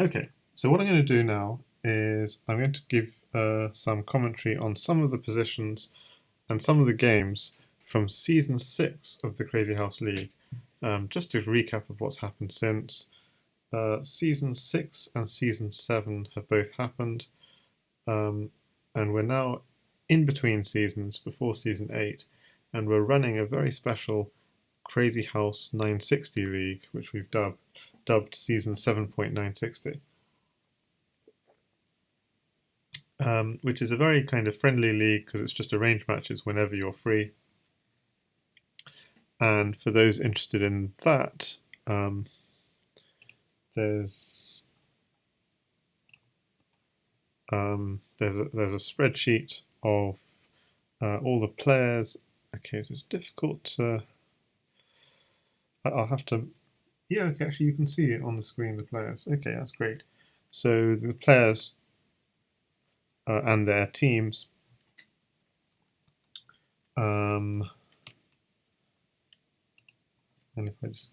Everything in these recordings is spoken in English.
Okay, so what I'm going to do now is I'm going to give some commentary on some of the positions and some of the games from Season 6 of the Crazyhouse League. Just a recap of what's happened since. Season 6 and Season 7 have both happened, and we're now in between seasons before Season 8, and we're running a very special Crazyhouse 960 League, which we've dubbed Season 7.960. Which is a very kind of friendly league because it's just arranged matches whenever you're free. And for those interested in that, there's a spreadsheet of all the players. Okay, so it's difficult to. I'll have to. Yeah, okay, actually, you can see it on the screen, the players. Okay, that's great. So the players and their teams. And if I just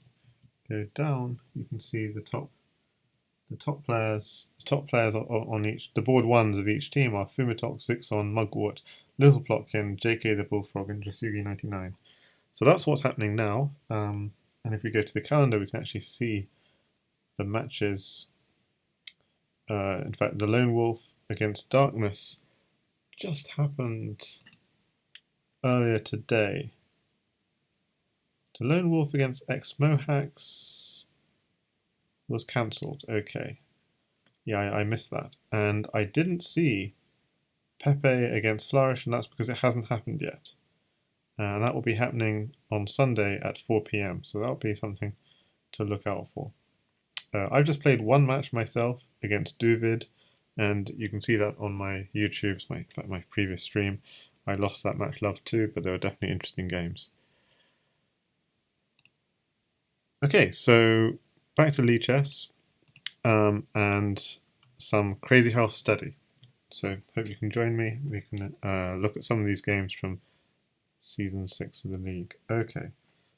go down, you can see the top players. The top players on each, the board ones of each team are Fumitok, Zixon, Mugwort, Little Plotkin, JK the Bullfrog, and Jasugi99. So that's what's happening now. And if we go to the calendar, we can actually see the matches. In fact, the Lone Wolf against Darkness just happened earlier today. The Lone Wolf against Ex-Mohax was cancelled. Okay. Yeah, I missed that. And I didn't see Pepe against Flourish, and that's because it hasn't happened yet. And that will be happening on Sunday at 4 p.m. So that'll be something to look out for. I've just played one match myself against Duvid, and you can see that on my YouTube, my previous stream. I lost that match love too, but they were definitely interesting games. Okay, so back to Lichess and some Crazyhouse study. So hope you can join me. We can look at some of these games from Season 6 of the league. Okay,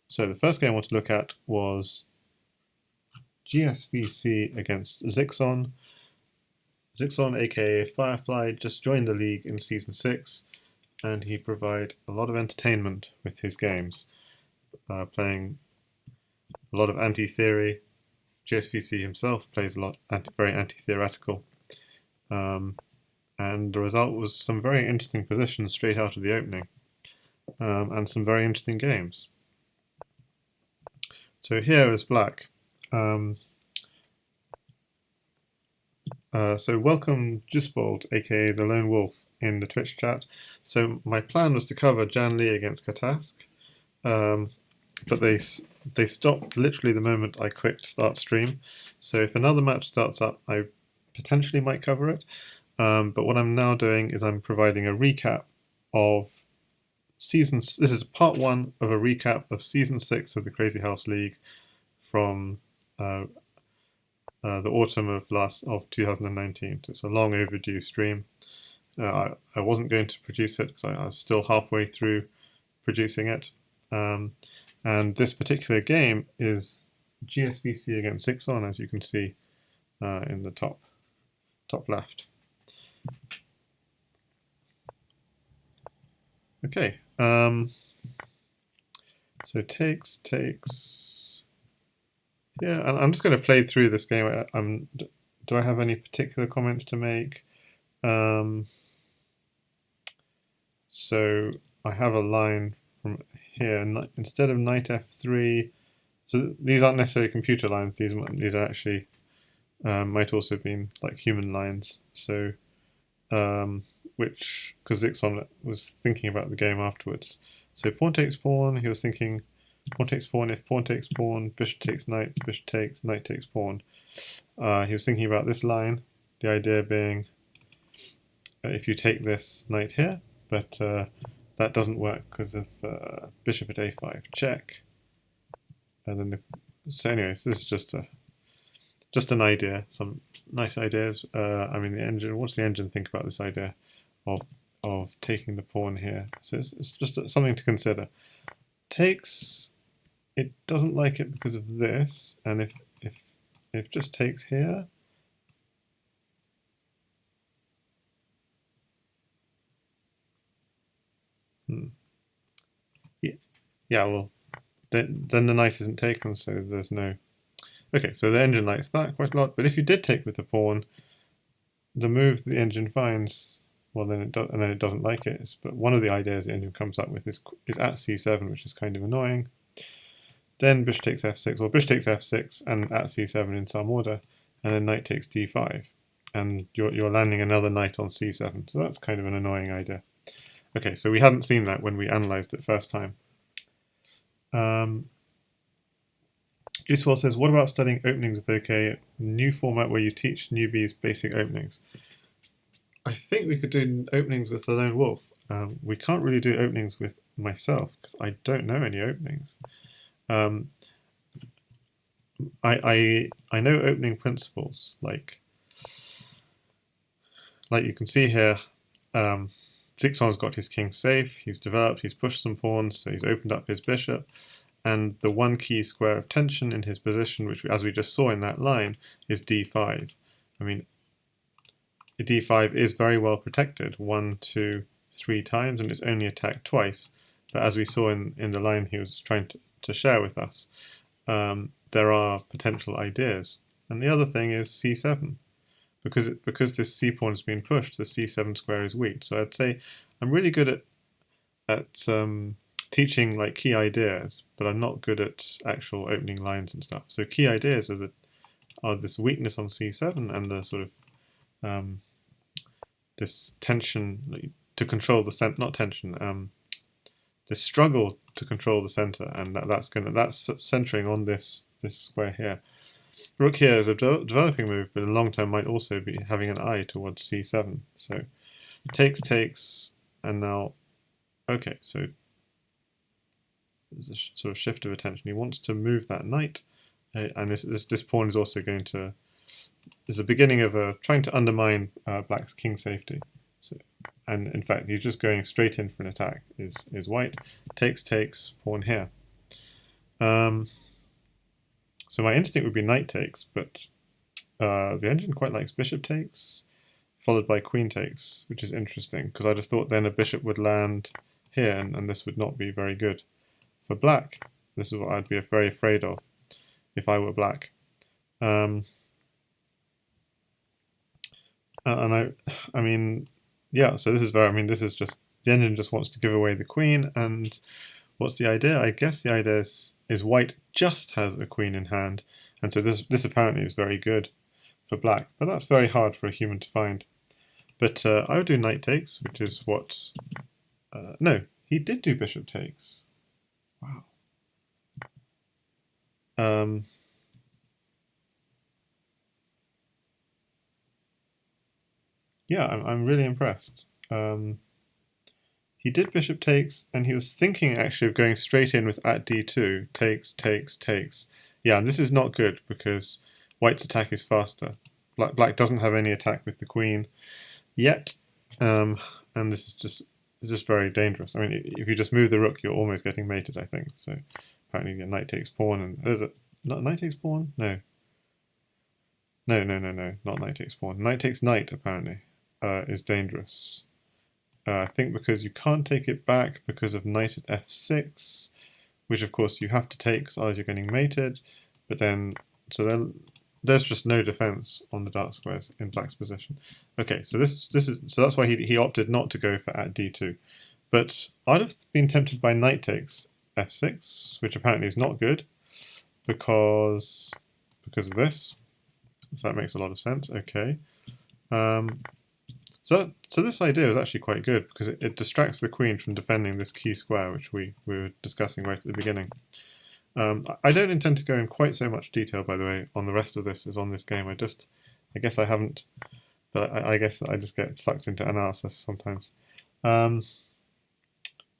so the first game I want to look at was GSVC against Zixon. Zixon, aka Firefly, just joined the league in Season 6, and he provides a lot of entertainment with his games, playing a lot of anti-theory. GSVC himself plays a lot very anti-theoretical. And the result was some very interesting positions straight out of the opening, and some very interesting games. So here is Black. So welcome Jusbold, aka the Lone Wolf, in the Twitch chat. So my plan was to cover Jan Lee against Catask, but they stopped literally the moment I clicked start stream. So if another match starts up, I potentially might cover it. But what I'm now doing is I'm providing a recap of seasons. This is part 1 of a recap of Season 6 of the Crazyhouse League from the autumn of 2019. So it's a long overdue stream. I wasn't going to produce it because I was still halfway through producing it. And this particular game is GSVC against Zixon, as you can see in the top left. Okay, so takes. Yeah, and I'm just going to play through this game. Do I have any particular comments to make? So I have a line from here. Instead of knight f3, so these aren't necessarily computer lines. These are actually might also have been like human lines. So which, because Zixon was thinking about the game afterwards. So pawn takes pawn. He was thinking pawn takes pawn. If pawn takes pawn, bishop takes knight. Bishop takes knight takes pawn. He was thinking about this line. The idea being, if you take this knight here, but that doesn't work because of bishop at a5 check. And then so anyways, this is just an idea. Some nice ideas. I mean, the engine. What's the engine think about this idea of taking the pawn here? So it's just something to consider. Takes. It doesn't like it because of this, and if just takes here, yeah, well, then the knight isn't taken, so there's no... Okay, so the engine likes that quite a lot, but if you did take with the pawn, the move the engine finds, well, then it does, and then it doesn't like it. But one of the ideas the engine comes up with is at c7, which is kind of annoying. Then bishop takes f6, or bishop takes f6 and at c7 in some order, and then knight takes d5, and you're landing another knight on c7. So that's kind of an annoying idea. Okay, so we hadn't seen that when we analysed it first time. Useful says, what about studying openings with OK? New format where you teach newbies basic openings. I think we could do openings with the Lone Wolf. We can't really do openings with myself because I don't know any openings. I know opening principles, like you can see here. Zixon's got his king safe. He's developed. He's pushed some pawns, so he's opened up his bishop. And the one key square of tension in his position, which, as we just saw in that line, is d5. I mean, d5 is very well protected 1, 2, 3 times, and it's only attacked twice. But as we saw in the line he was trying to share with us, there are potential ideas. And the other thing is c7. Because this c pawn has been pushed, the c7 square is weak. So I'd say I'm really good at teaching like key ideas, but I'm not good at actual opening lines and stuff. So key ideas are this weakness on c7 and the sort of this tension to control the center, not tension, this struggle to control the center, and that's centering on this square here. Rook here is a developing move, but in the long term might also be having an eye towards c7. So takes, and now, okay, so there's a sort of shift of attention. He wants to move that knight, and this pawn is also going to, is the beginning of trying to undermine black's king safety. So, and in fact, he's just going straight in for an attack. Is white takes, pawn here. So my instinct would be knight takes, but the engine quite likes bishop takes, followed by queen takes, which is interesting, because I just thought then a bishop would land here, and this would not be very good. For black, this is what I'd be very afraid of if I were black. And I mean, yeah, so this is this is just, the engine just wants to give away the queen, and what's the idea? I guess the idea is white just has a queen in hand, and so this apparently is very good for black, but that's very hard for a human to find. But I would do knight takes, which is what... no, he did do bishop takes. Wow. Yeah, I'm really impressed. He did bishop takes, and he was thinking actually of going straight in with at d2, takes. Yeah, and this is not good because white's attack is faster. Black doesn't have any attack with the queen yet, and this is just very dangerous. I mean, if you just move the rook, you're almost getting mated, I think. So apparently, yeah, knight takes pawn, and is it not knight takes pawn? No, not knight takes pawn. Knight takes knight apparently is dangerous. I think because you can't take it back because of knight at f6, which of course you have to take because otherwise you're getting mated. But then, there's just no defense on the dark squares in black's position. Okay, so that's why he opted not to go for at d2. But I'd have been tempted by knight takes f6, which apparently is not good because of this. So that makes a lot of sense. Okay. So this idea is actually quite good because it distracts the queen from defending this key square, which we were discussing right at the beginning. I don't intend to go in quite so much detail, by the way, on the rest of this as on this game. I guess I haven't, but I guess I just get sucked into analysis sometimes.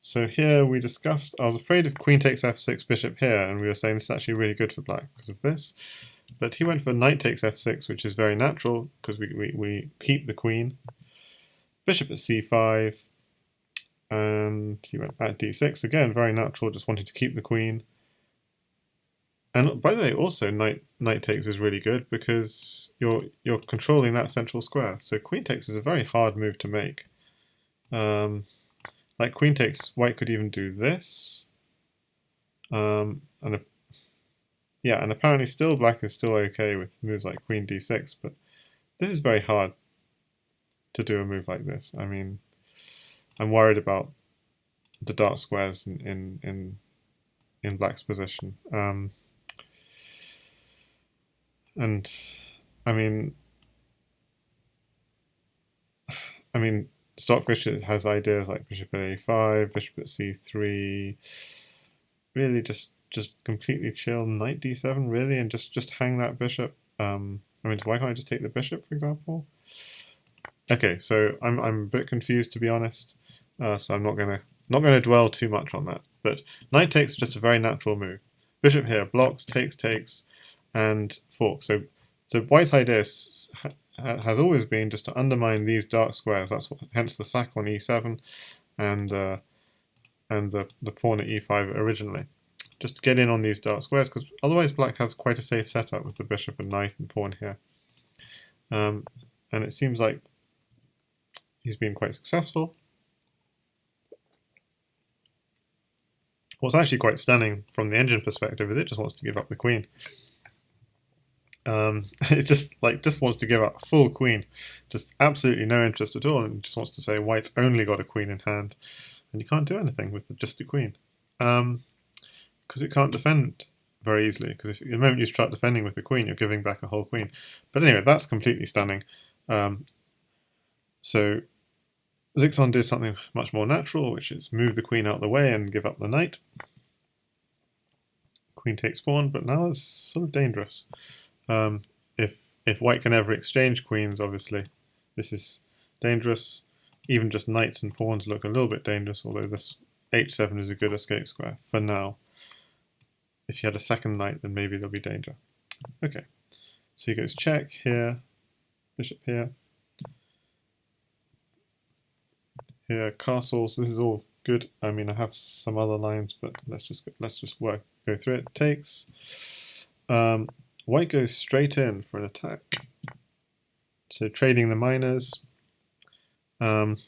So here we discussed, I was afraid of queen takes f6 bishop here, and we were saying this is actually really good for black because of this. But he went for knight takes f6, which is very natural because we keep the queen. Bishop at c5, and he went at d6, again very natural, just wanting to keep the queen. And by the way, also knight takes is really good because you're controlling that central square. So queen takes is a very hard move to make. Like queen takes, white could even do this, And yeah, and apparently still black is still okay with moves like queen d6, but this is very hard to do a move like this. I mean, I'm worried about the dark squares in black's position. And I mean, Stockfish has ideas like bishop at a5, bishop at c3. Really, just completely chill. Knight d7, really, and just hang that bishop. I mean, why can't I just take the bishop, for example? Okay, so I'm a bit confused, to be honest. So I'm not gonna dwell too much on that. But knight takes is just a very natural move. Bishop here blocks, takes, and fork. So white's idea has always been just to undermine these dark squares. That's what, hence the sack on e7 and the pawn at e5 originally. Just to get in on these dark squares, because otherwise black has quite a safe setup with the bishop and knight and pawn here. And it seems like he's been quite successful. What's actually quite stunning from the engine perspective is it just wants to give up the queen. It just wants to give up full queen, just absolutely no interest at all, and just wants to say white's only got a queen in hand, and you can't do anything with just a queen, because it can't defend very easily. Because the moment you start defending with the queen, you're giving back a whole queen. But anyway, that's completely stunning. So Zixon did something much more natural, which is move the queen out of the way and give up the knight. Queen takes pawn, but now it's sort of dangerous. If white can ever exchange queens, obviously, this is dangerous. Even just knights and pawns look a little bit dangerous, although this h7 is a good escape square for now. If you had a second knight, then maybe there'll be danger. Okay, so he goes check here, bishop here, here castles. This is all good. I mean, I have some other lines, but let's just go through it. Takes. White goes straight in for an attack. So trading the minors. Black's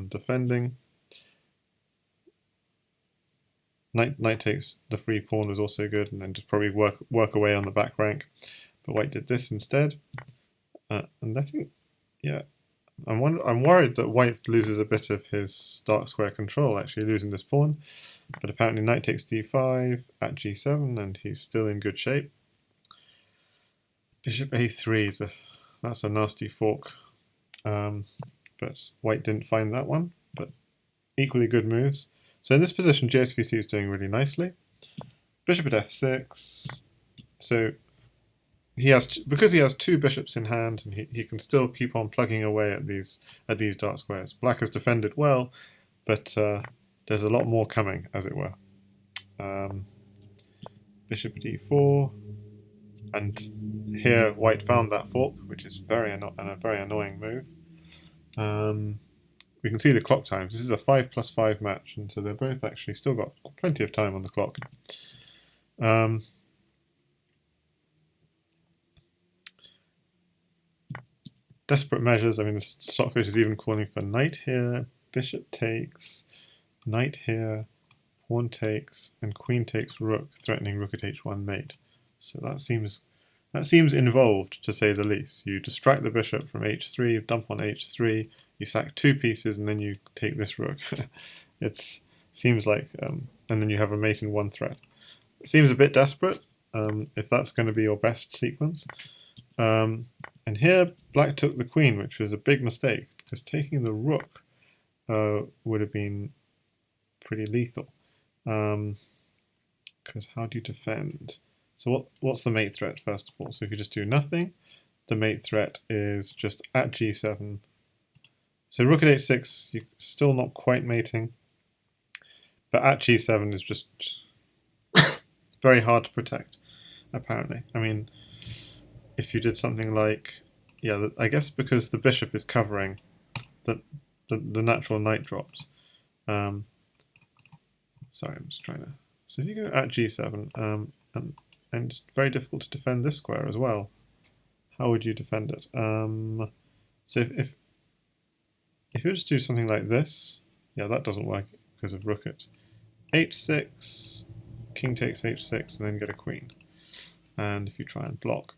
defending. Knight takes the free pawn was also good, and then just probably work away on the back rank. But white did this instead, and I think, yeah, I'm worried that white loses a bit of his dark square control, actually losing this pawn. But apparently knight takes d5 at g7, and he's still in good shape. Bishop a3 that's a nasty fork, but white didn't find that one. But equally good moves. So in this position, JSVC is doing really nicely. Bishop at f6. So because he has two bishops in hand, and he can still keep on plugging away at these dark squares. Black has defended well, but there's a lot more coming, as it were. Bishop at e4, and here white found that fork, which is a very annoying move. We can see the clock times. This is a 5+5 match, and so they're both actually still got plenty of time on the clock. Desperate measures. I mean, the Stockfish is even calling for knight here, bishop takes, knight here, pawn takes, and queen takes rook, threatening rook at h1 mate. So that seems involved, to say the least. You distract the bishop from h3, dump on h3, you sack two pieces, and then you take this rook. It seems like, and then you have a mate in one threat. It seems a bit desperate, if that's going to be your best sequence. And here, black took the queen, which was a big mistake, because taking the rook would have been pretty lethal. Because how do you defend? So what's the mate threat, first of all? So if you just do nothing, the mate threat is just at g7. So rook at h6, you're still not quite mating. But at g7 is just very hard to protect, apparently. I mean, if you did something like, yeah, I guess because the bishop is covering the natural knight drops. Sorry, I'm just trying to. So if you go at g7, and it's very difficult to defend this square as well. How would you defend it? So if you just do something like this, yeah, that doesn't work because of rook at h6, king takes h6, and then get a queen. And if you try and block,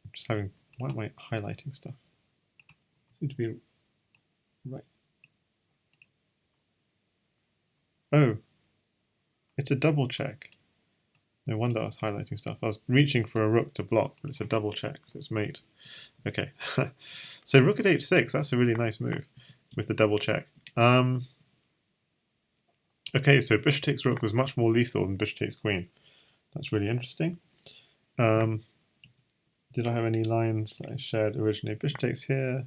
I'm just having, why am I highlighting stuff? Seem to be right. Oh, it's a double check. No wonder I was highlighting stuff. I was reaching for a rook to block, but it's a double check, so it's mate. Okay, so rook at h6, that's a really nice move with the double check. Okay, so bishop takes rook was much more lethal than bishop takes queen. That's really interesting. Did I have any lines that I shared originally? Bishop takes here.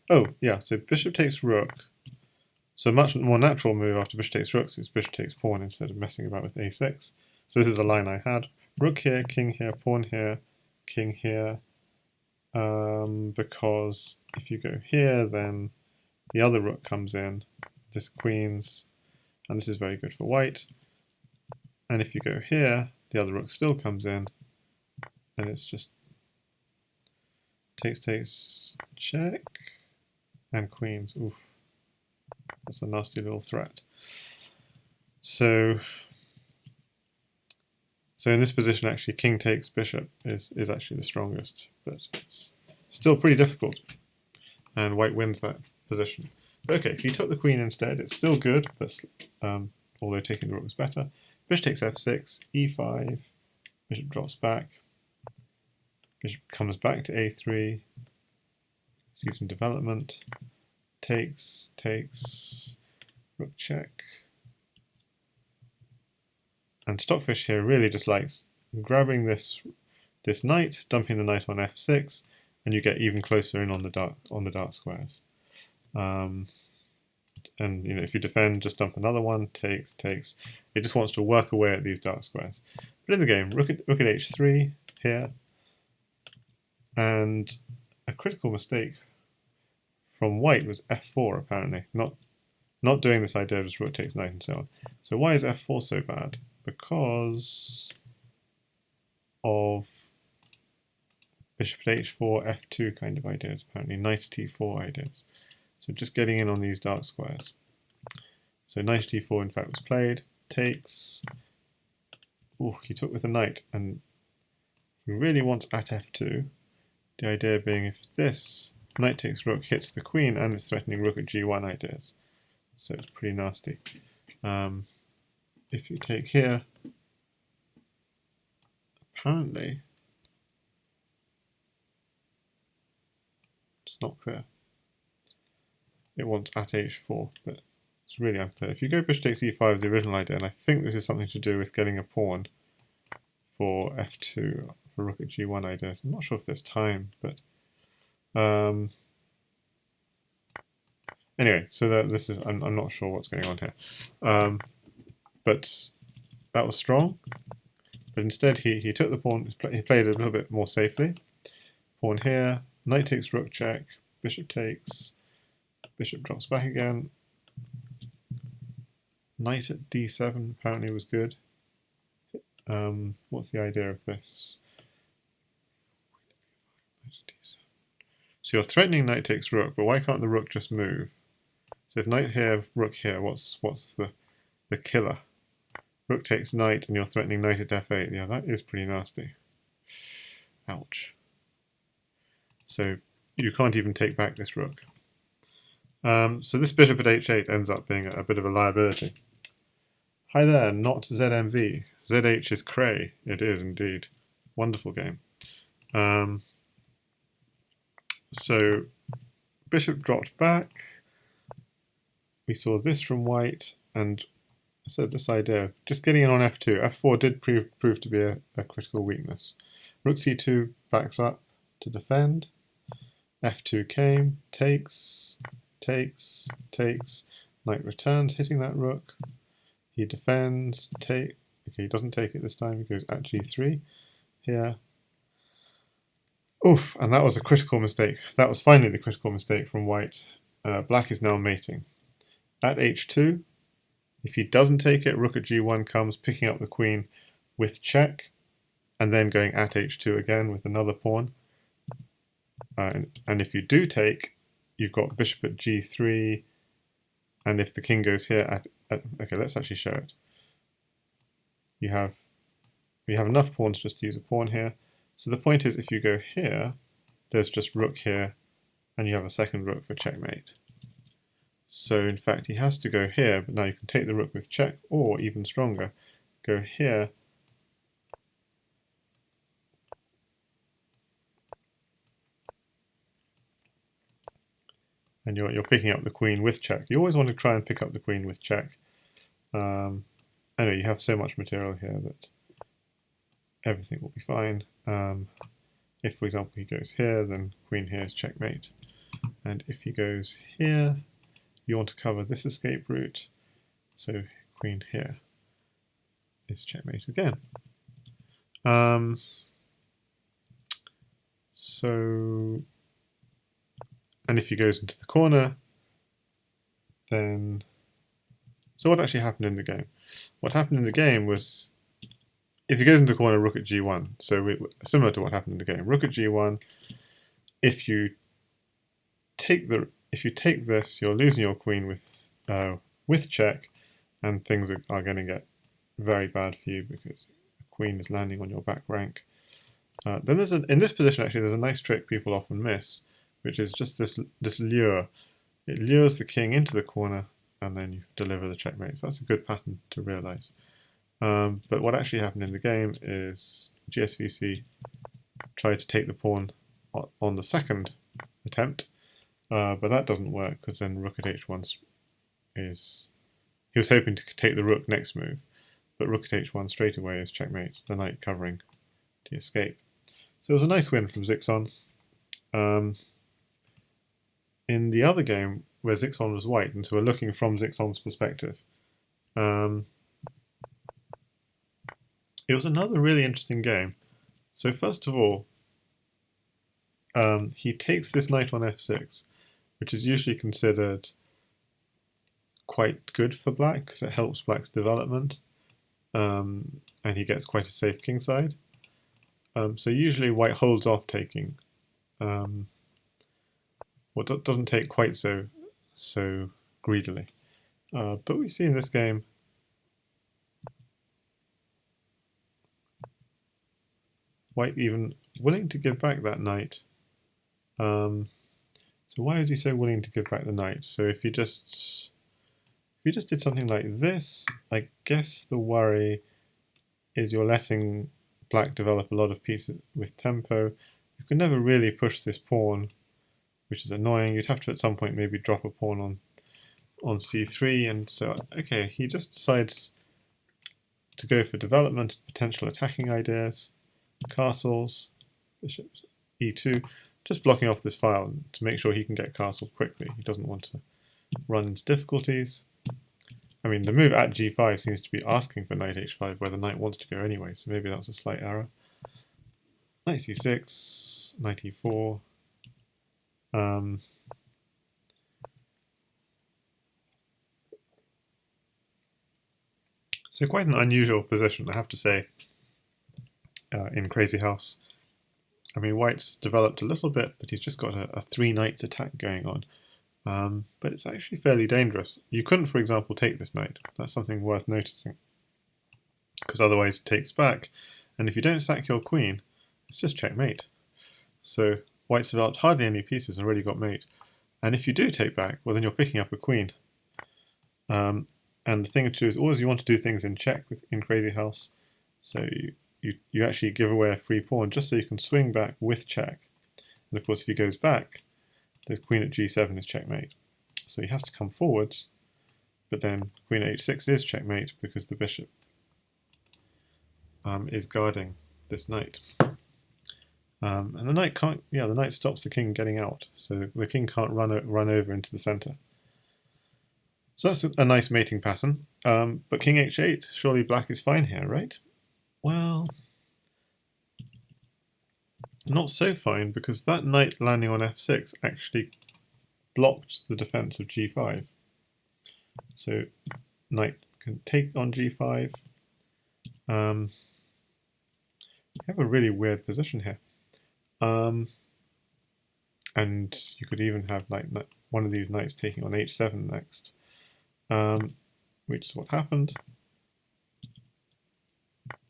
Oh, yeah, so bishop takes rook. So much more natural move after bishop takes rook is bishop takes pawn instead of messing about with a6. So this is a line I had. Rook here, king here, pawn here, king here. Because if you go here, then the other rook comes in. This queen's, and this is very good for white. And if you go here, the other rook still comes in, and it's just takes, check, and queens. Oof, that's a nasty little threat. So in this position, actually, king takes bishop is actually the strongest, but it's still pretty difficult, and white wins that position. But okay, if you took the queen instead, it's still good, but although taking the rook was better. Bishop takes f6, e5, bishop drops back, bishop comes back to a3, see some development, takes, rook check. And Stockfish here really just likes grabbing this knight, dumping the knight on f6, and you get even closer in on the dark squares. And you know, if you defend, just dump another one, takes. It just wants to work away at these dark squares. But in the game, rook at h3 here, and a critical mistake from white was f4 apparently, not doing this idea of just rook takes knight and so on. So why is f4 so bad? Because of bishop at h4, f2 kind of ideas, apparently knight at e4 ideas. So just getting in on these dark squares. So knight at e4 in fact was played, takes. Ooh, he took with a knight, and he really wants at f2. The idea being if this knight takes rook hits the queen and it's threatening rook at g1 ideas. So it's pretty nasty. If you take here, apparently it's not clear. It wants at h4, but it's really unclear. If you go bishop takes e5, the original idea, and I think this is something to do with getting a pawn for f2 for rook at g1 ideas. I'm not sure if there's time, but anyway, so this is I'm not sure what's going on here, but that was strong. But instead, he took the pawn. He played a little bit more safely. Pawn here, knight takes rook check, bishop takes, bishop drops back again. Knight at d7 apparently was good. What's the idea of this? So you're threatening knight takes rook, but why can't the rook just move? So if knight here, rook here, what's the killer? Rook takes knight, and you're threatening knight at f8. Yeah, that is pretty nasty. Ouch. So you can't even take back this rook. So this bishop at h8 ends up being a bit of a liability. Hi there, not ZMV. ZH is cray. It is indeed. Wonderful game. So bishop dropped back. We saw this from white, and I said this idea of just getting in on f2. f4 did prove to be a critical weakness. Rook c2 backs up to defend. f2 came, takes. Knight returns, hitting that rook. He defends, okay, he doesn't take it this time, he goes at g3 here. Oof, and that was a critical mistake. That was finally the critical mistake from white. Black is now mating. At h2, if he doesn't take it, rook at g1 comes, picking up the queen with check, and then going at h2 again with another pawn. And if you do take, you've got bishop at g3, and if the king goes here okay, let's actually show it. you have enough pawns just to use a pawn here. So the point is, if you go here, there's just rook here, and you have a second rook for checkmate. So in fact, he has to go here, but now you can take the rook with check, or even stronger, go here, and you're picking up the queen with check. You always want to try and pick up the queen with check. I know you have so much material here that everything will be fine. If, for example, he goes here, then queen here is checkmate. And if he goes here, you want to cover this escape route, so queen here is checkmate again. And if he goes into the corner, then... So what actually happened in the game? What happened in the game was, if he goes into the corner, rook at g1. So similar to what happened in the game. Rook at g1. If you take this, you're losing your queen with check, and things are going to get very bad for you because the queen is landing on your back rank. Then in this position actually there's a nice trick people often miss, which is just this lure. It lures the king into the corner, and then you deliver the checkmate. So that's a good pattern to realize. But what actually happened in the game is GSVC tried to take the pawn on the second attempt, but that doesn't work because then rook at h1 is... He was hoping to take the rook next move, but rook at h1 straight away is checkmate, the knight covering the escape. So it was a nice win from Zixon. In the other game, where Zixon was white, and so we're looking from Zixon's perspective, it was another really interesting game. So first of all, he takes this knight on f6, which is usually considered quite good for black because it helps black's development, and he gets quite a safe kingside. So usually white holds off taking. Doesn't take quite so greedily. But we see in this game white even willing to give back that knight. So why is he so willing to give back the knight? So if you just did something like this, I guess the worry is you're letting black develop a lot of pieces with tempo. You can never really push this pawn, which is annoying. You'd have to at some point maybe drop a pawn on c3, and so okay, he just decides to go for development, potential attacking ideas, castles, bishop e2, just blocking off this file to make sure he can get castled quickly. He doesn't want to run into difficulties. I mean, the move at g5 seems to be asking for knight h5 where the knight wants to go anyway, so maybe that was a slight error. Knight c6, knight e4. So quite an unusual position, I have to say, in Crazyhouse. I mean, white's developed a little bit, but he's just got a 3 knights attack going on. But it's actually fairly dangerous. You couldn't, for example, take this knight. That's something worth noticing, because otherwise it takes back, and if you don't sack your queen, it's just checkmate. So white's developed hardly any pieces and already got mate. And if you do take back, well then you're picking up a queen. And the thing to do is always you want to do things in check in Crazyhouse. So you actually give away a free pawn just so you can swing back with check. And of course if he goes back, the queen at g7 is checkmate. So he has to come forwards, but then queen at h6 is checkmate because the bishop is guarding this knight. And the knight can't. Yeah, the knight stops the king getting out, so the king can't run over into the center. So that's a nice mating pattern. But king h8, surely black is fine here, right? Well, not so fine, because that knight landing on f6 actually blocked the defense of g5. So knight can take on g5. You have a really weird position here. And you could even have like one of these knights taking on h7 next, which is what happened.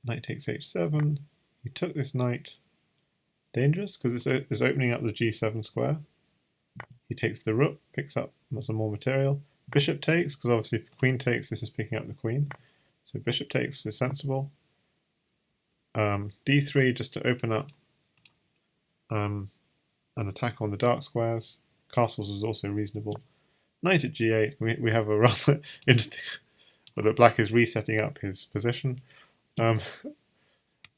Knight takes h7. He took this knight. Dangerous because it's opening up the g7 square. He takes the rook, picks up some more material. Bishop takes, because obviously if queen takes, this is picking up the queen. So bishop takes is sensible. d3 just to open up an attack on the dark squares. Castles is also reasonable. Knight at g8, we have a rather interesting, that black is resetting up his position.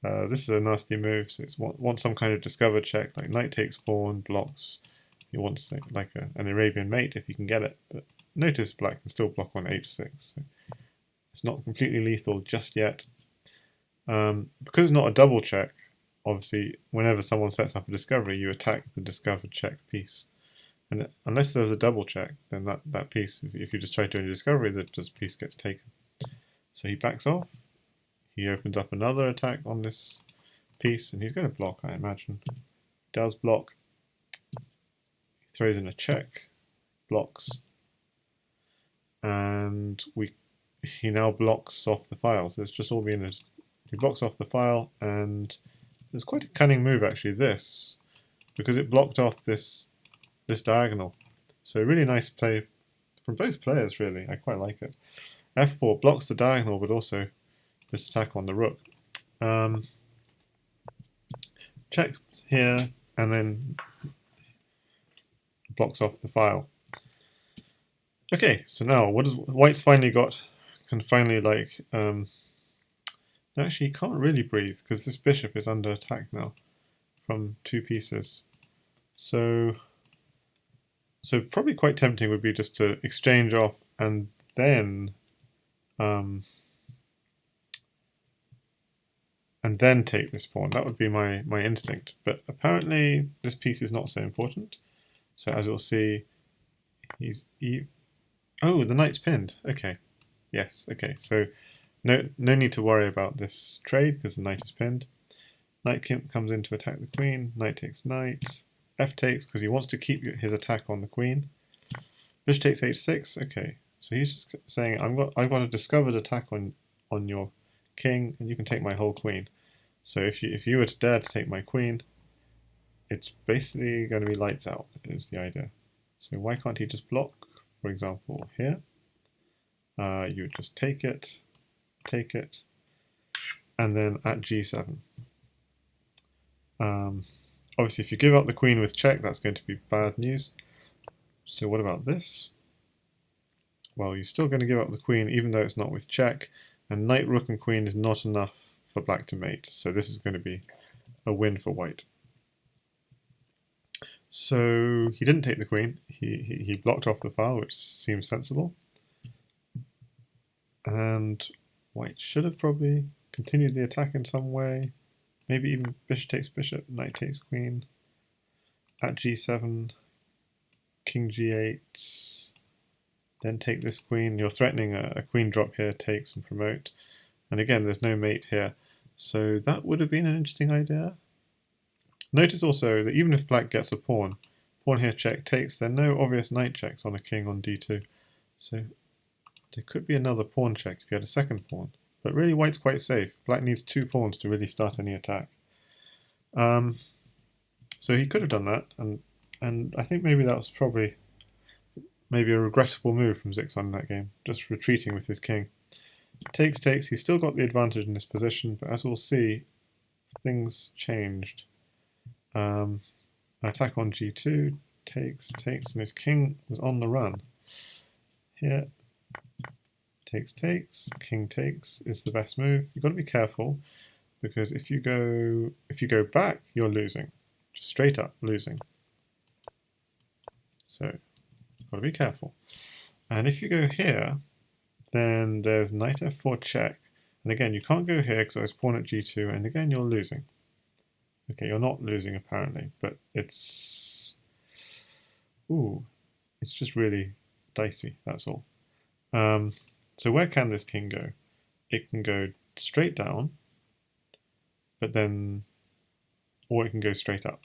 This is a nasty move, so it wants some kind of discovered check, like knight takes pawn, blocks. He wants like an Arabian mate if you can get it, but notice black can still block on h6. So it's not completely lethal just yet. Because it's not a double check, obviously whenever someone sets up a discovery, you attack the discovered check piece. And unless there's a double check, then that piece, if you just try to do a discovery, that just piece gets taken. So he backs off. He opens up another attack on this piece, and he's going to block, I imagine. He does block. He throws in a check, blocks, and he now blocks off the file. So it's just all being he blocks off the file, and it's quite a cunning move actually. This, because it blocked off this diagonal. So really nice play from both players. Really, I quite like it. f4 blocks the diagonal, but also this attack on the rook. Check here, and then blocks off the file. Okay, so now what does white's finally got? Can finally like actually he can't really breathe because this bishop is under attack now from two pieces. So probably quite tempting would be just to exchange off and then take this pawn. That would be my instinct. But apparently this piece is not so important. So as you'll see, oh, the knight's pinned. Okay. Yes, okay. So no need to worry about this trade because the knight is pinned. Knight comes in to attack the queen. Knight takes knight. F takes because he wants to keep his attack on the queen. Bishop takes h6. Okay, so he's just saying I've got a discovered attack on your king, and you can take my whole queen. So if you were to dare to take my queen, it's basically going to be lights out. Is the idea. So why can't he just block? For example, here, you would just take it, and then at g7. Obviously, if you give up the queen with check, that's going to be bad news. So what about this? Well, you're still going to give up the queen, even though it's not with check, and knight, rook, and queen is not enough for black to mate. So this is going to be a win for white. So he didn't take the queen. He blocked off the file, which seems sensible. And white should have probably continued the attack in some way. Maybe even bishop takes bishop, knight takes queen. At g7, king g8. Then take this queen. You're threatening a queen drop here, takes and promote. And again, there's no mate here. So that would have been an interesting idea. Notice also that even if black gets a pawn here check takes, there are no obvious knight checks on a king on d2. So there could be another pawn check if you had a second pawn. But really white's quite safe. Black needs two pawns to really start any attack. So he could have done that, and I think maybe that was probably maybe a regrettable move from Zixon in that game, just retreating with his king. Takes, he's still got the advantage in this position, but as we'll see, things changed. Attack on g2, takes, and his king was on the run. Here, takes, king takes is the best move. You've got to be careful, because if you go back, you're losing. Just straight up losing. So, you've got to be careful. And if you go here, then there's knight f4 check. And again, you can't go here because I was pawn at g2, and again, you're losing. Okay, you're not losing apparently, but it's just really dicey, that's all. So where can this king go? It can go straight down, but then, or it can go straight up.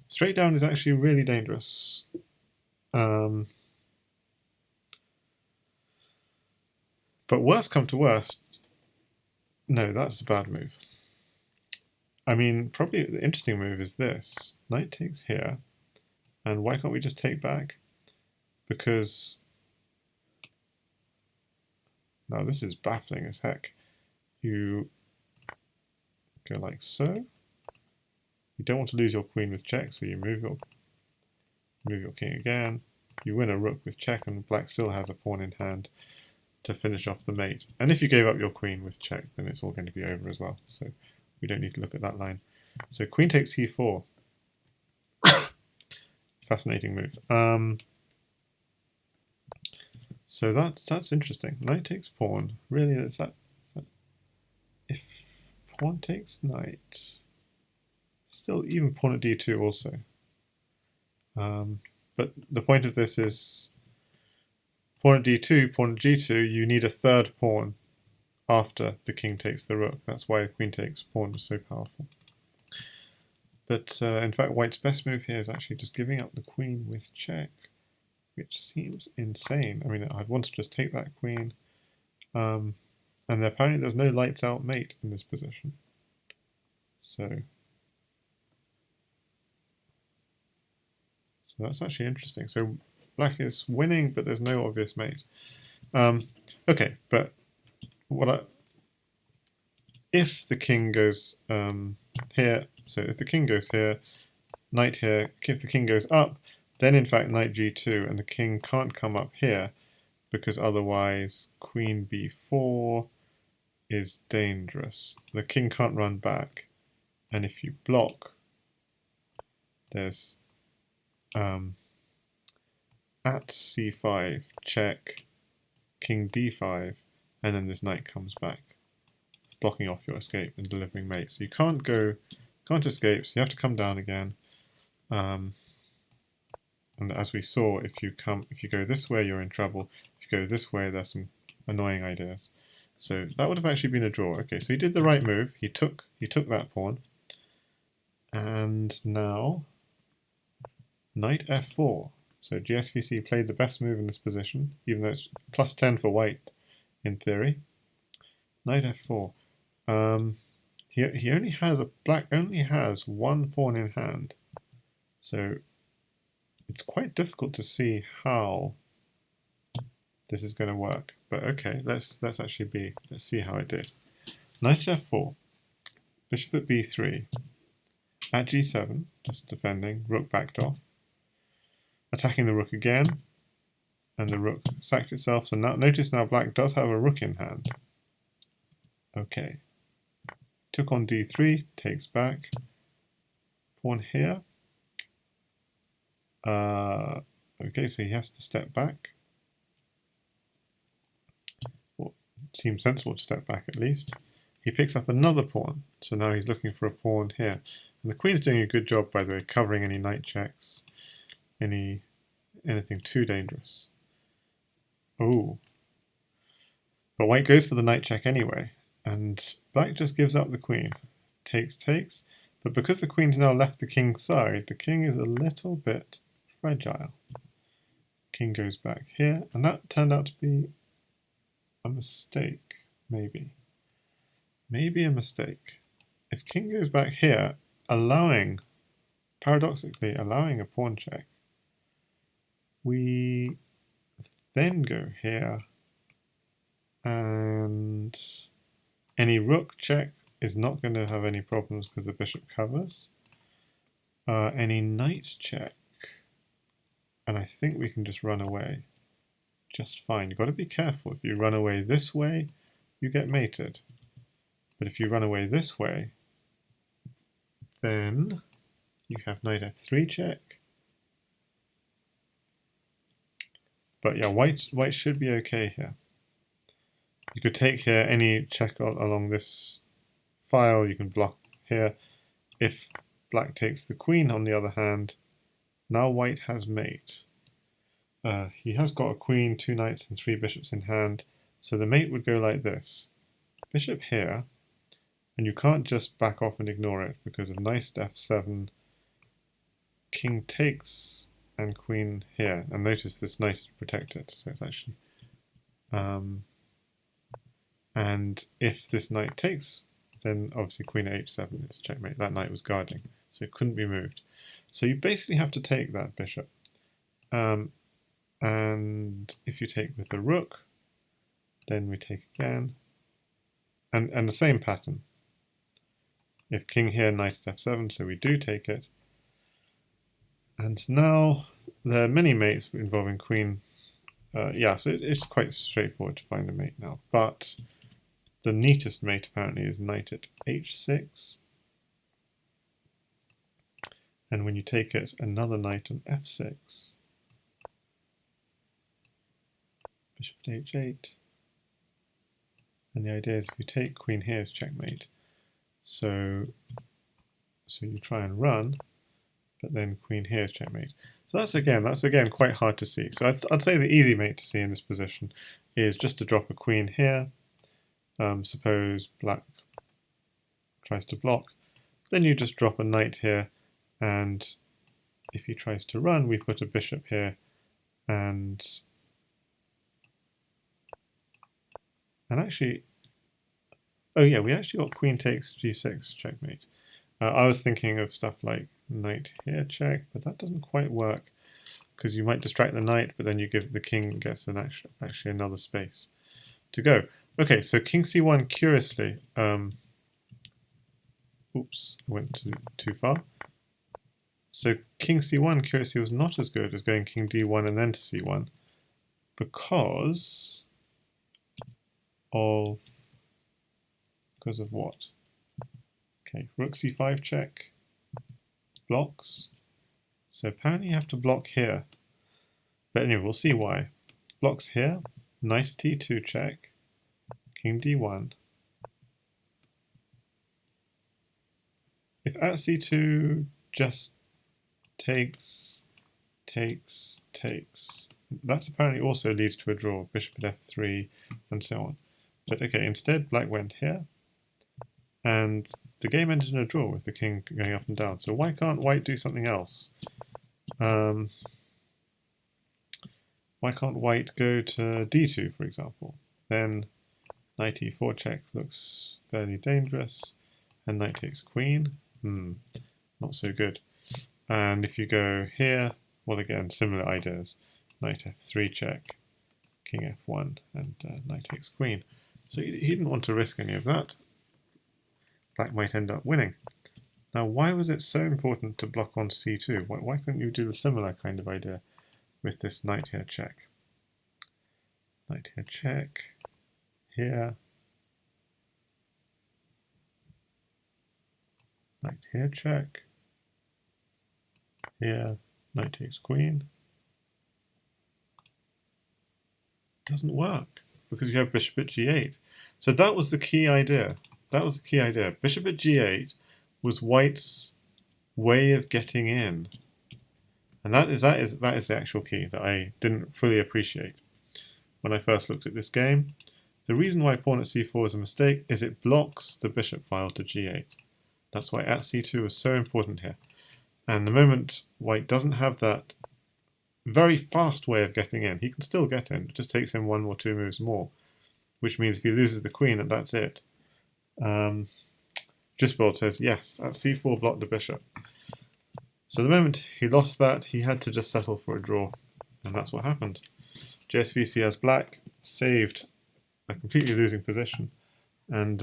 Straight down is actually really dangerous. But worst come to worst, No, that's a bad move. I mean, probably the interesting move is this. Knight takes here, and why can't we just take back? Because now this is baffling as heck. You go like so. You don't want to lose your queen with check, so you move your king again. You win a rook with check, and black still has a pawn in hand to finish off the mate. And if you gave up your queen with check, then it's all going to be over as well. So we don't need to look at that line. So queen takes e4. Fascinating move. So that's interesting. Knight takes pawn. Really, is that if pawn takes knight, still even pawn at d2 also. But the point of this is pawn at d2, pawn at g2, you need a third pawn after the king takes the rook. That's why queen takes pawn is so powerful. But in fact, white's best move here is actually just giving up the queen with check, which seems insane. I mean, I'd want to just take that queen. And apparently there's no lights out mate in this position. So that's actually interesting. So black is winning, but there's no obvious mate. Okay, but if the king goes here, so if the king goes here, knight here, if the king goes up, then in fact knight g2, and the king can't come up here, because otherwise queen b4 is dangerous. The king can't run back, and if you block, there's at c5 check, king d5, and then this knight comes back, blocking off your escape and delivering mate. So you can't escape, so you have to come down again. And as we saw, if you go this way, you're in trouble. If you go this way, there's some annoying ideas. So that would have actually been a draw. Okay, so he did the right move. He took that pawn. And now knight f4. So GSVC played the best move in this position, even though it's plus 10 for white in theory. Knight f4. He only has black only has one pawn in hand, so it's quite difficult to see how this is going to work. But okay, let's see how it did. Knight f4, bishop at b3, at g7, just defending, rook backed off, attacking the rook again, and the rook sacked itself. So now notice now black does have a rook in hand. Okay, took on d3, takes back, pawn here. Okay, so he has to step back. Well, seems sensible to step back at least. He picks up another pawn, so now he's looking for a pawn here. And the queen's doing a good job, by the way, covering any knight checks, anything too dangerous. Oh, but white goes for the knight check anyway, and black just gives up the queen. Takes, but because the queen's now left the king's side, the king is a little bit fragile. King goes back here, and that turned out to be a mistake, maybe. Maybe a mistake. If king goes back here, paradoxically allowing a pawn check, we then go here, and any rook check is not going to have any problems because the bishop covers. Any knight check, and I think we can just run away just fine. You've got to be careful. If you run away this way, you get mated. But if you run away this way, then you have knight f3 check. But yeah, white should be okay here. You could take here any check along this file. You can block here. If black takes the queen, on the other hand, now white has mate. He has got a queen, 2 knights, and 3 bishops in hand. So the mate would go like this. Bishop here, and you can't just back off and ignore it because of knight at f7, king takes, and queen here. And notice this knight is protected, so it's actually... and And if this knight takes, then obviously queen at h7 is checkmate. That knight was guarding, so it couldn't be moved. So you basically have to take that bishop. And if you take with the rook, then we take again. And the same pattern. If king here, knight at f7, so we do take it. And now there are many mates involving queen. Yeah, so it's quite straightforward to find a mate now. But the neatest mate apparently is knight at h6. And when you take it, another knight on f6. Bishop at h8. And the idea is if you take queen here is checkmate. So you try and run, but then queen here is checkmate. So that's again quite hard to see. So I'd say the easy mate to see in this position is just to drop a queen here. Suppose black tries to block. Then you just drop a knight here, and if he tries to run, we put a bishop here, and actually, oh yeah, we actually got queen takes g6 checkmate. I was thinking of stuff like knight here check, but that doesn't quite work because you might distract the knight, but then you give the king gets an actually another space to go. Okay, so king c1 curiously. Oops, I went too far. So king c1 curiously was not as good as going king d1 and then to c1 because of what? Okay, rook c5 check blocks. So apparently you have to block here. But anyway, we'll see why. Blocks here, knight at e2 check, king d1. If at c2 just takes, that apparently also leads to a draw, bishop at f3, and so on. But okay, instead black went here, and the game ended in a draw with the king going up and down. So why can't white do something else? Why can't white go to d2, for example? Then knight e4 check looks fairly dangerous, and knight takes queen. Not so good. And if you go here, well, again, similar ideas. Knight f3 check, king f1, and knight takes queen. So he didn't want to risk any of that. Black might end up winning. Now, why was it so important to block on c2? Why couldn't you do the similar kind of idea with this knight here check? Knight here check, here. Knight here check, here, knight takes queen. Doesn't work because you have bishop at g8. So that was the key idea. Bishop at g8 was white's way of getting in, and that is the actual key that I didn't fully appreciate when I first looked at this game. The reason why pawn at c4 is a mistake is it blocks the bishop file to g8. That's why at c2 is so important here. And the moment white doesn't have that very fast way of getting in, he can still get in. It just takes him one or two moves more, which means if he loses the queen, that's it. Gisbold says, yes, at c4 block the bishop. So the moment he lost that, he had to just settle for a draw, and that's what happened. JSVC as black saved a completely losing position, and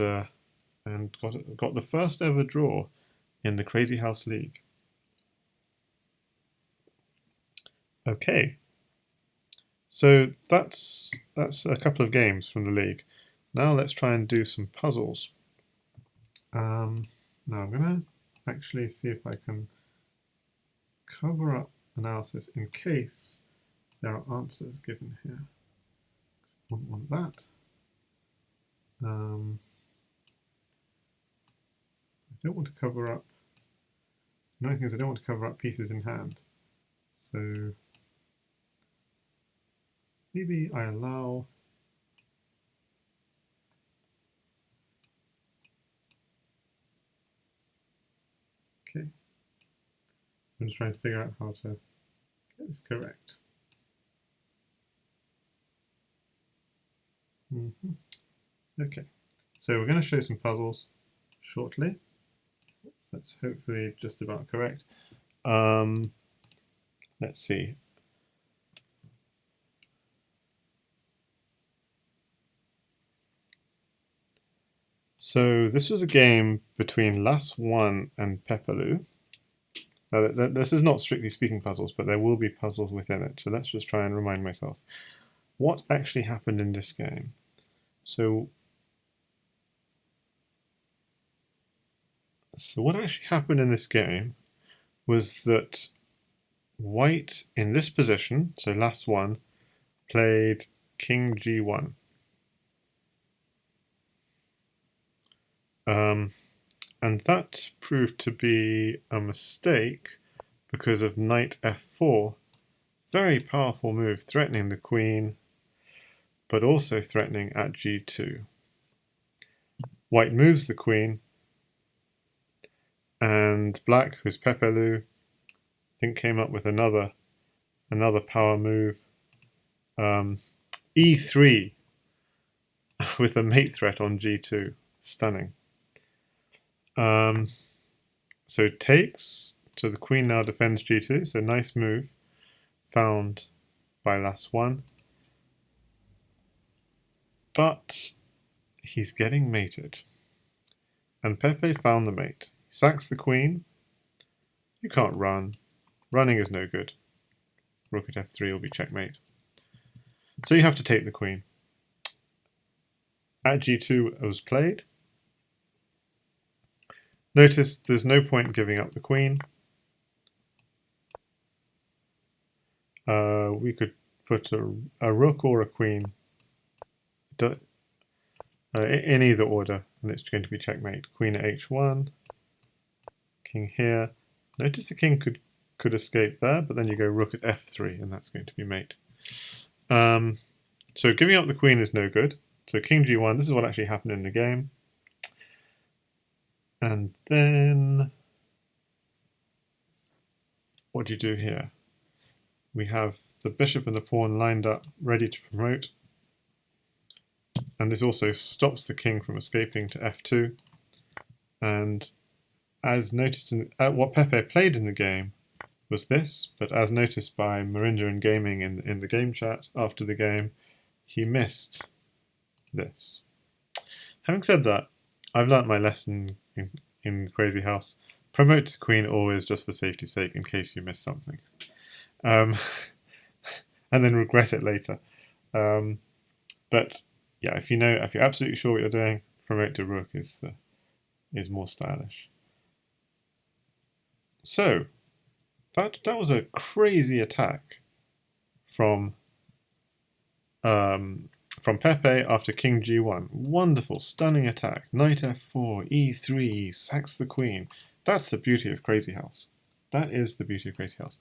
got the first ever draw in the Crazyhouse League. Okay, so that's a couple of games from the league. Now let's try and do some puzzles. Now I'm going to actually see if I can cover up analysis in case there are answers given here. Wouldn't want that. I don't want to cover up. The only thing is I don't want to cover up pieces in hand. So maybe I allow. Okay. I'm just trying to figure out how to get this correct. Okay, so we're going to show some puzzles shortly. So that's hopefully just about correct. Let's see. So this was a game between Las One and Pepperloo. Now, this is not strictly speaking puzzles, but there will be puzzles within it. So let's just try and remind myself. What actually happened in this game? So what actually happened in this game was that White in this position, so last one, played King G1. And that proved to be a mistake because of Knight F4. Very powerful move, threatening the queen, but also threatening at G2. White moves the queen, and Black, who's Pepperloo, I think came up with another power move. E3 with a mate threat on G2. Stunning. So takes, so the queen now defends G2, so nice move found by Las One. But he's getting mated. And Pepe found the mate. He sacks the queen. You can't run. Running is no good. Rook at F3 will be checkmate. So you have to take the queen. At G2 was played. Notice there's no point giving up the queen. We could put a rook or a queen in either order, and it's going to be checkmate. Queen at H1, king here. Notice the king could escape there, but then you go rook at F3, and that's going to be mate. So giving up the queen is no good. So king G1, this is what actually happened in the game. And then what do you do here? We have the bishop and the pawn lined up, ready to promote. And this also stops the king from escaping to F2. And as noticed in what Pepe played in the game was this, but as noticed by Marinda and Gaming in the game chat after the game, he missed this. Having said that, I've learnt my lesson in Crazy House. Promote to queen always just for safety's sake in case you miss something. And then regret it later. But yeah, if you're absolutely sure what you're doing, promote to rook is more stylish. So that was a crazy attack from Pepe after King G1. Wonderful, stunning attack. Knight F4, E3, sacks the queen. That's the beauty of Crazy House. That is the beauty of Crazy House.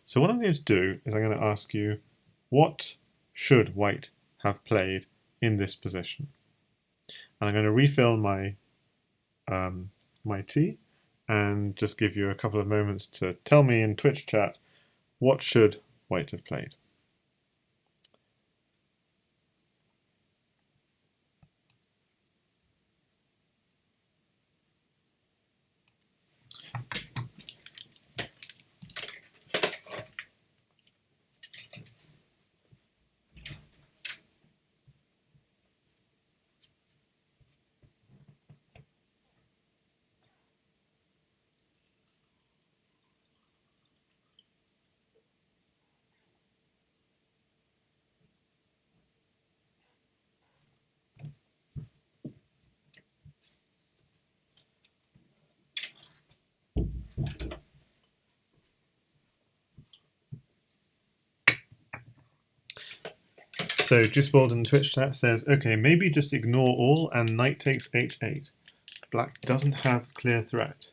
So what I'm going to do is I'm going to ask you, what should White have played in this position? And I'm going to refill my my tea and just give you a couple of moments to tell me in Twitch chat, what should White have played? So Juicebold in the Twitch chat says, okay, maybe just ignore all and knight takes h8. Black doesn't have clear threat.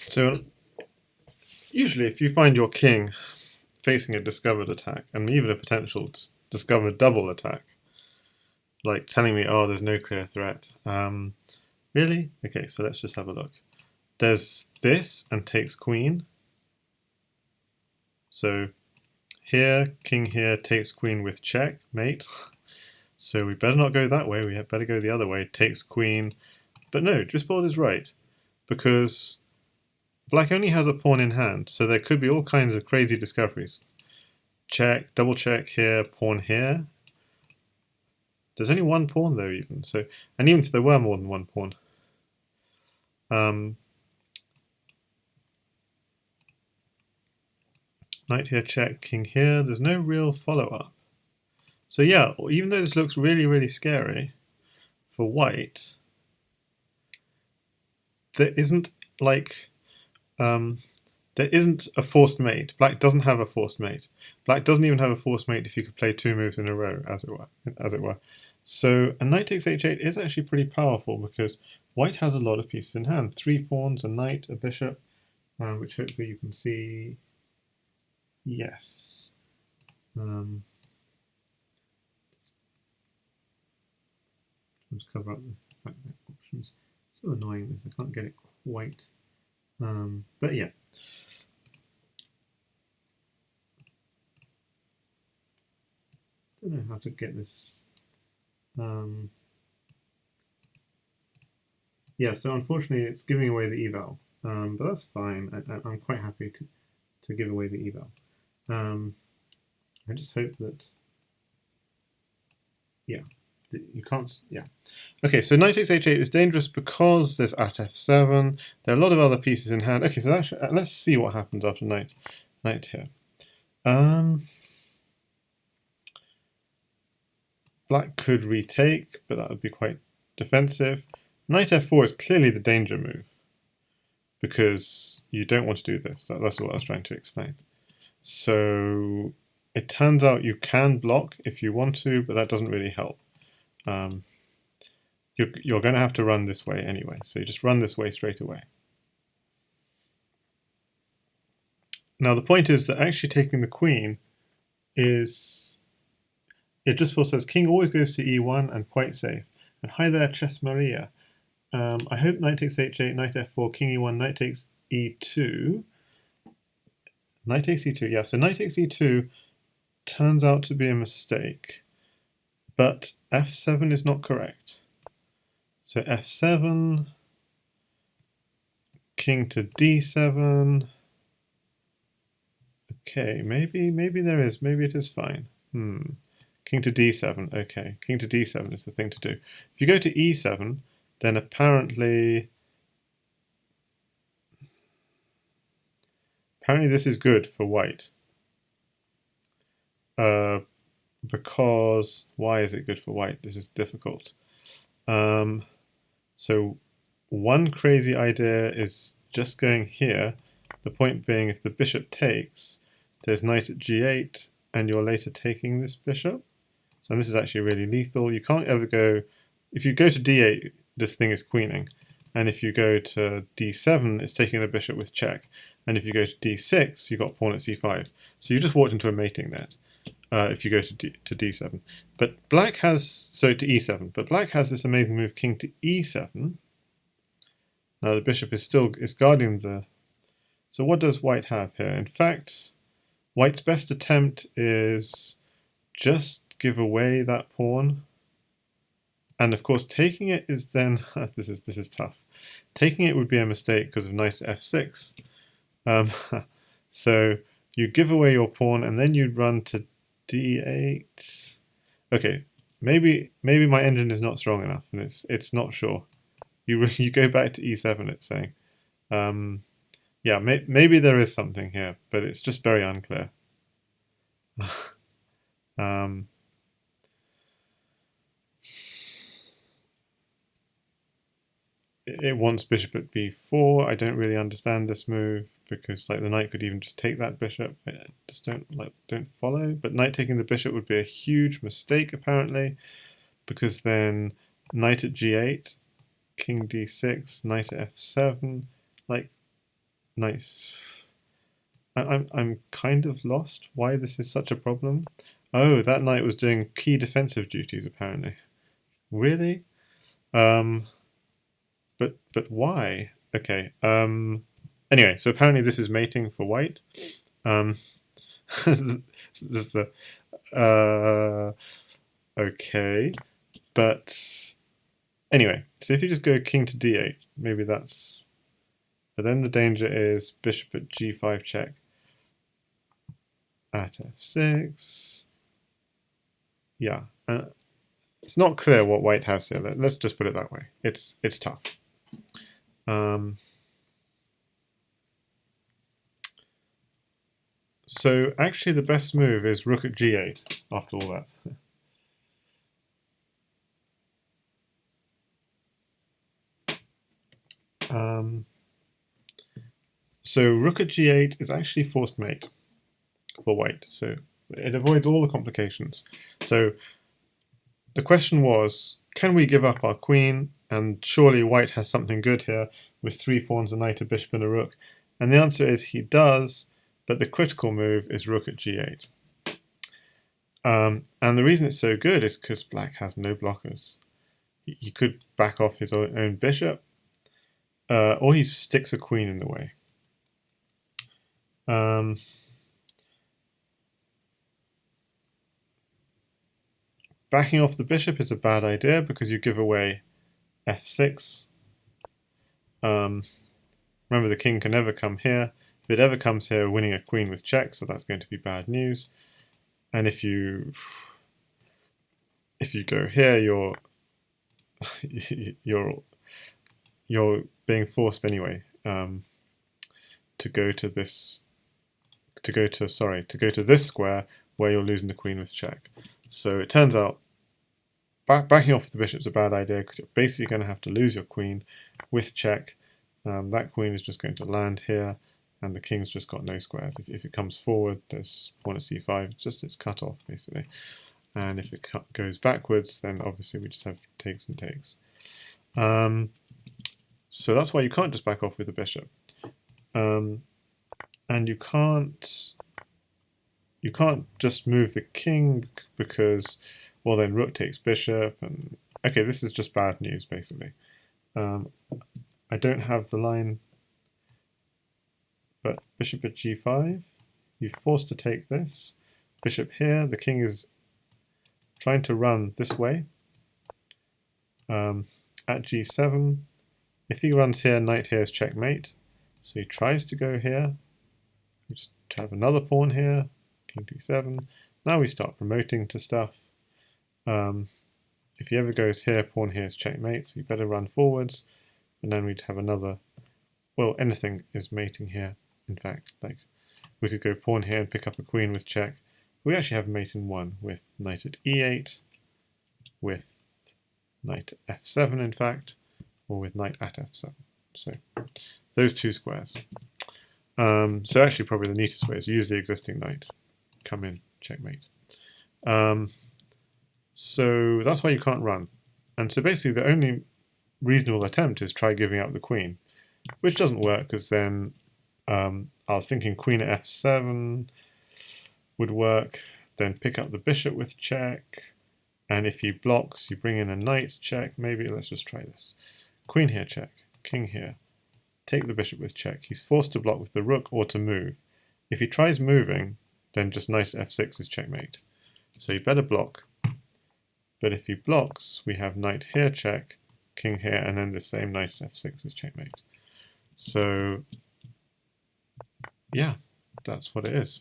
So usually if you find your king facing a discovered attack, and even a potential discovered double attack, like telling me, oh, there's no clear threat. Really? Okay, so let's just have a look. There's this and takes queen. So here, king here takes queen with check, mate. So we better not go that way, we better go the other way, takes queen. But no, Drisbold is right, because black only has a pawn in hand, so there could be all kinds of crazy discoveries. Check, double check here, pawn here. There's only one pawn though, even. So, and even if there were more than one pawn, knight here, check, king here. There's no real follow-up. So yeah, even though this looks really, really scary for white, there isn't like there isn't a forced mate. Black doesn't have a forced mate. Black doesn't even have a forced mate if you could play two moves in a row, as it were. So a knight takes h8 is actually pretty powerful because white has a lot of pieces in hand. 3 pawns, a knight, a bishop, which hopefully you can see. Yes. Let's cover up the options. So annoying this, I can't get it quite. But yeah. Don't know how to get this. Yeah, so unfortunately it's giving away the eval, but that's fine. I'm quite happy to give away the eval. I just hope that, yeah, you can't, yeah. Okay, so knight takes h8 is dangerous because there's at f7. There are a lot of other pieces in hand. Okay, so actually, let's see what happens after knight here. Black could retake, but that would be quite defensive. Knight f4 is clearly the danger move because you don't want to do this. That's what I was trying to explain. So it turns out you can block if you want to, but that doesn't really help. You're going to have to run this way anyway, so you just run this way straight away. Now the point is that actually taking the queen is... It just says king always goes to e1 and quite safe. And hi there, Chess Maria. I hope knight takes h8, knight f4, king e1, knight takes e2. Knight takes e2, yeah, so knight takes e2 turns out to be a mistake. But f7 is not correct. So f7, king to d7. Okay, maybe there is, maybe it is fine. King to d7, okay. King to d7 is the thing to do. If you go to e7, then apparently this is good for white. Because, why is it good for white? This is difficult. So one crazy idea is just going here. The point being, if the bishop takes, there's knight at g8, and you're later taking this bishop. So this is actually really lethal. You can't ever go... If you go to d8, this thing is queening. And if you go to d7, it's taking the bishop with check. And if you go to d6, you've got pawn at c5. So you just walked into a mating net if you go to d7. But black has... So to e7. But black has this amazing move, king to e7. Now the bishop is guarding the... So what does white have here? In fact, white's best attempt is just give away that pawn, and of course taking it is then this is tough. Taking it would be a mistake because of knight at f6. So you give away your pawn and then you'd run to d8. Okay, maybe my engine is not strong enough and it's not sure. You go back to e7. It's saying, yeah, maybe there is something here, but it's just very unclear. It wants bishop at b4. I don't really understand this move because like the knight could even just take that bishop. I just don't follow. But knight taking the bishop would be a huge mistake apparently, because then knight at g8, king d6, knight at f7. Like, nice. I'm kind of lost why this is such a problem. Oh, that knight was doing key defensive duties apparently. Really? But why? Okay. Anyway, so apparently this is mating for white. So Okay, but anyway, so if you just go king to d8, maybe that's... But then the danger is bishop at g5 check at f6. Yeah, it's not clear what white has here. Let's just put it that way. It's tough. So actually the best move is rook at g8 after all that. So rook at g8 is actually forced mate for white, so it avoids all the complications. So the question was, can we give up our queen? And surely white has something good here with 3 pawns, a knight, a bishop, and a rook. And the answer is he does, but the critical move is rook at g8. And the reason it's so good is because black has no blockers. He could back off his own bishop, or he sticks a queen in the way. Backing off the bishop is a bad idea because you give away f6. Remember, the king can never come here. If it ever comes here, winning a queen with check, so that's going to be bad news. And if you go here, you're being forced anyway to go to this square where you're losing the queen with check. So it turns out backing off the bishop's a bad idea because you're basically going to have to lose your queen with check. That queen is just going to land here, and the king's just got no squares. If it comes forward, there's pawn at c5, it's cut off basically. And if it goes backwards, then obviously we just have takes and takes. So that's why you can't just back off with the bishop. And you can't just move the king because, well, then rook takes bishop, and okay, this is just bad news basically. I don't have the line, but bishop at g5, you're forced to take this. Bishop here, the king is trying to run this way. At g7, if he runs here, knight here is checkmate. So he tries to go here. We just have another pawn here, king d7. Now we start promoting to stuff. If he ever goes here, pawn here is checkmate, so you better run forwards. And then we'd have another, well, anything is mating here. In fact, like we could go pawn here and pick up a queen with check. We actually have mate in 1 with knight at e8, with knight at f7 in fact, or with knight at f7. So those 2 squares. So actually probably the neatest way is use the existing knight, come in, checkmate. So that's why you can't run. And so basically the only reasonable attempt is try giving up the queen, which doesn't work because then I was thinking queen at f7 would work, then pick up the bishop with check, and if he blocks you bring in a knight check. Maybe let's just try this. Queen here check, king here, take the bishop with check. He's forced to block with the rook or to move. If he tries moving, then just knight at f6 is checkmate. So you better block. But if he blocks, we have knight here check, king here, and then the same knight at f6 is checkmate. So yeah, that's what it is.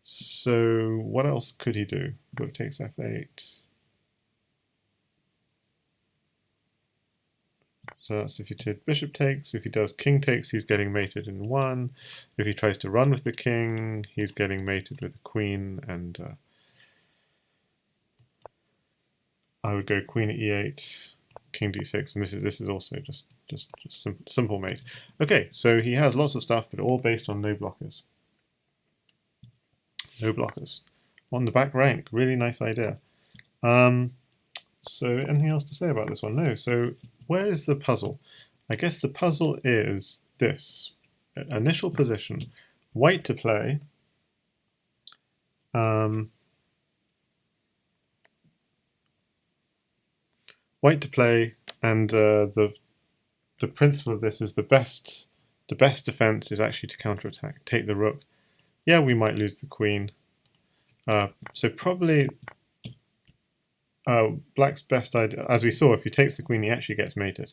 So what else could he do? Rook takes f8. So that's if he did bishop takes. If he does king takes, he's getting mated in 1. If he tries to run with the king, he's getting mated with the queen, and I would go queen at e8, king d6, and this is also just simple mate. Okay, so he has lots of stuff, but all based on no blockers. No blockers. On the back rank, really nice idea. So anything else to say about this one? No. So where is the puzzle? I guess the puzzle is this. Initial position, white to play. White to play, and the principle of this is the best defense is actually to counterattack. Take the rook. Yeah, we might lose the queen, So probably black's best idea, as we saw, if he takes the queen, he actually gets mated.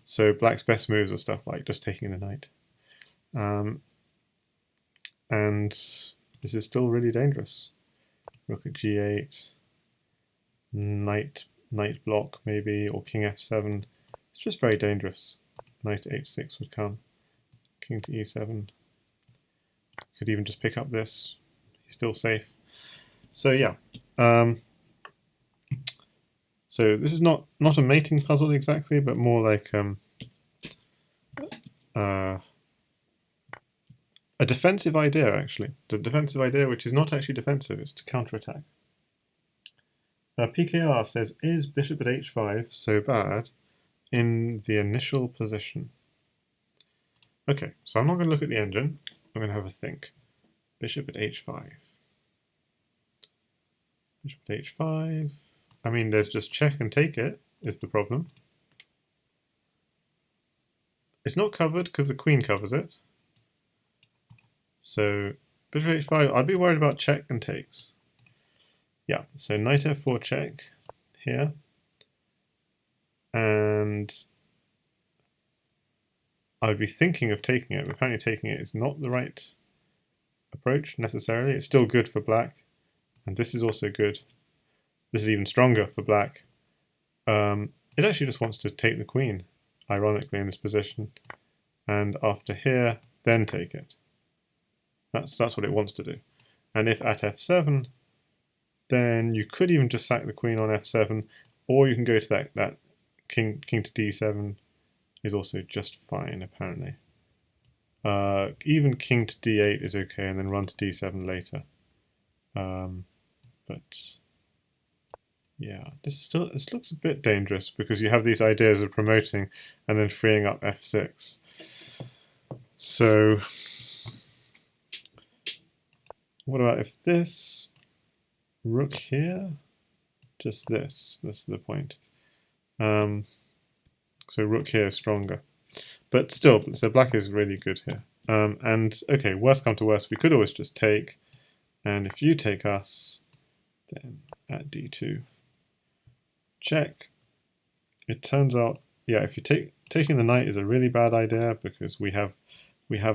So black's best moves are stuff like just taking the knight. And this is still really dangerous. Rook at g8, knight block maybe, or king f7. It's just very dangerous. Knight to h6 would come. King to e7. Could even just pick up this. He's still safe. So yeah. So this is not a mating puzzle exactly, but more like a defensive idea, actually. The defensive idea, which is not actually defensive, it's to counterattack. PKR says, is bishop at h5 so bad in the initial position? Okay, so I'm not going to look at the engine. I'm going to have a think. Bishop at h5. Bishop at h5. I mean, there's just check and take it, is the problem. It's not covered because the queen covers it. So, bishop h5, I'd be worried about check and takes. Yeah, so knight f4 check here. And I would be thinking of taking it, but apparently taking it is not the right approach necessarily. It's still good for black, and this is also good. This is even stronger for black. It actually just wants to take the queen, ironically, in this position, and after here, then take it. That's what it wants to do. And if at f7, then you could even just sack the queen on f7, or you can go to that king to d7 is also just fine, apparently. Even king to d8 is okay, and then run to d7 later. But yeah, this looks a bit dangerous because you have these ideas of promoting and then freeing up f6. So what about if this rook here? Just this. This is the point. So rook here is stronger. But still, so black is really good here. And okay, worst come to worst, we could always just take. And if you take us, then at d2, check. It turns out, yeah, if you taking the knight is a really bad idea because we have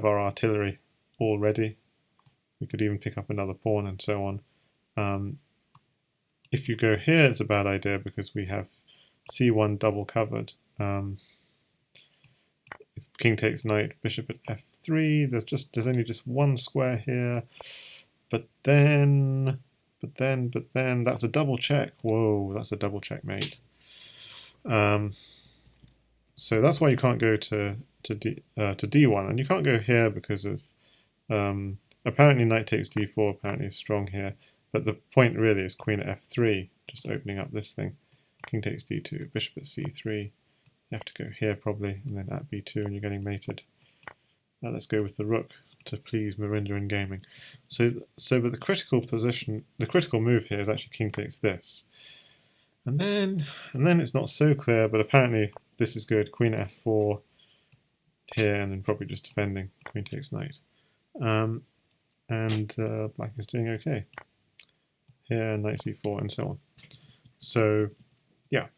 our artillery already. We could even pick up another pawn and so on. If you go here, it's a bad idea because we have c1 double covered. If king takes knight, bishop at f3. There's only just one square here, but then that's a double check. Whoa, that's a double checkmate. So that's why you can't go to d1, and you can't go here because of apparently knight takes d4. Apparently is strong here, but the point really is queen at f3, just opening up this thing. King takes d2, bishop at c3. You have to go here probably, and then at b2, and you're getting mated. Now let's go with the rook to please Marinda in gaming. So but the critical position, the critical move here is actually king takes this. And then it's not so clear, but apparently this is good. Queen at f4 here, and then probably just defending. Queen takes knight. And black is doing okay. Here, knight c4, and so on. So, yeah.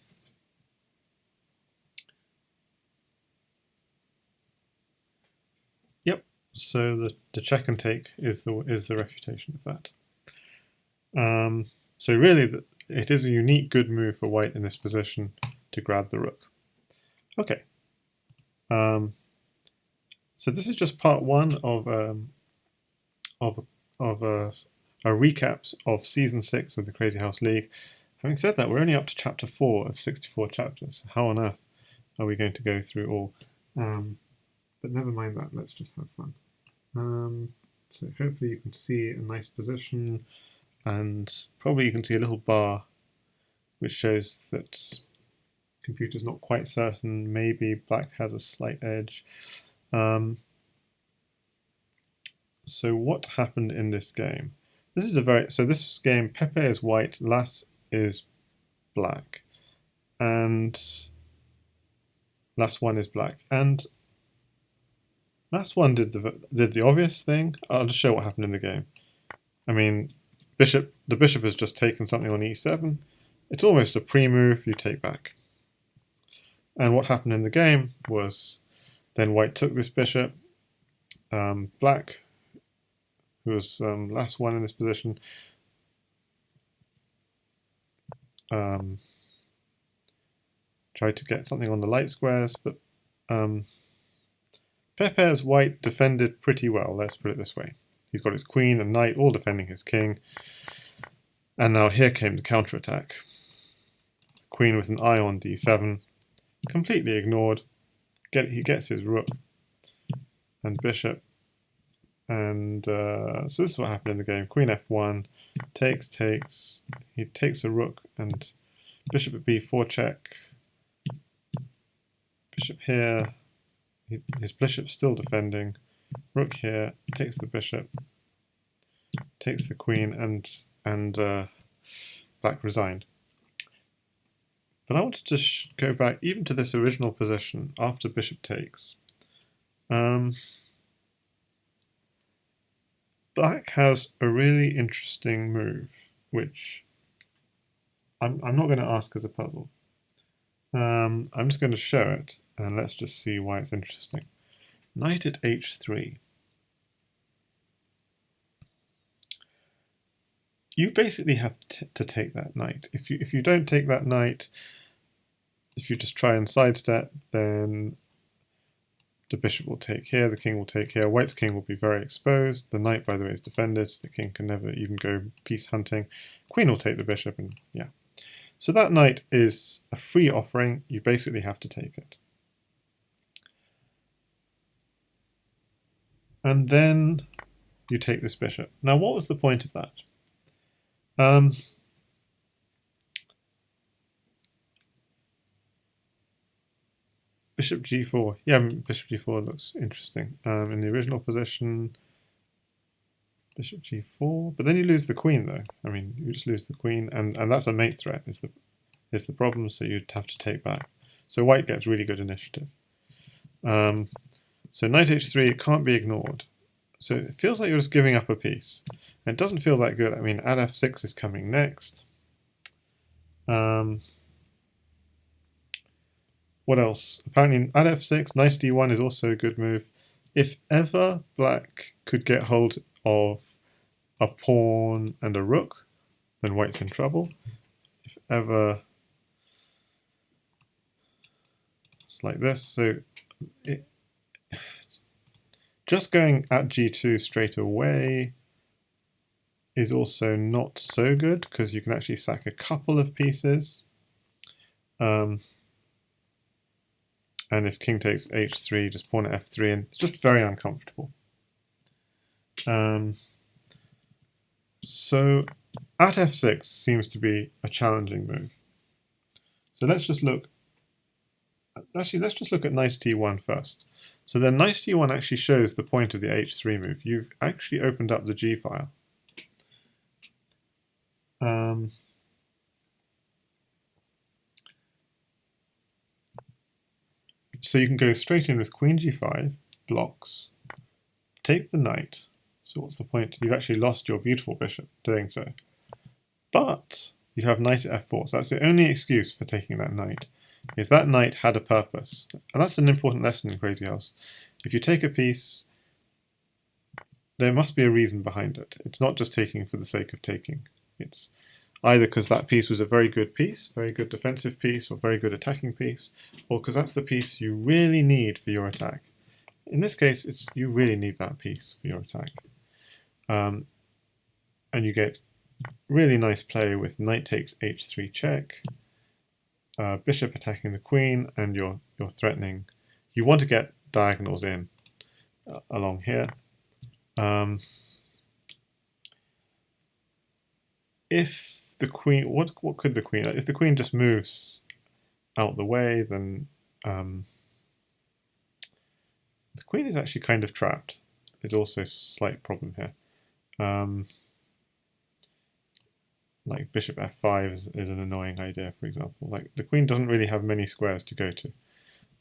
Yep. So the check and take is the refutation of that. So really, it is a unique good move for white in this position to grab the rook. Okay. So this is just part one of a recap of season 6 of the Crazyhouse League. Having said that, we're only up to chapter 4 of 64 chapters. How on earth are we going to go through all? But never mind that. Let's just have fun. So hopefully you can see a nice position, and probably you can see a little bar which shows that computer's not quite certain. Maybe black has a slight edge. So what happened in this game? This game, Pepe is white, Las is black, and Las 1 is black, and Las 1 did the obvious thing. I'll just show what happened in the game. I mean, The bishop has just taken something on e7. It's almost a pre-move, you take back. And what happened in the game was then white took this bishop. Black, who was last one in this position, tried to get something on the light squares, but Pepe's white defended pretty well, let's put it this way. He's got his queen and knight all defending his king. And now here came the counterattack. Queen with an eye on d7, completely ignored. He gets his rook and bishop. And so this is what happened in the game. Queen f1, takes. He takes a rook and bishop at b4 check. Bishop here. His bishop's still defending. Rook here, takes the bishop, takes the queen, and black resigned. But I wanted to go back even to this original position after bishop takes. Black has a really interesting move, which I'm not going to ask as a puzzle. I'm just going to show it, and let's just see why it's interesting. Knight at h3. You basically have to take that knight. If you don't take that knight, if you just try and sidestep, then the bishop will take here, the king will take here. White's king will be very exposed. The knight, by the way, is defended. So the king can never even go piece hunting. Queen will take the bishop, and yeah. So that knight is a free offering. You basically have to take it. And then you take this bishop. Now, what was the point of that? Bishop g4. Yeah, bishop g4 looks interesting. In the original position, bishop g4. But then you lose the queen, though. I mean, you just lose the queen, and that's a mate threat is the problem. So you'd have to take back. So white gets really good initiative. So knight h3, it can't be ignored. So it feels like you're just giving up a piece. And it doesn't feel that good. I mean, at f6 is coming next. What else? Apparently at f6, knight d1 is also a good move. If ever black could get hold of a pawn and a rook, then white's in trouble. If ever it's like this, so just going at g2 straight away is also not so good because you can actually sack a couple of pieces. And if king takes h3, just pawn at f3, and it's just very uncomfortable. So at f6 seems to be a challenging move. So let's just look. Actually, let's just look at knight d1 first. So then knight d1 actually shows the point of the h3 move. You've actually opened up the g file. So you can go straight in with queen g5, blocks, take the knight. So what's the point? You've actually lost your beautiful bishop doing so. But you have knight at f4. So that's the only excuse for taking that knight, is that knight had a purpose. And that's an important lesson in Crazyhouse. If you take a piece, there must be a reason behind it. It's not just taking for the sake of taking. It's either because that piece was a very good piece, very good defensive piece, or very good attacking piece, or because that's the piece you really need for your attack. In this case, you really need that piece for your attack. And you get really nice play with knight takes h3 check, bishop attacking the queen, and you're threatening. You want to get diagonals in along here. If the queen, what could the queen? If the queen just moves out the way, then the queen is actually kind of trapped. There's also a slight problem here. Like bishop f5 is an annoying idea, for example. Like the queen doesn't really have many squares to go to,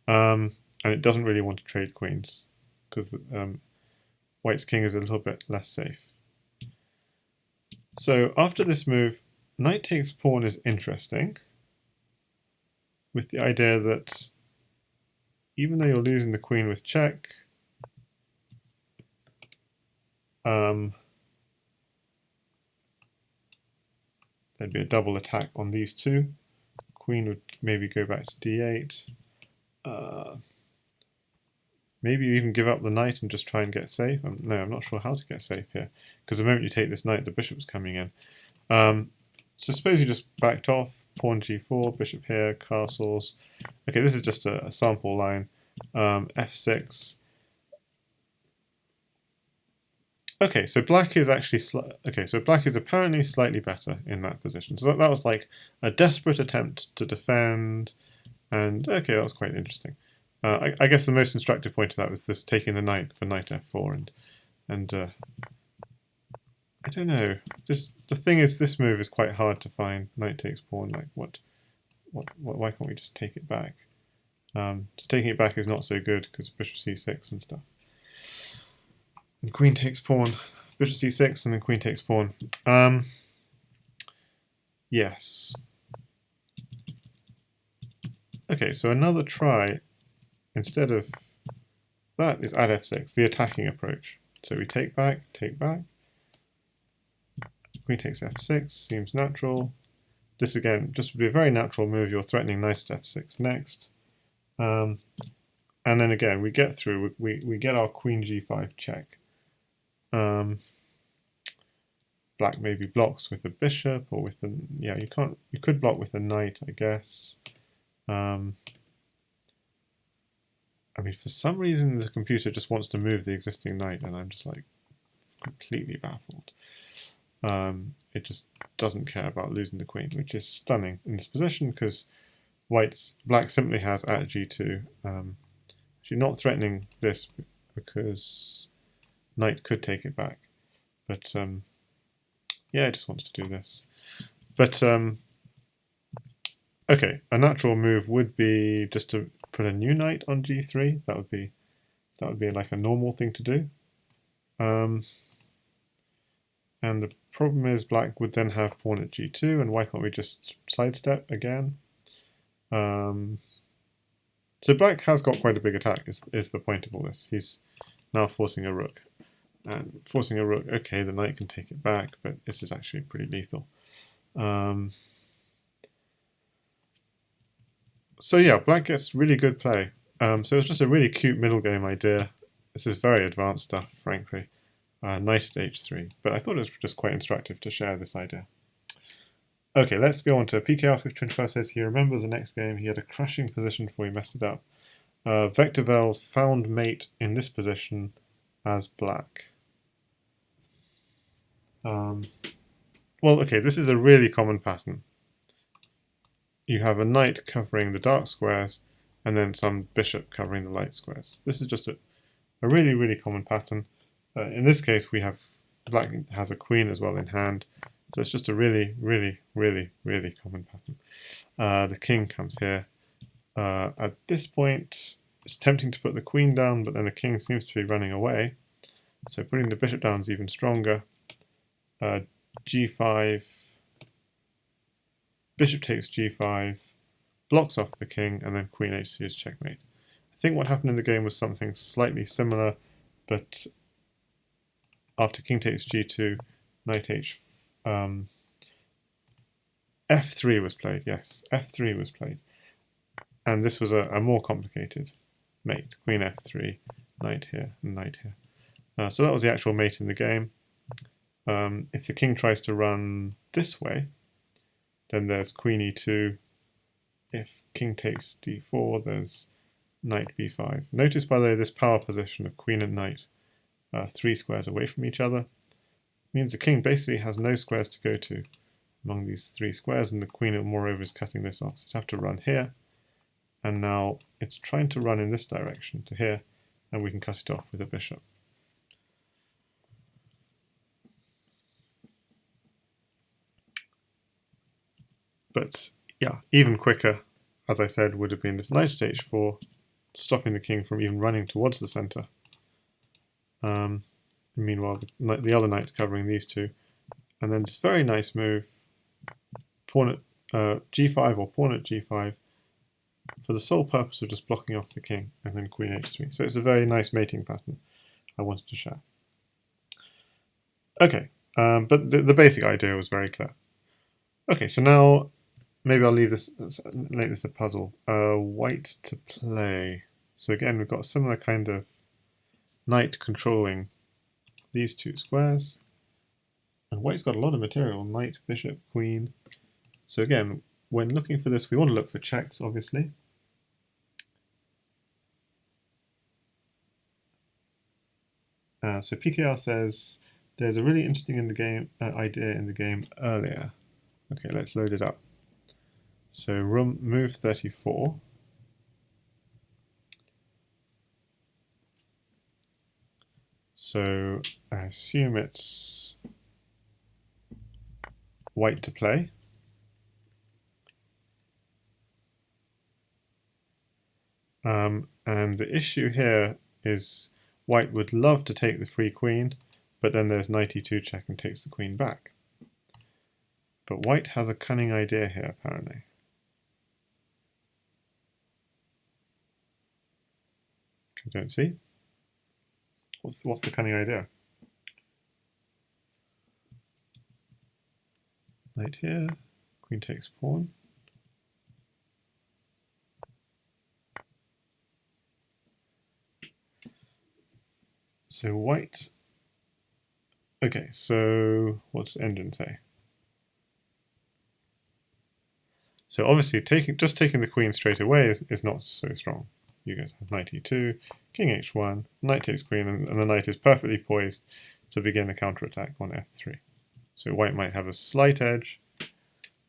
and it doesn't really want to trade queens because white's king is a little bit less safe. So after this move, knight takes pawn is interesting, with the idea that even though you're losing the queen with check, there'd be a double attack on these two. Queen would maybe go back to d8. Maybe you even give up the knight and just try and get safe. No, I'm not sure how to get safe here, because the moment you take this knight, the bishop's coming in. So suppose you just backed off, pawn g4, bishop here, castles. Okay, this is just a sample line. f6. Okay, so black is actually black is apparently slightly better in that position. So that was like a desperate attempt to defend, and okay, that was quite interesting. I guess the most instructive point of that was this taking the knight for knight f4, and I don't know. The thing is, this move is quite hard to find. Knight takes pawn. Like why can't we just take it back? So taking it back is not so good because bishop c6 and stuff. And queen takes pawn, bishop c6, and then queen takes pawn. Yes. Okay, so another try, instead of that, is add f6, the attacking approach. So we take back, queen takes f6, seems natural. This again, just would be a very natural move. You're threatening knight at f6 next. And then again, we get through, we get our queen g5 check. Black maybe blocks with the bishop, or with the, yeah, you could block with the knight, I guess. I mean, for some reason the computer just wants to move the existing knight, and I'm just like completely baffled. It just doesn't care about losing the queen, which is stunning in this position because black simply has at g2. She's not threatening this because knight could take it back, but yeah, it just wants to do this. But okay, a natural move would be just to put a new knight on g3. That would be like a normal thing to do. And the problem is black would then have pawn at g2, and why can't we just sidestep again? So black has got quite a big attack, is the point of all this. He's now forcing a rook. And forcing a rook, okay, the knight can take it back, but this is actually pretty lethal. So yeah, black gets really good play. So it's just a really cute middle game idea. This is very advanced stuff, frankly. Knight at h3, but I thought it was just quite instructive to share this idea. Okay, let's go on to PKR525 says he remembers the next game. He had a crushing position before he messed it up. Vectorvel found mate in this position as black. Well, okay, this is a really common pattern. You have a knight covering the dark squares, and then some bishop covering the light squares. This is just a really, really common pattern. In this case, we have black has a queen as well in hand, so it's just a really, really, really, really common pattern. The king comes here. At this point, it's tempting to put the queen down, but then the king seems to be running away, so putting the bishop down is even stronger. g5, bishop takes g5, blocks off the king, and then queen h2 is checkmate. I think what happened in the game was something slightly similar, but after king takes g2, knight h, f3 was played, yes, f3 was played. And this was a more complicated mate, queen f3, knight here, and knight here. So that was the actual mate in the game. If the king tries to run this way, then there's queen e2. If king takes d4, there's knight b5. Notice, by the way, this power position of queen and knight, 3 squares away from each other, means the king basically has no squares to go to among these 3 squares, and the queen, moreover, is cutting this off. So it'd have to run here, and now it's trying to run in this direction to here, and we can cut it off with a bishop. But yeah, even quicker, as I said, would have been this knight at h4, stopping the king from even running towards the center. Meanwhile, the other knight's covering these two. And then this very nice move, pawn at g5 or pawn at g5, for the sole purpose of just blocking off the king, and then queen h3. So it's a very nice mating pattern I wanted to share. Okay, but the basic idea was very clear. Okay, so now maybe I'll leave this, make this a puzzle. White to play. So again, we've got a similar kind of knight controlling these two squares. And white's got a lot of material, knight, bishop, queen. So again, when looking for this, we want to look for checks, obviously. So PKR says, there's a really interesting idea in the game earlier. Okay, let's load it up. So move 34. So I assume it's white to play. And the issue here is white would love to take the free queen, but then there's knight e2 check and takes the queen back. But white has a cunning idea here, apparently. I don't see. What's the cunning idea? Knight here, queen takes pawn. So white. Okay, so what's engine say? So obviously just taking the queen straight away is not so strong. You guys have knight e2, king h1, knight takes queen, and the knight is perfectly poised to begin a counterattack on f3. So white might have a slight edge,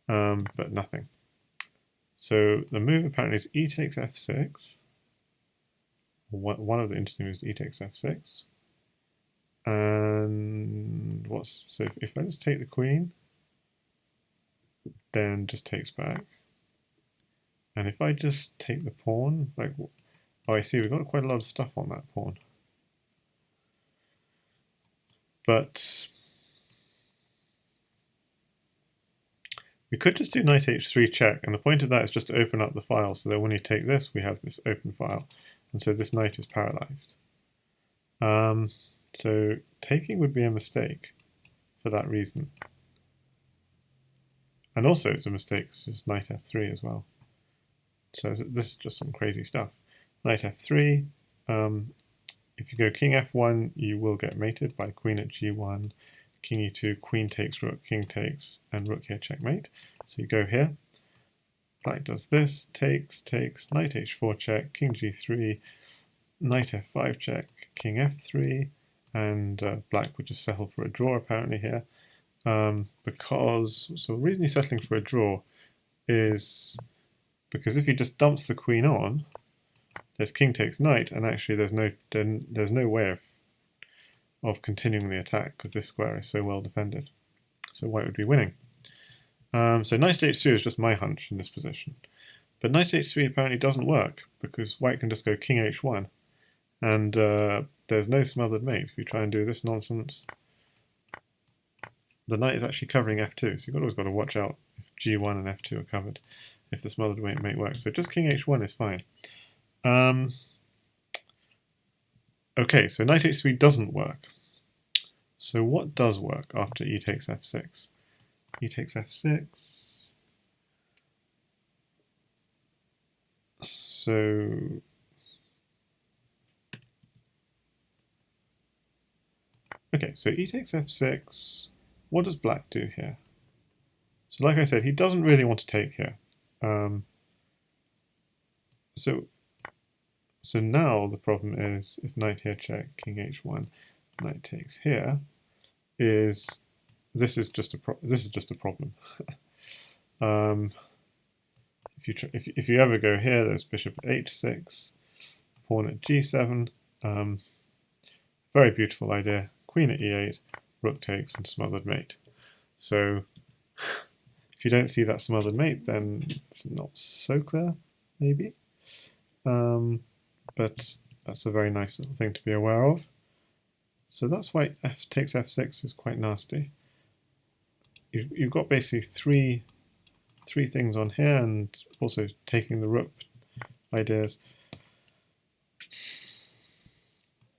but nothing. So the move apparently is e takes f6. One of the interesting moves is e takes f6. And so if I just take the queen, then just takes back. And if I just take the pawn, like, oh, I see we've got quite a lot of stuff on that pawn. But we could just do knight h3 check, and the point of that is just to open up the file so that when you take this, we have this open file. And so this knight is paralyzed. So taking would be a mistake for that reason. And also it's a mistake because it's knight f3 as well. So this is just some crazy stuff. Knight f3. If you go king f1, you will get mated by queen at g1, king e2, queen takes rook, king takes, and rook here checkmate. So you go here. Black does this, takes, knight h4 check, king g3, knight f5 check, king f3, and black would just settle for a draw apparently here. So the reason he's settling for a draw is because if he just dumps the queen on, there's king takes knight, and actually there's no way of continuing the attack because this square is so well defended. So white would be winning. So knight h3 is just my hunch in this position. But knight h3 apparently doesn't work because white can just go king h1, and there's no smothered mate. If you try and do this nonsense, the knight is actually covering f2, so you've always got to watch out if g1 and f2 are covered, if the smothered mate works. So just king h1 is fine. Okay, so knight h3 doesn't work. So what does work after e takes f6? E takes f6. So okay, so e takes f6. What does black do here? So like I said, he doesn't really want to take here. So now the problem is if knight here check, king h1, knight takes here, this is just a problem. If you ever go here, there's bishop at h6, pawn at g7. Very beautiful idea. Queen at e8, rook takes, and smothered mate. So if you don't see that smothered mate, then it's not so clear, maybe. But that's a very nice little thing to be aware of. So that's why f takes f6 is quite nasty. you've got basically three things on here, and also taking the rook ideas.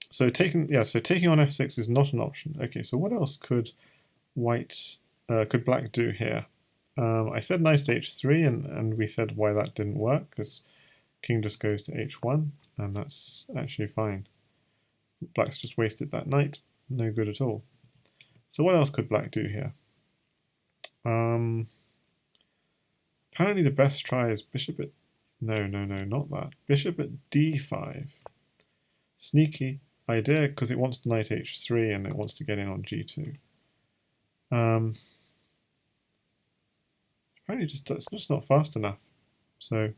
So taking on f6 is not an option. Okay, so what else could black do here? I said knight at h3, and we said why that didn't work, because king just goes to h1, and that's actually fine. Black's just wasted that knight, no good at all. So what else could black do here? Apparently the best try is bishop at... No, not that. Bishop at d5. Sneaky idea, because it wants knight h3 and it wants to get in on g2. Apparently it's just not fast enough. So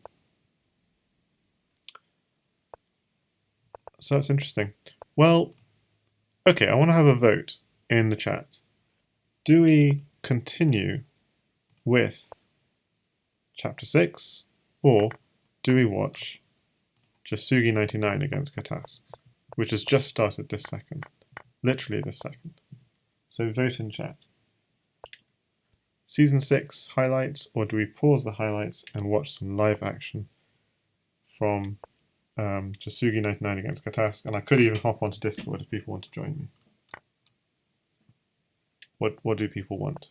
that's interesting. Well, okay, I want to have a vote in the chat. Do we continue with Chapter 6, or do we watch Jasugi99 against Catask, which has just started this second, literally this second. So vote in chat. Season 6 highlights, or do we pause the highlights and watch some live action from Jasugi99 against Catask? And I could even hop onto Discord if people want to join me. What do people want?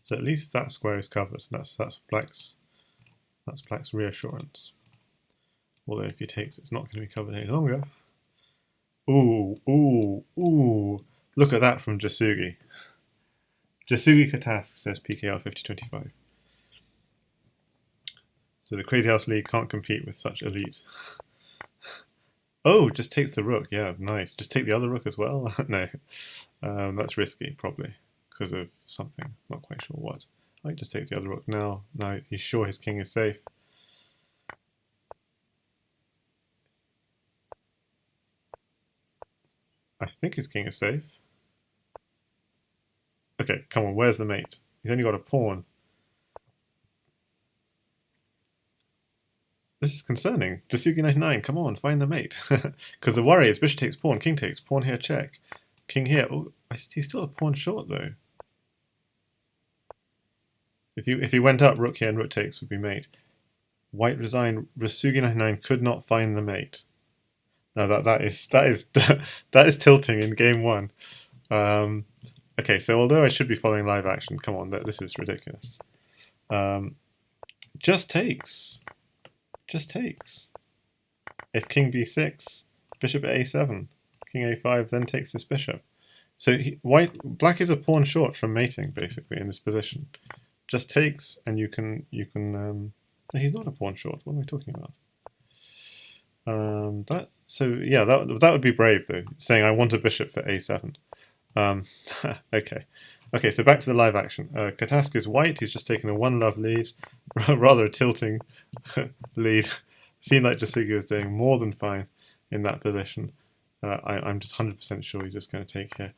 So at least that square is covered. That's black's reassurance. Although if he takes, it's not going to be covered any longer. Ooh! Look at that from Jasugi. Jasugi Catask says PKR 5025. So the Crazyhouse League can't compete with such elite. Oh, just takes the rook. Yeah, nice. Just take the other rook as well. No, that's risky probably because of something. Not quite sure what. I just takes the other rook now. Now he's sure his king is safe. I think his king is safe. Okay, come on, where's the mate? He's only got a pawn. This is concerning. Jasugi99, come on, find the mate. Because the worry is bishop takes, pawn takes, pawn here, check. King here. Oh, he's still a pawn short, though. If he went up, rook here and rook takes would be mate. White resigned. Jasugi99 could not find the mate. No, that is tilting in game one. Okay, so although I should be following live action, come on, this is ridiculous. Just takes. If king b6, bishop at a7, king a5, then takes this bishop. So black is a pawn short from mating basically in this position. Just takes, and you can. No, he's not a pawn short. What am I talking about? That would be brave though, saying I want a bishop for a7. Okay, so back to the live action. Catask is white. He's just taken a one love lead, rather a tilting lead. Seemed like Jasugi was doing more than fine in that position. I'm just 100% sure he's just going to take here.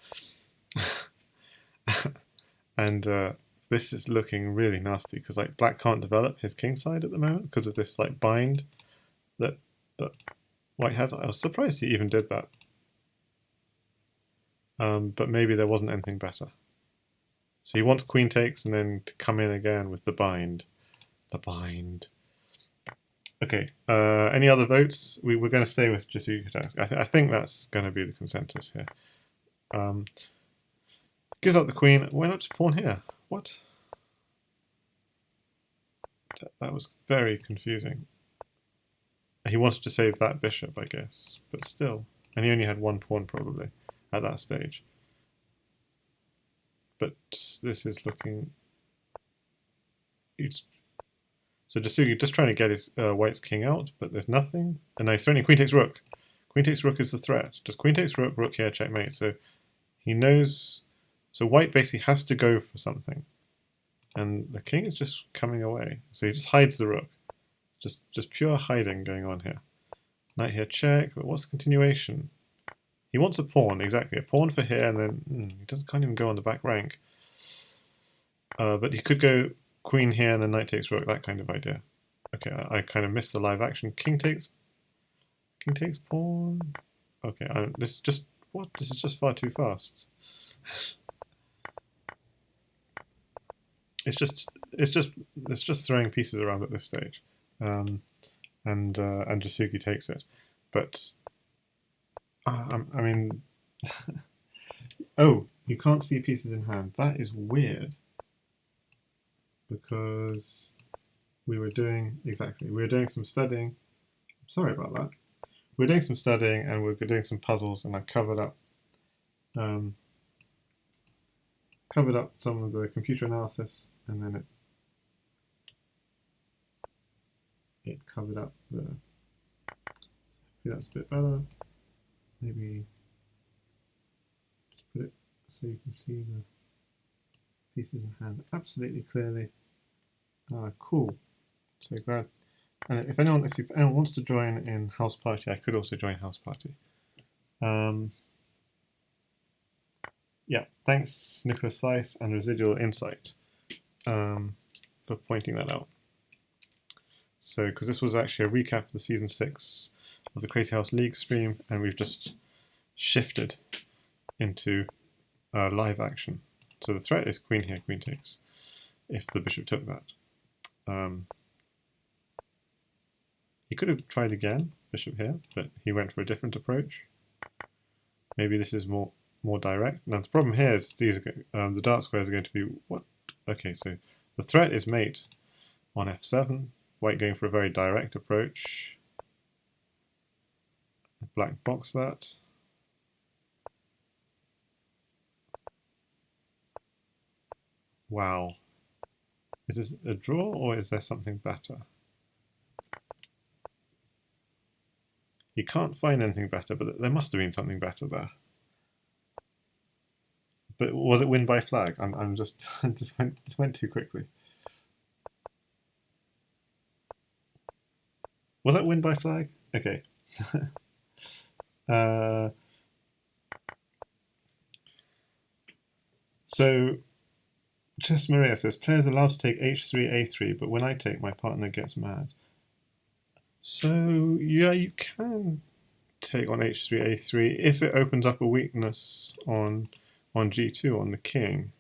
And this is looking really nasty because like black can't develop his king side at the moment because of this like bind that white has. I was surprised he even did that. But maybe there wasn't anything better. So he wants queen takes and then to come in again with the bind. Okay, any other votes? We're going to stay with Jasugi Catask. I think that's going to be the consensus here. Gives up the queen. Why not just pawn here? What? That was very confusing. He wanted to save that bishop, I guess, but still. And he only had one pawn probably at that stage. But this is looking... So Jasugi just trying to get his white's king out, but there's nothing. And now he's threatening queen takes rook. Queen takes rook is the threat. Just queen takes rook, rook here, checkmate. So he knows... So white basically has to go for something. And the king is just coming away. So he just hides the rook. Just pure hiding going on here. Knight here, check. But what's the continuation? He wants a pawn, exactly. A pawn for here, and then he can't even go on the back rank. But he could go... queen here and then knight takes rook, that kind of idea. Okay, I kind of missed the live action. King takes pawn. Okay, this is just what? This is just far too fast. It's just throwing pieces around at this stage, and Jasugi takes it, but I mean, oh, you can't see pieces in hand. That is weird, because we were doing some studying. Sorry about that. We're doing some studying and we're doing some puzzles, and I covered up some of the computer analysis, and then it covered up the. Maybe that's a bit better. Maybe just put it so you can see the pieces in hand absolutely clearly. Cool. So glad. And if anyone wants to join in House Party, I could also join House Party. Yeah, thanks Nicholas Slice and Residual Insight for pointing that out. So, because this was actually a recap of the Season 6 of the Crazyhouse League stream, and we've just shifted into live action. So the threat is queen here, queen takes, if the bishop took that. He could have tried again, bishop here, but he went for a different approach. Maybe this is more direct. Now the problem here is these are the dark squares are going to be what? Okay, so the threat is mate on f7. White going for a very direct approach. Black box that. Wow. Is this a draw or is there something better? You can't find anything better, but there must have been something better there. But was it win by flag? I'm just this went too quickly. Was that win by flag? Okay. So, Chess Maria says, players allowed to take h3, a3, but when I take, my partner gets mad. So, yeah, you can take on h3, a3 if it opens up a weakness on g2, on the king.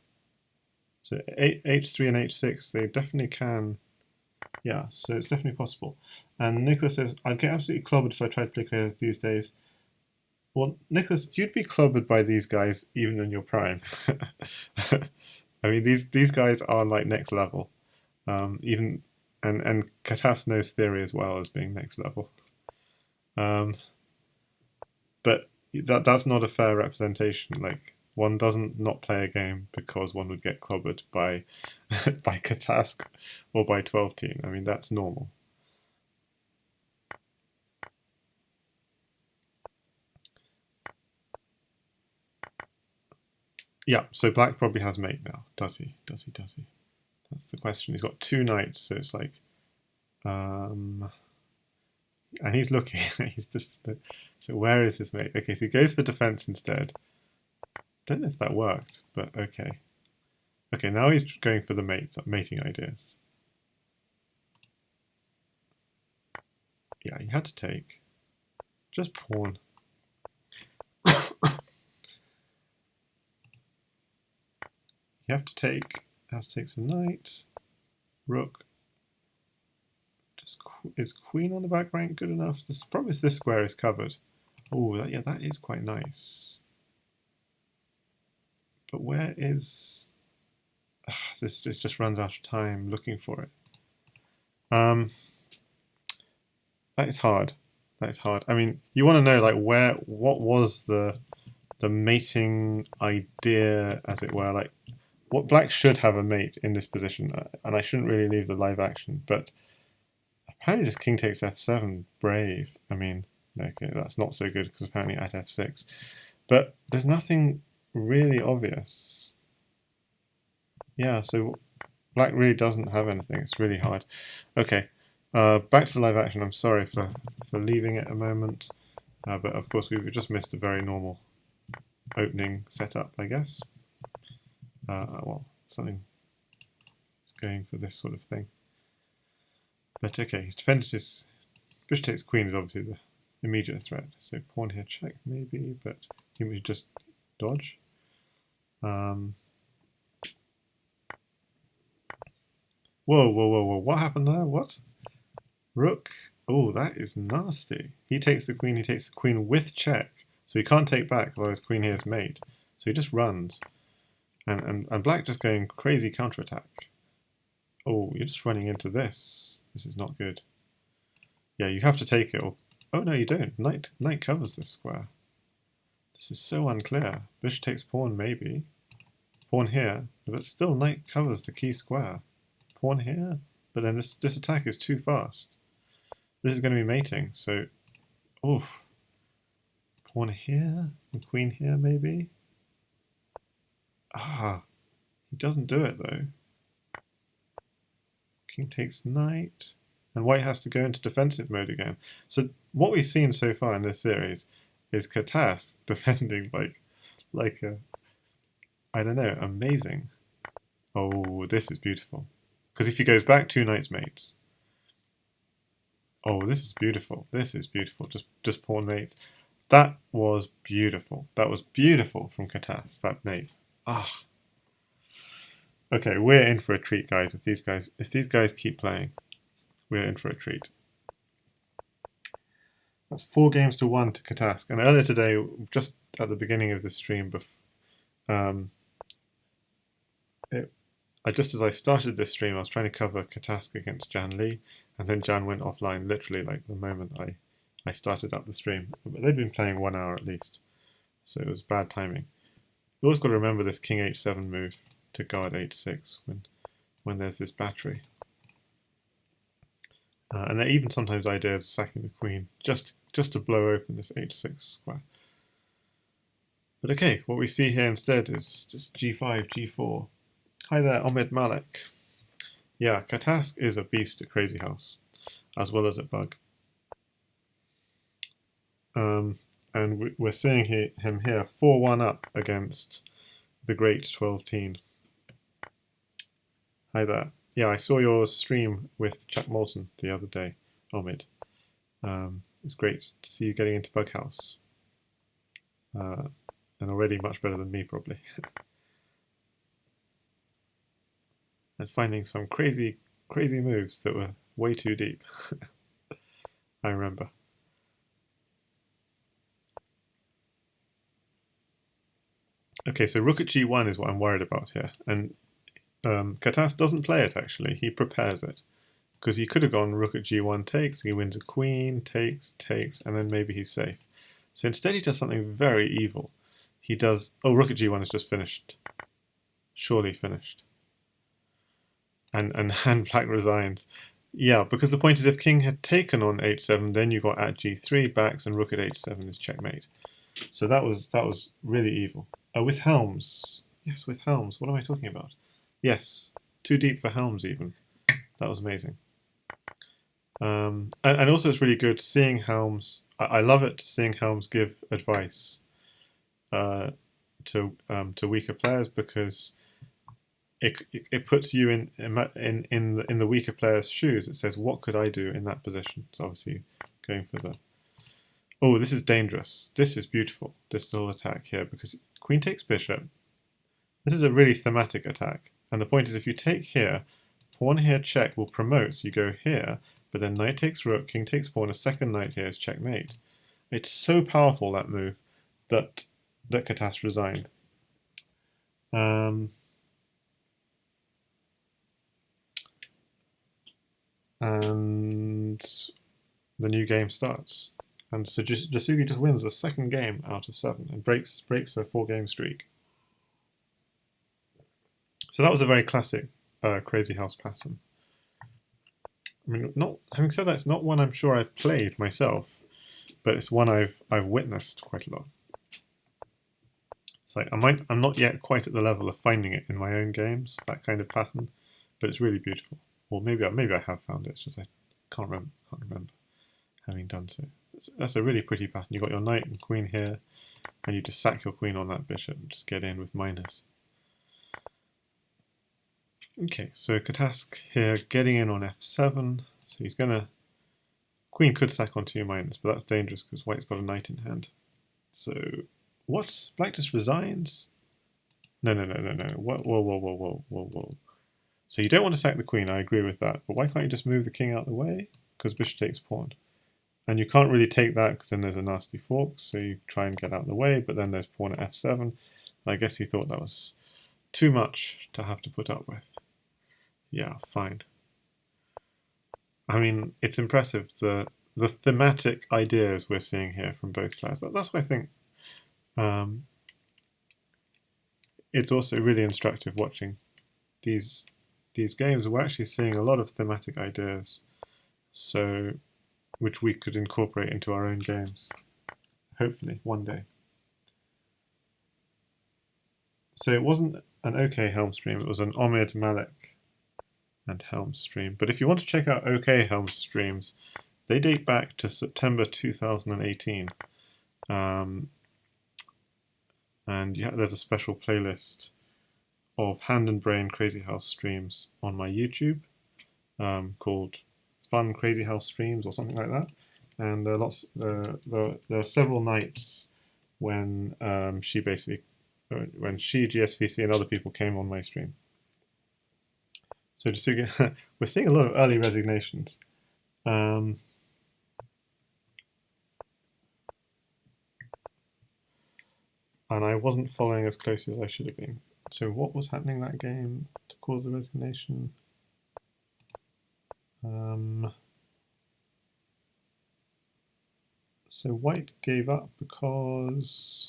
So h3 and h6, they definitely can. Yeah, so it's definitely possible. And Nicholas says, I'd get absolutely clobbered if I tried to play players these days. Well, Nicholas, you'd be clobbered by these guys even in your prime. I mean, these guys are like next level. Even and Katas knows theory as well as being next level. But that's not a fair representation. Like, one doesn't not play a game because one would get clobbered by by Catask or by 12 team. I mean, that's normal. Yeah, so black probably has mate now. Does he? Does he? That's the question. He's got 2 knights, so it's like and he's looking. He's just so where is this mate? Okay, so he goes for defense instead. Don't know if that worked, but okay. Okay, now he's going for the mating ideas. Yeah, he had to take. Just pawn. You have to take. Has to take some knight. Rook. Is queen on the back rank good enough? The problem is this square is covered. Oh, yeah, that is quite nice. But where is... this just runs out of time looking for it. That is hard. That is hard. I mean, you want to know, like, what was the mating idea, as it were? Like, what black should have a mate in this position, and I shouldn't really leave the live action, but apparently just king takes f7, brave. I mean, okay, that's not so good because apparently at f6. But there's nothing really obvious. Yeah, so black really doesn't have anything. It's really hard. Okay, back to the live action. I'm sorry for leaving it a moment, but of course we've just missed a very normal opening setup, I guess. Well, something is going for this sort of thing. But okay, he's defended his bishop takes queen is obviously the immediate threat. So pawn here check maybe, but he would just dodge. Whoa, whoa, whoa, whoa! What happened there? What? Rook. Oh, that is nasty. He takes the queen. He takes the queen with check, so he can't take back. Although his queen here is mate, so he just runs, and black just going crazy counterattack. Oh, you're just running into this. This is not good. Yeah, you have to take it. Or oh no, you don't. Knight covers this square. This is so unclear. Bishop takes pawn maybe. Pawn here, but still knight covers the key square. Pawn here, but then this attack is too fast. This is going to be mating, so oof. Pawn here, and queen here maybe. Ah, he doesn't do it though. King takes knight, and white has to go into defensive mode again. So what we've seen so far in this series is Catask defending like a, I don't know, amazing. Oh, this is beautiful. Because if he goes back, two knights mates. Oh, this is beautiful. This is beautiful. Just pawn mates. That was beautiful. That was beautiful from Catask, that mate. Ah. Okay, we're in for a treat, guys. If these guys keep playing, we're in for a treat. That's 4 games to 1 to Catask. And earlier today, just at the beginning of the stream, just as I started this stream, I was trying to cover Catask against Jan Lee, and then Jan went offline literally like the moment I started up the stream. But they'd been playing 1 hour at least, so it was bad timing. You always got to remember this King H7 move to guard H6 when there's this battery. And there are even sometimes ideas of sacking the queen just to blow open this H6 square. But okay, what we see here instead is just G5, G4. Hi there, Omid Malik. Yeah, Catask is a beast at Crazyhouse, as well as at Bug. And we're seeing him here 4-1 up against the great 12 teen. Hi there. Yeah, I saw your stream with Chuck Moulton the other day, Omid. It's great to see you getting into Bughouse. And already much better than me, probably. And finding some crazy moves that were way too deep. I remember. Okay, so rook at g1 is what I'm worried about here. And Catask doesn't play it, actually. He prepares it. Because he could have gone rook at g1 takes, he wins a queen, takes, and then maybe he's safe. So instead he does something very evil. He does... Oh, rook at g1 is just finished. Surely finished. And black resigns. Yeah, because the point is if king had taken on h7, then you got at g3 backs, and rook at h7 is checkmate. So that was really evil. With Helms. Yes, with Helms. What am I talking about? Yes, too deep for Helms even. That was amazing. And also it's really good seeing Helms. I love it seeing Helms give advice to weaker players, because it puts you in the weaker player's shoes. It says, what could I do in that position? It's obviously going for the... Oh, this is dangerous. This is beautiful, this little attack here, because queen takes bishop. This is a really thematic attack. And the point is, if you take here, pawn here check will promote, so you go here, but then knight takes rook, king takes pawn, a second knight here is checkmate. It's so powerful, that move, that Catask resigned. And the new game starts. And so Jasugi just wins the second game out of 7 and breaks a 4-game streak. So that was a very classic Crazyhouse pattern. I mean, having said that, it's not one I'm sure I've played myself, but it's one I've witnessed quite a lot. So I'm not yet quite at the level of finding it in my own games, that kind of pattern, but it's really beautiful. Or maybe I have found it. It's just I can't remember having done so. That's a really pretty pattern. You've got your knight and queen here, and you just sack your queen on that bishop and just get in with minus. Okay, so catask here getting in on f7. So he's gonna queen could sack on 2 minus, but that's dangerous because white's got a knight in hand. So what? Black just resigns? No. Whoa, whoa, whoa, whoa, whoa, whoa, whoa. So you don't want to sack the queen, I agree with that. But why can't you just move the king out of the way? Because bishop takes pawn. And you can't really take that because then there's a nasty fork. So you try and get out of the way, but then there's pawn at f7. I guess he thought that was too much to have to put up with. Yeah, fine. I mean, it's impressive the thematic ideas we're seeing here from both players. That's why I think it's also really instructive watching these games. We're actually seeing a lot of thematic ideas, so which we could incorporate into our own games, hopefully one day. So it wasn't an OK Helm stream; it was an Omid Malik and Helm stream. But if you want to check out OK Helm streams, they date back to September 2018. And there's a special playlist of Hand and Brain Crazyhouse streams on my YouTube called Fun Crazyhouse Streams or something like that. And there are several nights when when she, GSVC, and other people came on my stream. So Jasugi, we're seeing a lot of early resignations. And I wasn't following as closely as I should have been. So what was happening that game to cause the resignation? So white gave up because...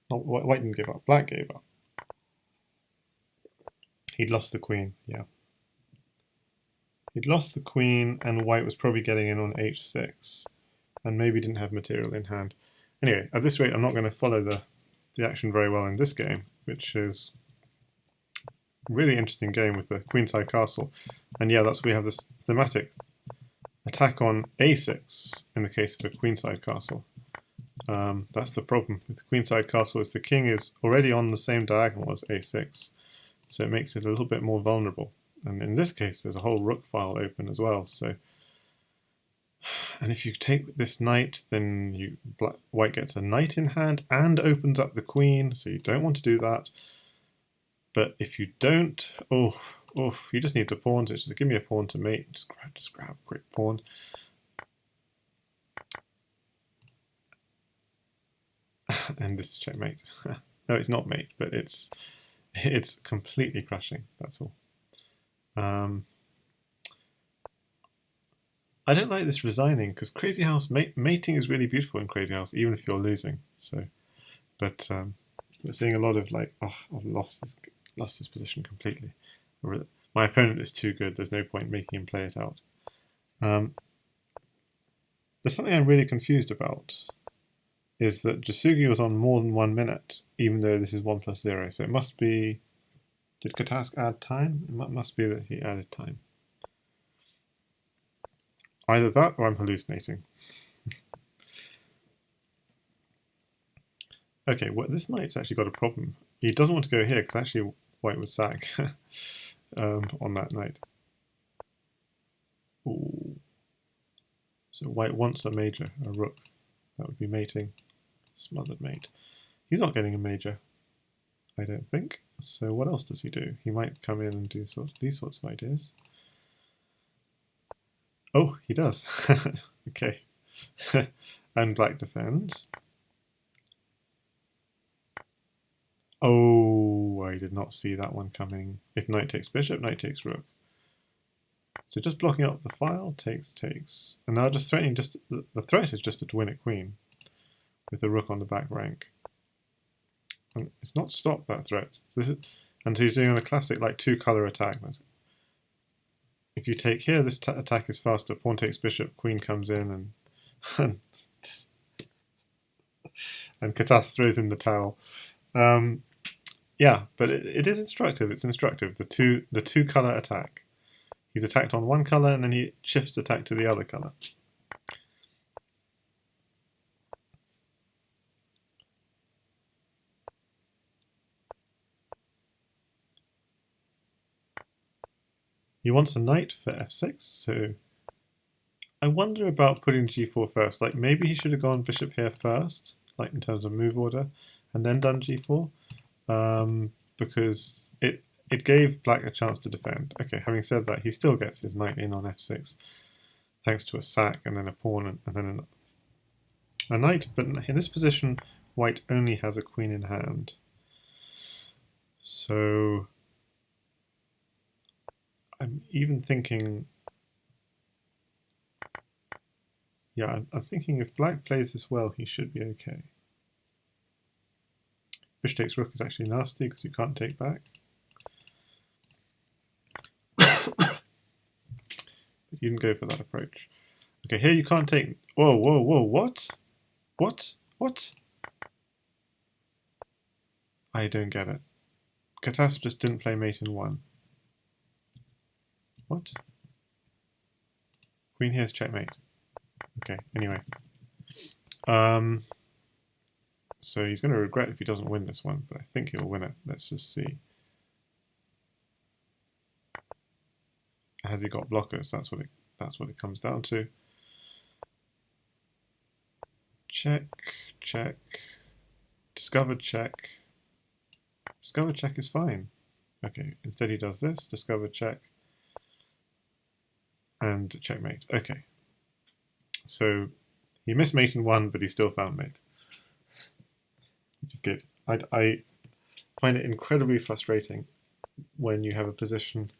No, white didn't give up, black gave up. He'd lost the queen, yeah. He'd lost the queen and white was probably getting in on h6 and maybe didn't have material in hand. Anyway, at this rate I'm not going to follow the action very well in this game, which is a really interesting game with the queenside castle. And yeah, we have this thematic attack on a6 in the case of a queenside castle. That's the problem with the queenside castle, is the king is already on the same diagonal as a6, so it makes it a little bit more vulnerable. And in this case, there's a whole rook file open as well. So, and if you take this knight, then white gets a knight in hand and opens up the queen. So you don't want to do that. But if you don't, you just need the pawns. It's just give me a pawn to mate. Just grab a quick pawn. And this is checkmate. No, it's not mate, but it's completely crushing. That's all. I don't like this resigning because Crazyhouse mating is really beautiful in Crazyhouse, even if you're losing. So, but we're seeing a lot of like, I've lost this position completely. My opponent is too good. There's no point making him play it out. There's something I'm really confused about. Is that Jasugi was on more than 1 minute, even though this is 1+0. So it must be... Did Catask add time? It must be that he added time. Either that or I'm hallucinating. Okay, well, this knight's actually got a problem. He doesn't want to go here because actually white would sack on that knight. Ooh. So white wants a major, a rook. That would be mating. Smothered mate. He's not getting a major, I don't think. So what else does he do? He might come in and do these sorts of ideas. Oh, he does. Okay. And black defends. Oh, I did not see that one coming. If knight takes bishop, knight takes rook. So just blocking up the file, takes. And now just threatening, the threat is just to win a queen with the rook on the back rank. And it's not stopped, that threat. And so he's doing on a classic like 2-color attack. If you take here, this attack is faster. Pawn takes bishop, queen comes in, and Catask throws in the towel. Yeah, but it is instructive. It's instructive. The 2-color attack. He's attacked on one color, and then he shifts attack to the other color. He wants a knight for f6, so I wonder about putting g4 first. Like maybe he should have gone bishop here first, like in terms of move order, and then done g4, because it gave black a chance to defend. Okay, having said that, he still gets his knight in on f6, thanks to a sack and then a pawn and then a knight. But in this position, white only has a queen in hand. So I'm even thinking, yeah, I'm thinking if black plays this well, he should be okay. Bishop takes rook is actually nasty because you can't take back. You didn't go for that approach. Okay, here you can't take... Whoa, whoa, whoa, what? What? What? I don't get it. Catask just didn't play mate in 1. What? Queen here's checkmate. Okay, anyway. So he's going to regret if he doesn't win this one, but I think he'll win it. Let's just see. Has he got blockers? That's what it comes down to. Check, check. Discovered check. Discovered check is fine. Okay, instead he does this. Discovered check. And checkmate. Okay. So he missed mate in 1, but he still found mate. Which is good. I find it incredibly frustrating when you have a position,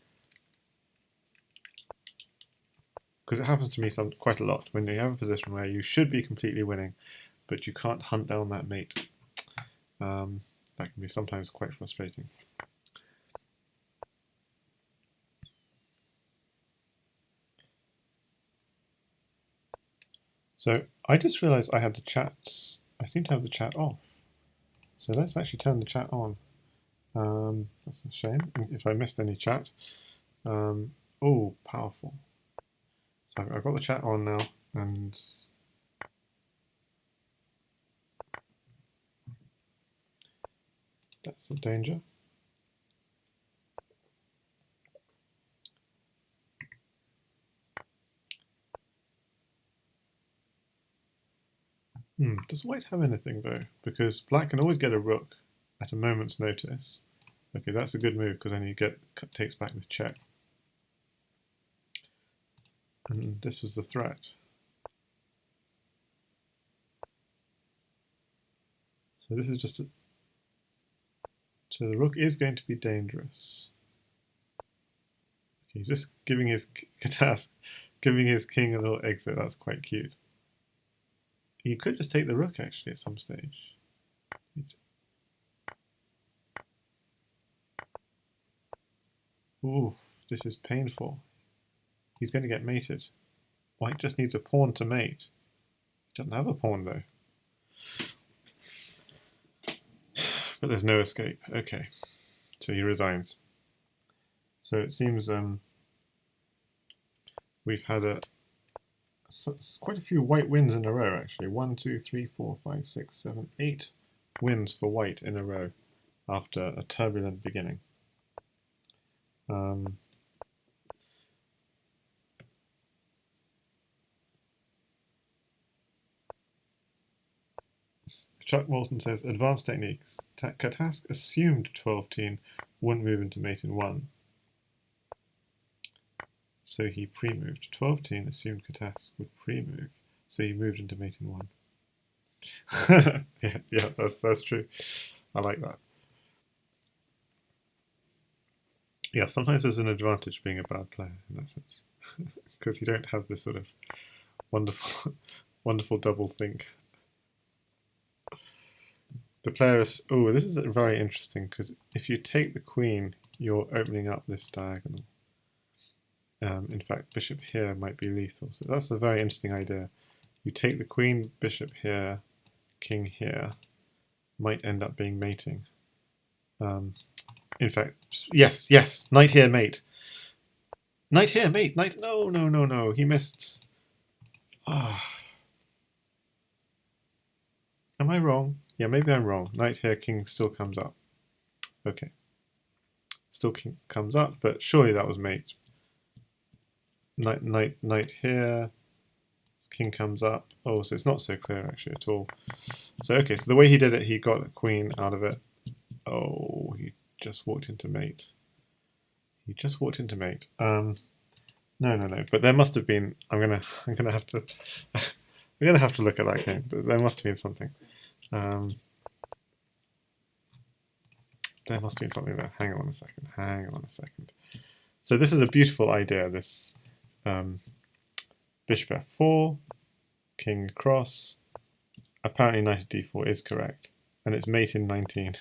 because it happens to me quite a lot, when you have a position where you should be completely winning, but you can't hunt down that mate. That can be sometimes quite frustrating. So I just realized I had the chat. I seem to have the chat off. So let's actually turn the chat on. That's a shame if I missed any chat. Oh, powerful. So I've got the chat on now, and that's a danger. Does white have anything though? Because black can always get a rook at a moment's notice. Okay, that's a good move because then you takes back with check. And this was the threat. So this is just a... So the rook is going to be dangerous. Okay, he's just giving his catask, giving his king a little exit. That's quite cute. You could just take the rook actually at some stage. Ooh, this is painful. He's going to get mated. White just needs a pawn to mate. He doesn't have a pawn though. But there's no escape. Okay, so he resigns. So it seems we've had quite a few white wins in a row actually. 1, 2, 3, 4, 5, 6, 7, 8 wins for white in a row after a turbulent beginning. Chuck Walton says, advanced techniques. Catask assumed 12-teen wouldn't move into mate in 1. So he pre-moved. 12-teen assumed Catask would pre-move. So he moved into mate in 1. yeah, that's true. I like that. Yeah, sometimes there's an advantage being a bad player in that sense. Because you don't have this sort of wonderful double think. The player is... Oh, this is very interesting because if you take the queen, you're opening up this diagonal. In fact, bishop here might be lethal. So that's a very interesting idea. You take the queen, bishop here, king here, might end up being mating. In fact, yes, knight here, mate. Knight here, mate. Knight. No. He missed. Ah. Am I wrong? Yeah, maybe I'm wrong. Knight here, king still comes up. Okay. Still king comes up, but surely that was mate. knight here. King comes up. Oh, so it's not so clear actually at all. So okay, so the way he did it, he got a queen out of it. Oh, he just walked into mate. He just walked into mate. No. But there must have been. I'm gonna have to. We're gonna have to look at that game. But there must have been something. There must have been something there. Hang on a second. So this is a beautiful idea. This bishop f4, king across. Apparently knight at d4 is correct, and it's mate in 19.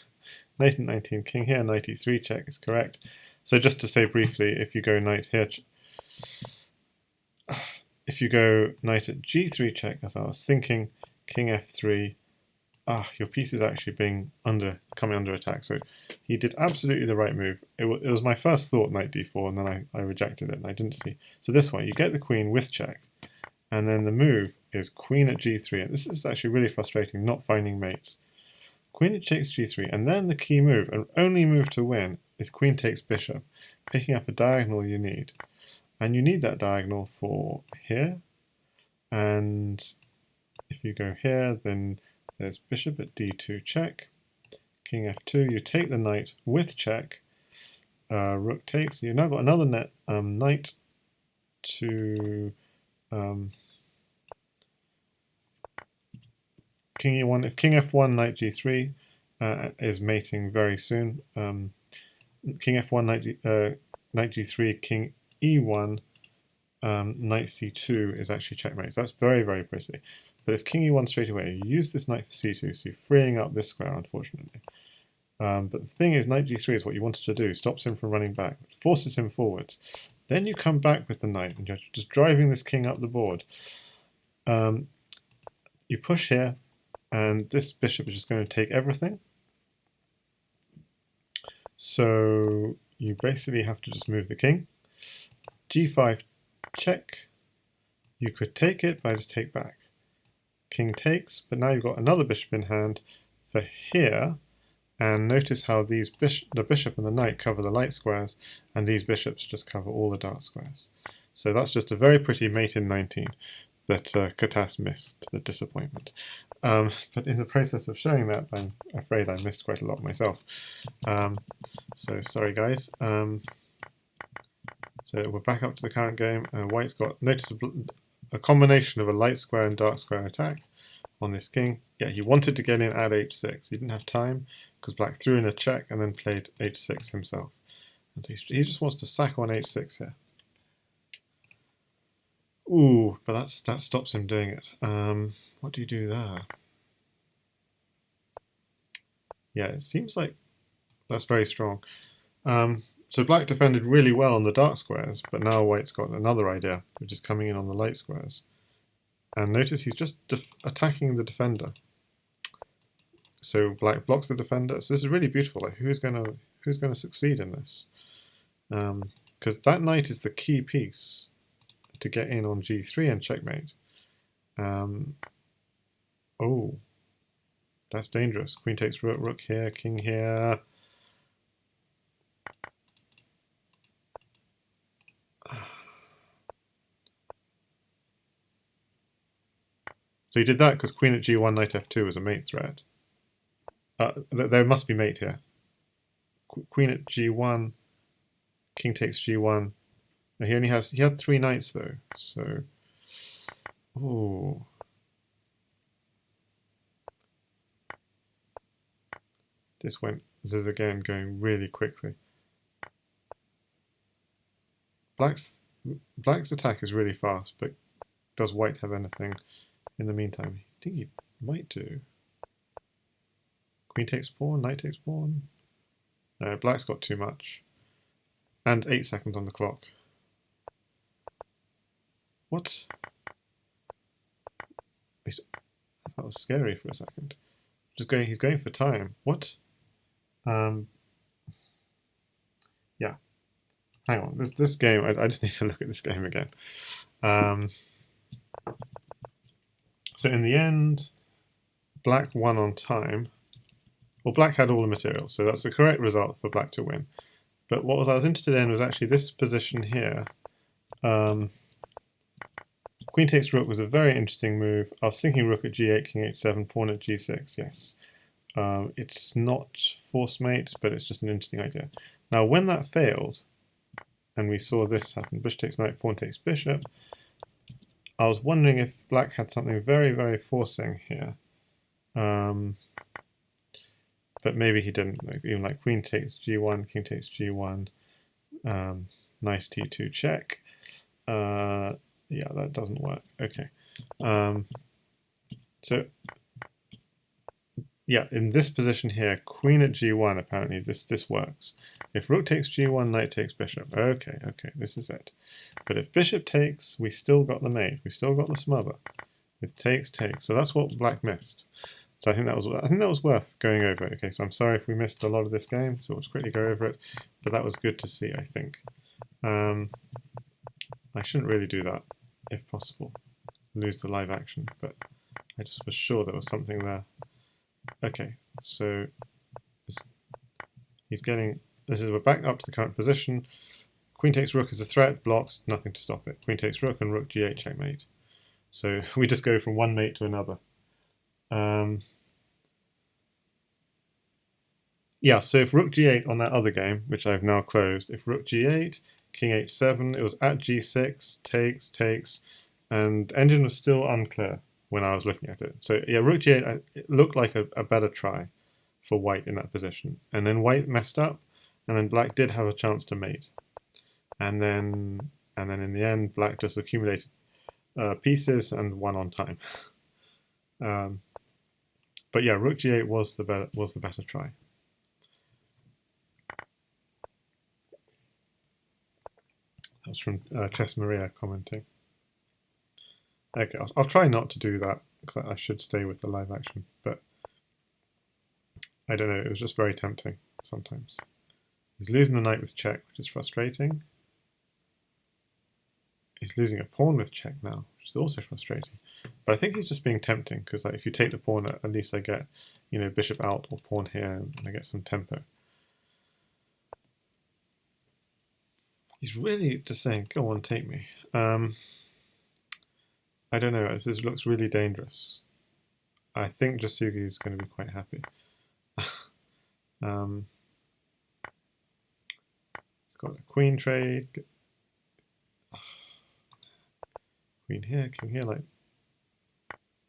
Knight in 19, king here, knight e3 check is correct. So just to say briefly, if you go knight here, if you go knight at g3 check, as I was thinking, king f3, your piece is actually coming under attack. So he did absolutely the right move. It was my first thought, knight d4, and then I rejected it, and I didn't see. So this way, you get the queen with check, and then the move is queen at g3, and this is actually really frustrating, not finding mates. Queen takes g3, and then the key move, and only move to win, is queen takes bishop, picking up a diagonal you need. And you need that diagonal for here, and if you go here, then there's bishop at d2 check, king f2, you take the knight with check, rook takes, you've now got another knight to king e1. If king f1, knight g3 is mating very soon. King f1, knight g3, king e1, knight c2 is actually checkmate. So that's very, very pretty. But if king e1 straight away, you use this knight for c2, so you're freeing up this square, unfortunately. But the thing is, knight g3 is what you wanted to do. Stops him from running back, forces him forwards. Then you come back with the knight, and you're just driving this king up the board. You push here, and this bishop is just going to take everything. So you basically have to just move the king. g5 check. You could take it, but I just take back. King takes, but now you've got another bishop in hand for here. And notice how the bishop and the knight cover the light squares, and these bishops just cover all the dark squares. So that's just a very pretty mate in 19 that Catask missed, the disappointment. But in the process of showing that, I'm afraid I missed quite a lot myself. So sorry, guys. So we're back up to the current game. White's got, notice a combination of a light square and dark square attack on this king. Yeah, he wanted to get in at h6. He didn't have time because black threw in a check and then played h6 himself. And so he just wants to sack on h6 here. Ooh, but that stops him doing it. What do you do there? Yeah, it seems like that's very strong. So black defended really well on the dark squares, but now white's got another idea, which is coming in on the light squares. And notice he's just attacking the defender. So black blocks the defender. So this is really beautiful. Like who's going to succeed in this? Because that knight is the key piece to get in on g3 and checkmate. Oh, that's dangerous. Queen takes rook, rook here, king here. So he did that because queen at g1, knight f2 is a mate threat. There must be mate here. Queen at g1, king takes g1. He had 3 knights though, so ooh. This is again going really quickly. Black's attack is really fast, but does white have anything in the meantime? I think he might do. Queen takes pawn, knight takes pawn. No, black's got too much. And 8 seconds on the clock. What? That was scary for a second. He's going for time. What? Yeah. Hang on. This game, I just need to look at this game again. So in the end, black won on time. Well, black had all the material, so that's the correct result for black to win. But what I was interested in was actually this position here. Queen takes rook was a very interesting move. I was thinking rook at g8, king h7, pawn at g6, yes. It's not force mate, but it's just an interesting idea. Now, when that failed, and we saw this happen, bishop takes knight, pawn takes bishop, I was wondering if black had something very, very forcing here. But maybe he didn't. Like, even like queen takes g1, king takes g1, knight t2 check. Yeah, that doesn't work. Okay. So yeah, in this position here, queen at g1, apparently this works. If rook takes g1, knight takes bishop. Okay, this is it. But if bishop takes, we still got the mate. We still got the smother. With takes. So that's what black missed. So I think that was worth going over. Okay, so I'm sorry if we missed a lot of this game, so we'll just quickly go over it. But that was good to see, I think. I shouldn't really do that, if possible. Lose the live action, but I just was sure there was something there. Okay, so he's getting. We're back up to the current position. Queen takes rook as a threat, blocks, nothing to stop it. Queen takes rook and rook g8 checkmate. So we just go from one mate to another. Yeah, so if rook g8 on that other game, which I've now closed, if rook g8, king h7, it was at g6, takes, and engine was still unclear when I was looking at it. So yeah, rook g8 it looked like a better try for white in that position. And then white messed up, and then black did have a chance to mate. And then in the end, black just accumulated pieces and won on time. But yeah, rook g8 was the better try. That was from Chess Maria commenting. Okay, I'll try not to do that because I should stay with the live action, but I don't know, it was just very tempting sometimes. He's losing the knight with check, which is frustrating. He's losing a pawn with check now, which is also frustrating. But I think he's just being tempting because like, if you take the pawn, at least I get, bishop out or pawn here, and I get some tempo. He's really just saying, go on, take me. I don't know, this looks really dangerous. I think Jasugi is going to be quite happy. It's got a queen trade. Queen here, king here, like,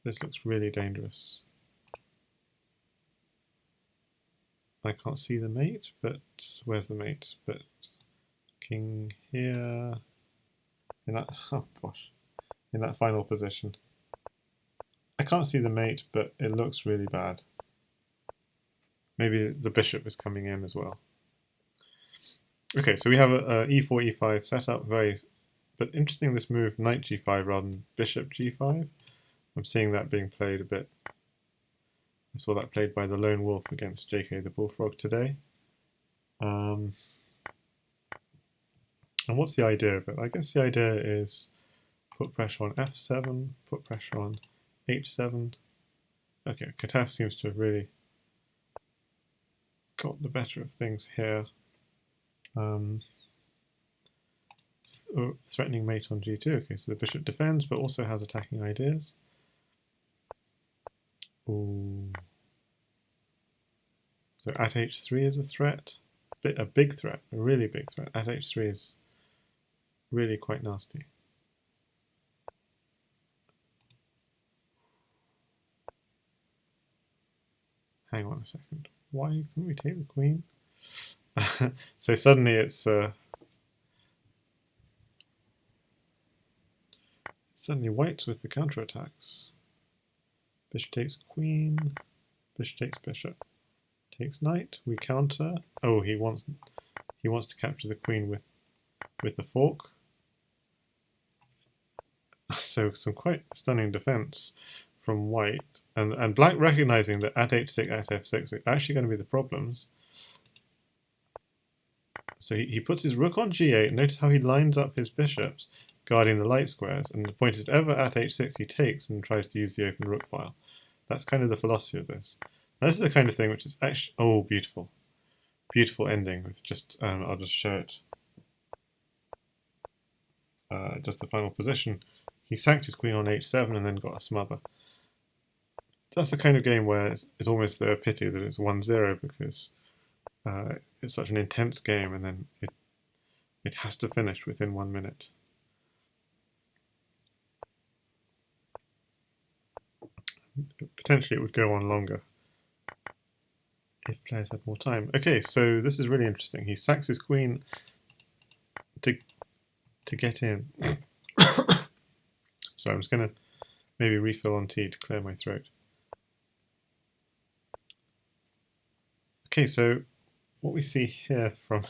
this looks really dangerous. I can't see the mate, but where's the mate? But king here, in that, oh gosh, in that final position. I can't see the mate, but it looks really bad. Maybe the bishop is coming in as well. Okay, so we have a e4, e5 setup, but interesting this move, knight g5 rather than bishop g5. I'm seeing that being played a bit. I saw that played by the Lone Wolf against JK the Bullfrog today. And what's the idea of it? I guess the idea is put pressure on f7, put pressure on h7. Okay, catask seems to have really got the better of things here. Threatening mate on g2. Okay, so the bishop defends, but also has attacking ideas. Ooh. So at h3 is a threat, a big threat, a really big threat. At h3 is really quite nasty. Hang on a second. Why couldn't we take the queen? So suddenly it's suddenly white's with the counterattacks. Bishop takes queen, bishop takes bishop, takes knight. We counter. Oh, he wants to capture the queen with the fork. So some quite stunning defense from white, and black recognizing that at h6, at f6 are actually going to be the problems. So he puts his rook on g8. Notice how he lines up his bishops, guarding the light squares. And the point is, if ever at h6 he takes and tries to use the open rook file. That's kind of the philosophy of this. Now, this is the kind of thing which is actually, oh, beautiful. Beautiful ending with just, I'll just show it. Just the final position. he sacked his queen on h7 and then got a smother. That's the kind of game where it's almost a pity that it's 1-0 because it's such an intense game, and then it has to finish within 1 minute. Potentially it would go on longer if players had more time. Okay, so this is really interesting. He sacks his queen to get in. So I'm just going to maybe refill on tea to clear my throat. Okay, so what we see here from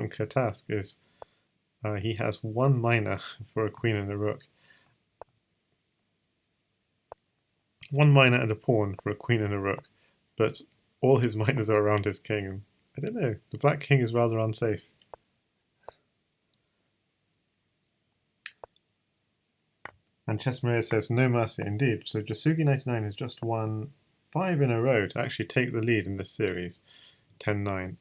catask is he has 1 miner for a queen and a rook. 1 miner and a pawn for a queen and a rook, but all his miners are around his king, and I don't know, the black king is rather unsafe. And Chess Maria says, no mercy indeed. So Jasugi99 has just won 5 in a row to actually take the lead in this series, 10-9.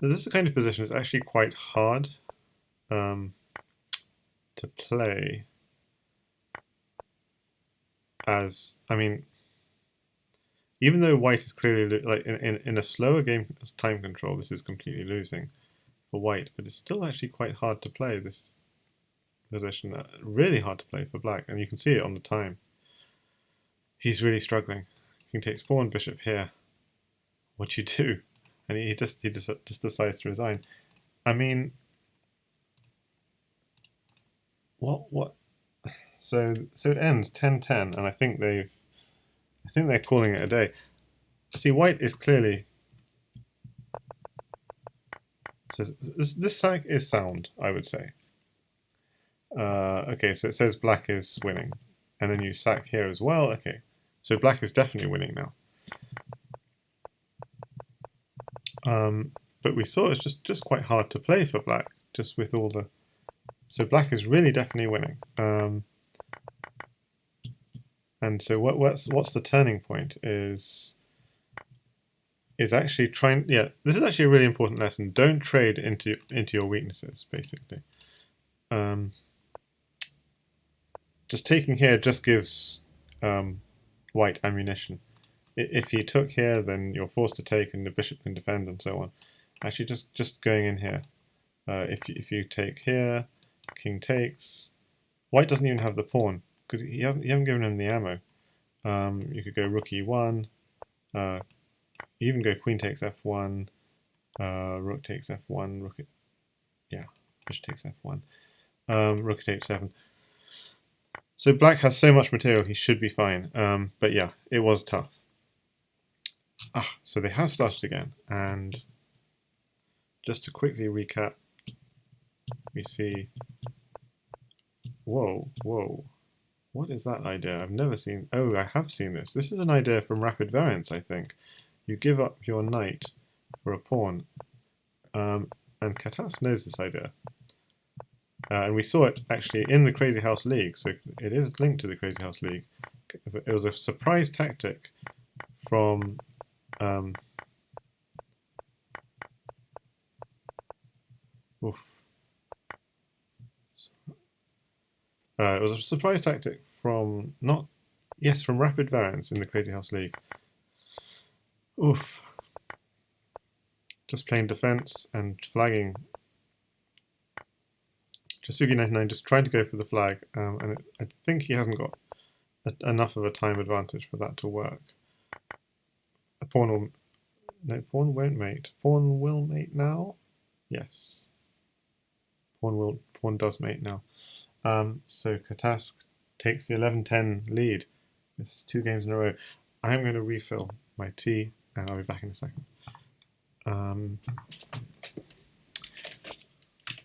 This is the kind of position that's actually quite hard to play as, I mean, even though white is clearly, like in a slower game as time control, this is completely losing for white, but it's still actually quite hard to play this position, really hard to play for black, and you can see it on the time. He's really struggling. King takes pawn, bishop here. What do you do? And he just decides to resign. I mean, what? So it ends 10-10, and I think they're calling it a day. See, white is clearly. So this sack is sound, I would say. Okay, so it says black is winning, and then you sack here as well. Okay, so black is definitely winning now. But we saw it's just quite hard to play for black, just with all the. So black is really definitely winning. And so what's the turning point is actually trying. Yeah, this is actually a really important lesson. Don't trade into your weaknesses, basically. Just taking here just gives white ammunition. If he took here, then you're forced to take, and the bishop can defend, and so on. Actually, just going in here. If you take here, king takes. White doesn't even have the pawn because you haven't given him the ammo. You could go rook e1. You even go queen takes f1. Rook takes f1. Bishop takes f1. Rook takes 7. So black has so much material, he should be fine. But yeah, it was tough. So they have started again, and just to quickly recap, we see. Whoa. What is that idea? I've never seen. Oh, I have seen this. This is an idea from Rapid Variance, I think. You give up your knight for a pawn. And Katas knows this idea. And we saw it actually in the Crazyhouse League, so it is linked to the Crazyhouse League. It was a surprise tactic from it was a surprise tactic from from Rapid Variance in the Crazyhouse League. Just playing defense and flagging. Jasugi99 just tried to go for the flag, and I think he hasn't got enough of a time advantage for that to work. A pawn will... No, pawn won't mate. Pawn will mate now? Yes. Pawn does mate now. So Katask takes the 11-10 lead. This is 2 games in a row. I'm going to refill my tea, and I'll be back in a second.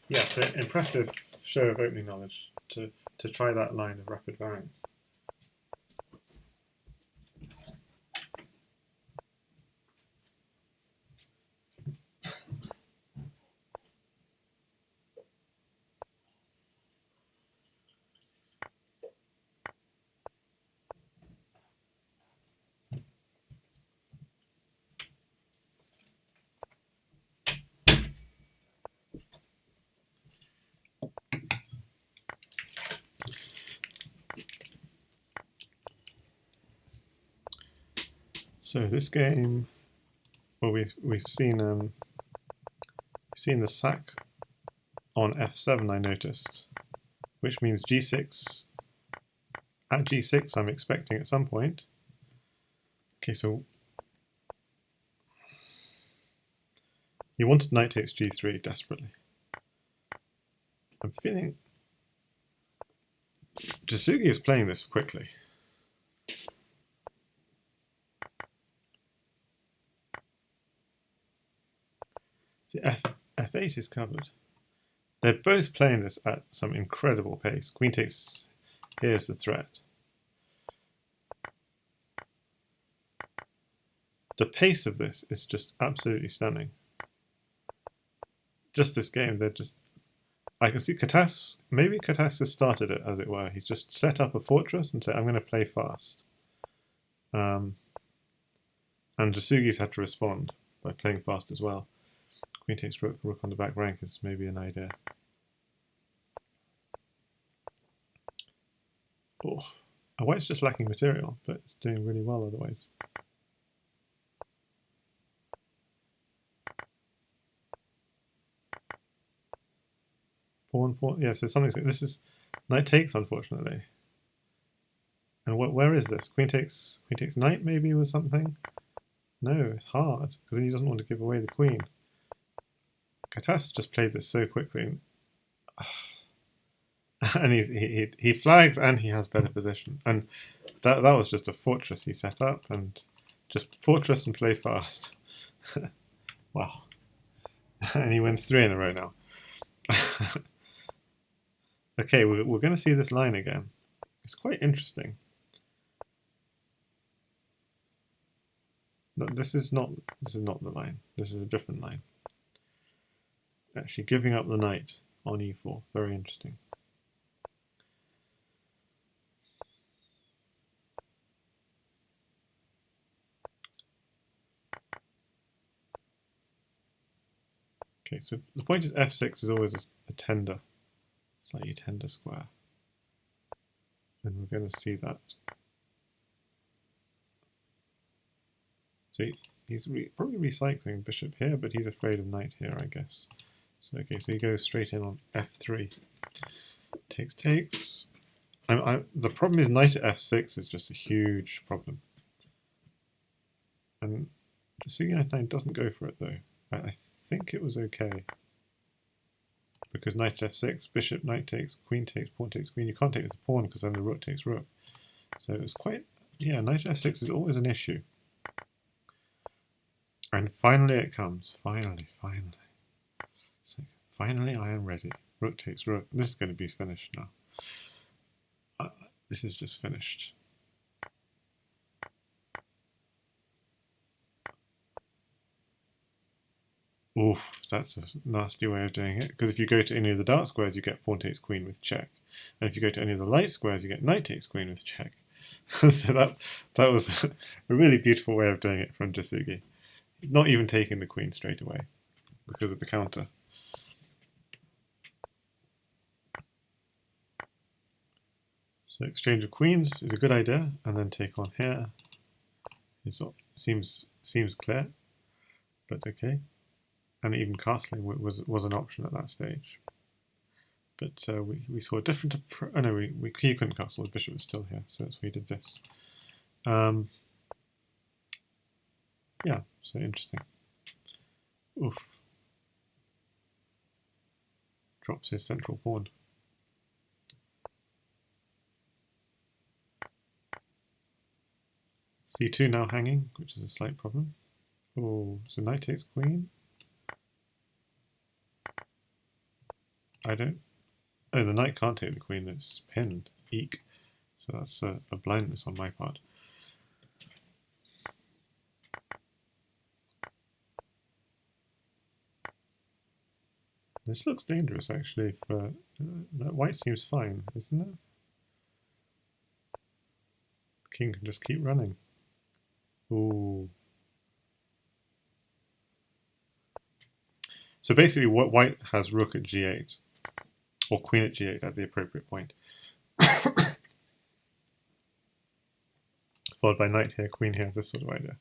Yeah, so impressive show of opening knowledge to try that line of Rapid Variance. So this game, well, we've seen the sack on f7. I noticed, which means g6. At g6, I'm expecting at some point. Okay, so he wanted knight takes g3 desperately. I'm feeling Jasugi is playing this quickly. See, f8 is covered. They're both playing this at some incredible pace. Queen takes, here's the threat. The pace of this is just absolutely stunning. Just this game, they're just... I can see maybe Catask has started it, as it were. He's just set up a fortress and said, I'm going to play fast. And Jasugi's had to respond by playing fast as well. Queen takes rook, rook on the back rank is maybe an idea. Oh, white's just lacking material, but it's doing really well otherwise. Pawn, yeah, so something's... This is knight takes, unfortunately. And where is this? Queen takes knight, maybe, was something? No, it's hard, because he doesn't want to give away the queen. Catask just played this so quickly. And he flags and he has better position. And that was just a fortress he set up, and just fortress and play fast. Wow. And he wins 3 in a row now. Okay, we're going to see this line again. It's quite interesting. No, this is not the line. This is a different line. Actually, giving up the knight on e4. Very interesting. Okay, so the point is f6 is always a tender, slightly tender square. And we're going to see that. So he's probably recycling bishop here, but he's afraid of knight here, I guess. So okay, so he goes straight in on f3. Takes. The problem is knight at f6 is just a huge problem. And Jasugi99 doesn't go for it though. I think it was okay. Because knight at f6, bishop, knight takes, pawn takes queen. You can't take the pawn because then the rook takes rook. So it's quite... Yeah, knight at f6 is always an issue. And finally it comes. Finally. So finally I am ready. Rook takes rook. This is going to be finished now. This is just finished. Oof, that's a nasty way of doing it. Because if you go to any of the dark squares, you get pawn takes queen with check. And if you go to any of the light squares, you get knight takes queen with check. So that was a really beautiful way of doing it from Jasugi. Not even taking the queen straight away because of the counter. So exchange of queens is a good idea, and then take on here. It seems clear, but okay. And even castling was an option at that stage. But we saw a different approach. Oh no, he couldn't castle, the bishop was still here, so that's why he did this. Yeah, so interesting. Oof. Drops his central pawn. C2 now hanging, which is a slight problem. Oh, so knight takes queen. Oh, the knight can't take the queen, it's pinned. Eek. So that's a blindness on my part. This looks dangerous, actually. For that white seems fine, isn't it? King can just keep running. Ooh. So basically, what white has rook at g8, or queen at g8 at the appropriate point. followed by knight here, queen here, this sort of idea.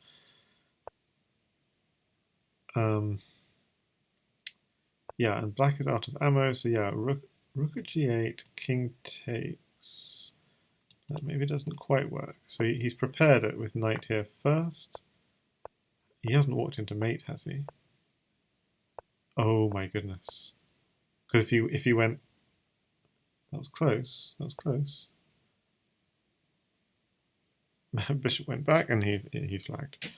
Yeah, and black is out of ammo, so yeah, rook at g8, king takes. That maybe doesn't quite work. So he's prepared it with knight here first. He hasn't walked into mate, has he? Oh my goodness. Because if he went, that was close. That was close. Bishop went back and he flagged.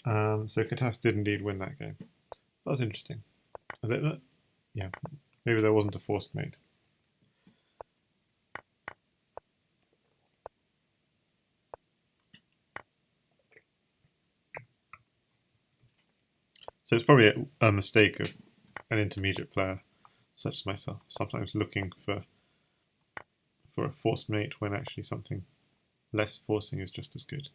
So Catask did indeed win that game. That was interesting. Yeah, maybe there wasn't a forced mate. So it's probably a mistake of an intermediate player such as myself, sometimes looking for a forced mate when actually something less forcing is just as good.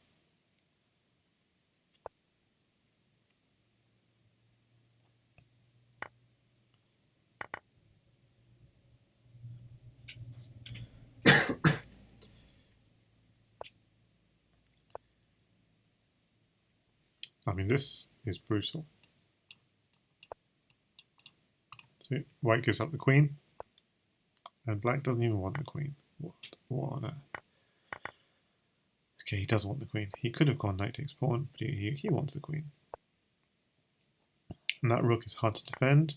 I mean, this is brutal. So white gives up the queen, and black doesn't even want the queen. What on earth? Okay, he does want the queen. He could have gone knight takes pawn, but he wants the queen. And that rook is hard to defend.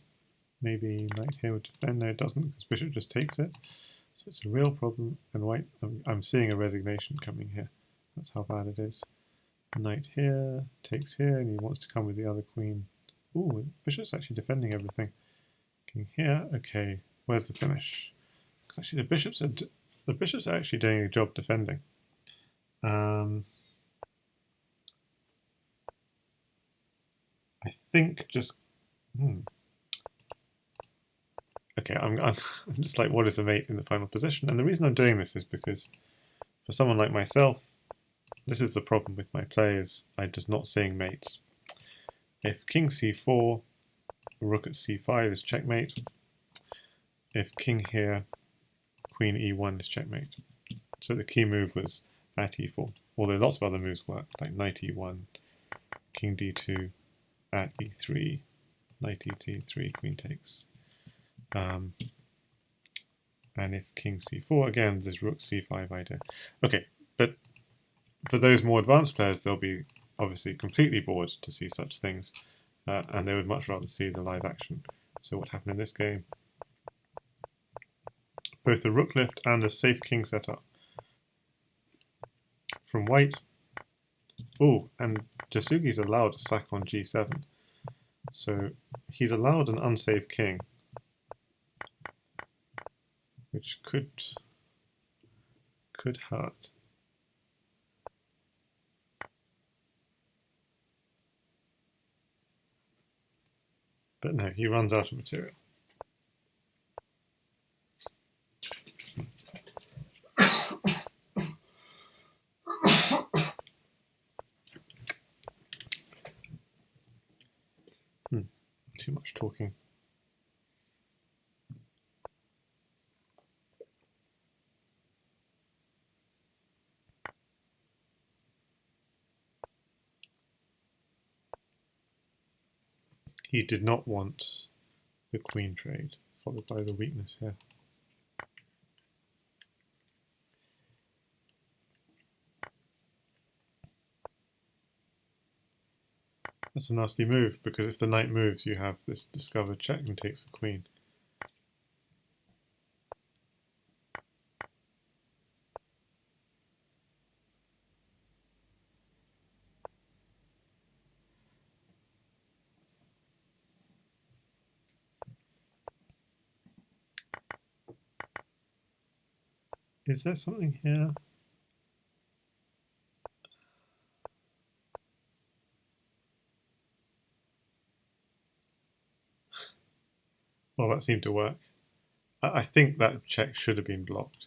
Maybe knight here would defend. No, it doesn't, because bishop just takes it. So it's a real problem. And white, I'm seeing a resignation coming here. That's how bad it is. Knight here, takes here, and he wants to come with the other queen. Ooh, bishop's actually defending everything. King here, okay. Where's the finish? Because actually the bishops are actually doing a job defending. I think just okay. I'm just like, what is the mate in the final position? And the reason I'm doing this is because for someone like myself, this is the problem with my play, is I'm just not seeing mates. If king c4, rook at c5 is checkmate. If king here, queen e1 is checkmate. So the key move was at e4, although lots of other moves work, like knight e1, king d2, at e3, knight e3, queen takes. And if king c4, again, there's rook c5 idea. Okay, but for those more advanced players, they'll be obviously completely bored to see such things, and they would much rather see the live action. So what happened in this game? Both a rook lift and a safe king setup from white. Oh, and Jasugi's allowed a sack on g7. So he's allowed an unsafe king, which could hurt. But no, he runs out of material. Too much talking. He did not want the queen trade, followed by the weakness here. That's a nasty move, because if the knight moves, you have this discovered check and takes the queen. Is there something here? Well, that seemed to work. I think that check should have been blocked.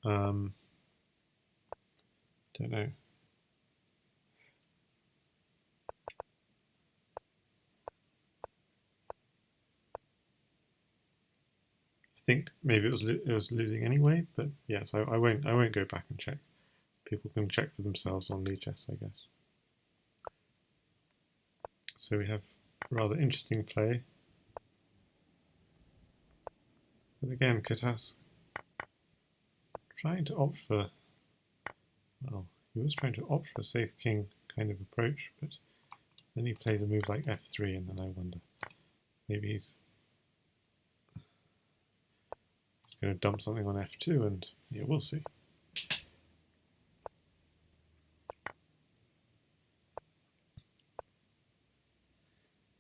Don't know. I think maybe it was losing anyway, but yes, I won't go back and check people can check for themselves on Lead Chess, I guess. So we have rather interesting play. But again, Catask trying to opt for, well, he was trying to opt for a safe king kind of approach, but then he plays a move like f3, and then I wonder, maybe he's going to dump something on f2, and yeah, we'll see.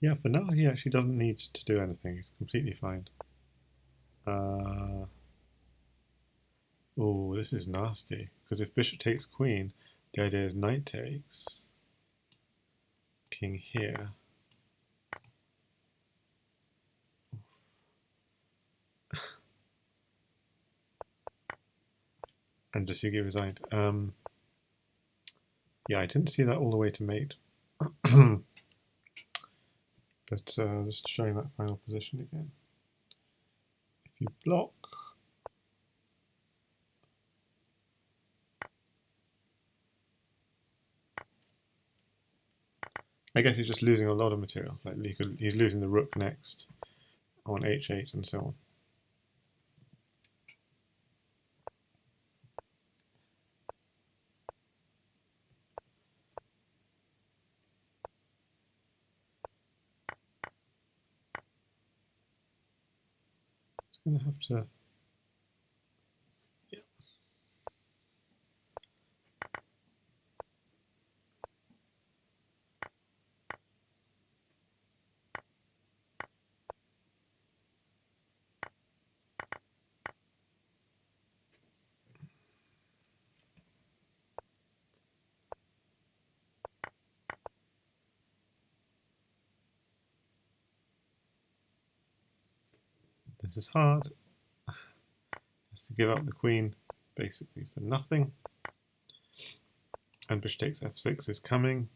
Yeah, for now he actually doesn't need to do anything. He's completely fine. Oh, this is nasty, because if bishop takes queen, the idea is knight takes, king here. And Jasugi resigned. Yeah, I didn't see that all the way to mate. But just showing that final position again. If you block, I guess he's just losing a lot of material. Like he's losing the rook next on h8 and so on. It's going to have to. Yeah. This is hard. Has to give up the queen basically for nothing. And bishop takes f6 is coming.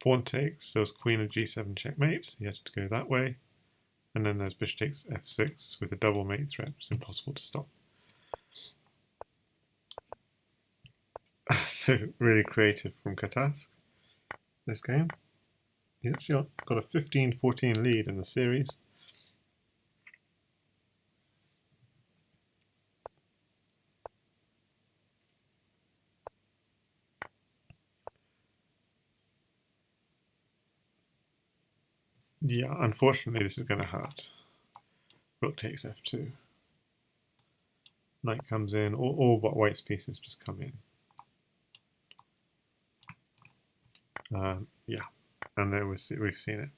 Pawn takes, so it's queen of g7 checkmate, so you have to go that way. And then there's bishop takes f6 with a double mate threat. It's impossible to stop. So really creative from Catask this game. He's actually got a 15-14 lead in the series. Yeah, unfortunately this is going to hurt. Rook takes f2. Knight comes in, all but white's pieces just come in. Yeah, and there we've seen it.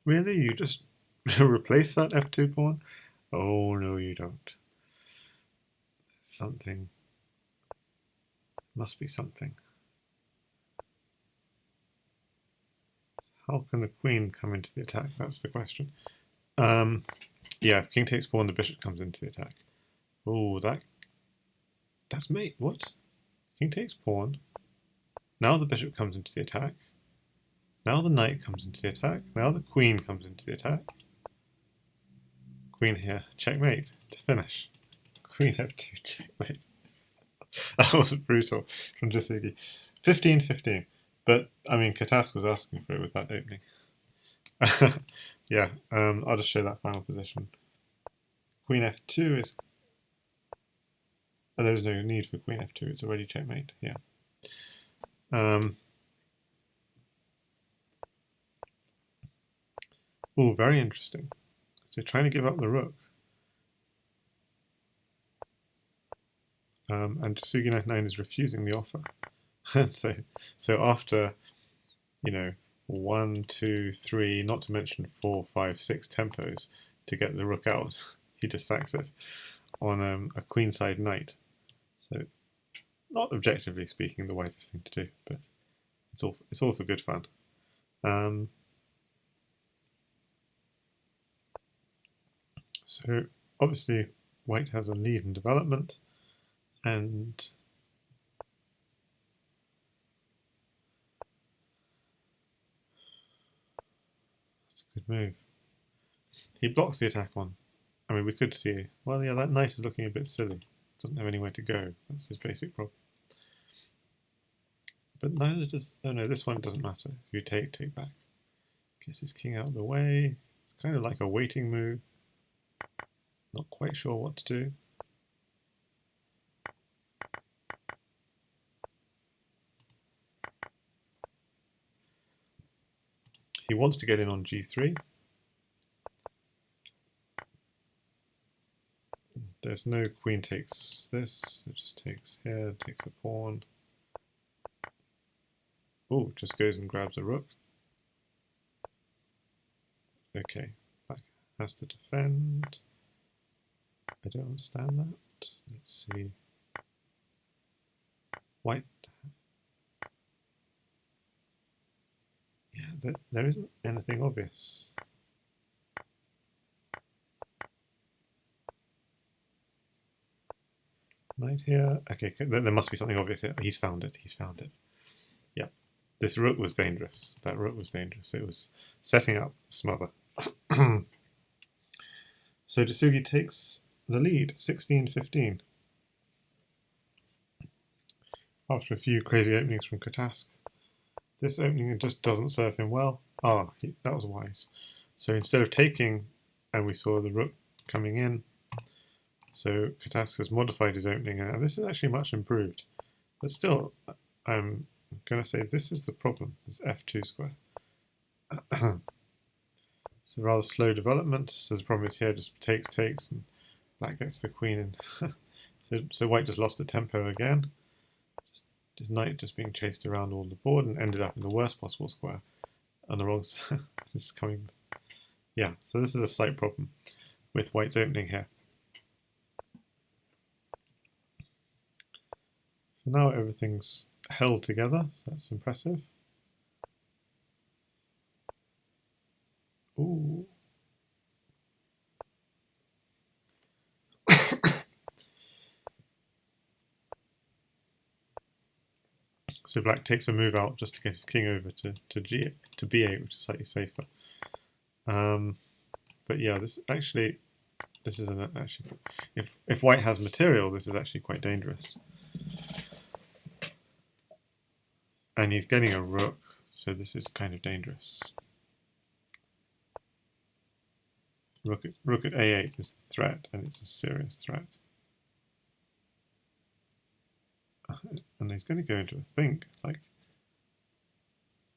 Really? You just replace that f2 pawn? Oh, no, you don't. Something. Must be something. How can the queen come into the attack? That's the question. Yeah, if king takes pawn, the bishop comes into the attack. Oh, that's mate. What? King takes pawn. Now the bishop comes into the attack. Now the knight comes into the attack. Now the queen comes into the attack. Queen here. Checkmate to finish. Queen f2 checkmate. That was brutal from Jasugi. 15-15. But, I mean, Catask was asking for it with that opening. Yeah, I'll just show that final position. Queen f2 is... Oh, there's no need for queen f2. It's already checkmate. Yeah. Oh, very interesting. So trying to give up the rook. And Jasugi99 is refusing the offer. so after, 1, 2, 3, not to mention 4, 5, 6 tempos to get the rook out, he just sacks it on a queenside knight. So not objectively speaking the wisest thing to do, but it's all for good fun. So obviously white has a lead in development, and that's a good move. He blocks the attack on. I mean, we could see, well, yeah, that knight is looking a bit silly. Doesn't have anywhere to go. That's his basic problem. But neither does, oh no, this one doesn't matter. If you take back. Gets his king out of the way. It's kind of like a waiting move. Not quite sure what to do. He wants to get in on g3. There's no queen takes this. It just takes here, takes a pawn. Oh, just goes and grabs a rook. Okay, black has to defend. I don't understand that. Let's see. White. Yeah, there isn't anything obvious. Knight here. Okay, there must be something obvious here. He's found it. He's found it. Yeah, this rook was dangerous. That rook was dangerous. It was setting up smother. So Jasugi takes the lead, 16-15. After a few crazy openings from Catask. This opening just doesn't serve him well. Ah, that was wise. So instead of taking, and we saw the rook coming in, so Catask has modified his opening, and this is actually much improved. But still, I'm going to say this is the problem, this f2 square. It's a rather slow development, so the problem is here just takes, and black gets the queen in. So white just lost the tempo again. His knight just being chased around all the board and ended up in the worst possible square on the wrong side. This is coming. Yeah, so this is a slight problem with white's opening here. For now, everything's held together, so that's impressive. Ooh. So black takes a move out just to get his king over to b8, which is slightly safer. But yeah, this is actually, if white has material, this is actually quite dangerous. And he's getting a rook, so this is kind of dangerous. Rook at a8 is the threat, and it's a serious threat. And he's going to go into a think, like,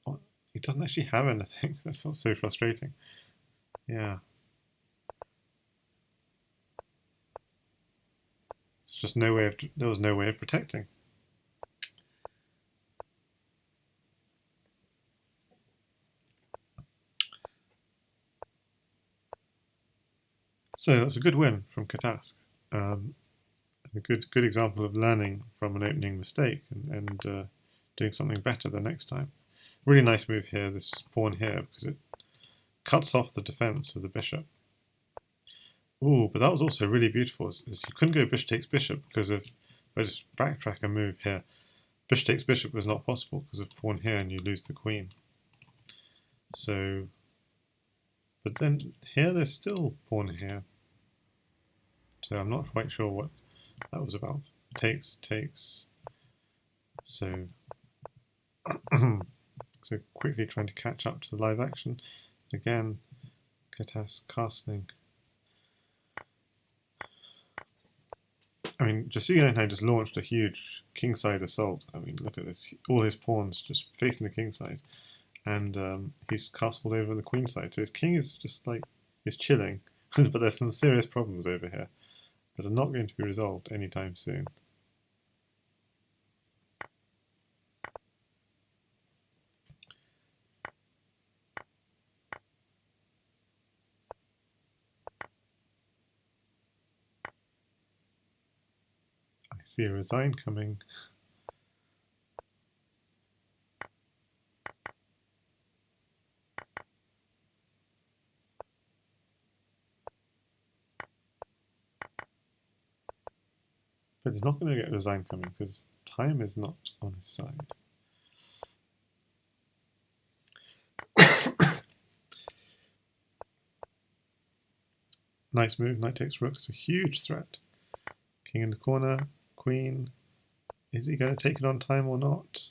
what? He doesn't actually have anything. That's not so frustrating. Yeah. It's just no way of, there was no way of protecting. So that's a good win from Catask. A good example of learning from an opening mistake and doing something better the next time. Really nice move here, this pawn here, because it cuts off the defense of the bishop. Ooh, but that was also really beautiful. Is you couldn't go bishop takes bishop because of, if I just backtrack a move here, bishop takes bishop was not possible because of pawn here and you lose the queen. So, but then here there's still pawn here. So I'm not quite sure what that was about. Takes. So, so quickly trying to catch up to the live action. Again, Catask castling. I mean, Jasugi99 just launched a huge kingside assault. I mean, look at this. All his pawns just facing the kingside. And he's castled over the queenside. So his king is just like, is chilling. But there's some serious problems over here that are not going to be resolved anytime soon. I see a resign coming. But he's not going to get resign coming because time is not on his side. Nice move. Knight takes rook. It's a huge threat. King in the corner. Queen. Is he going to take it on time or not?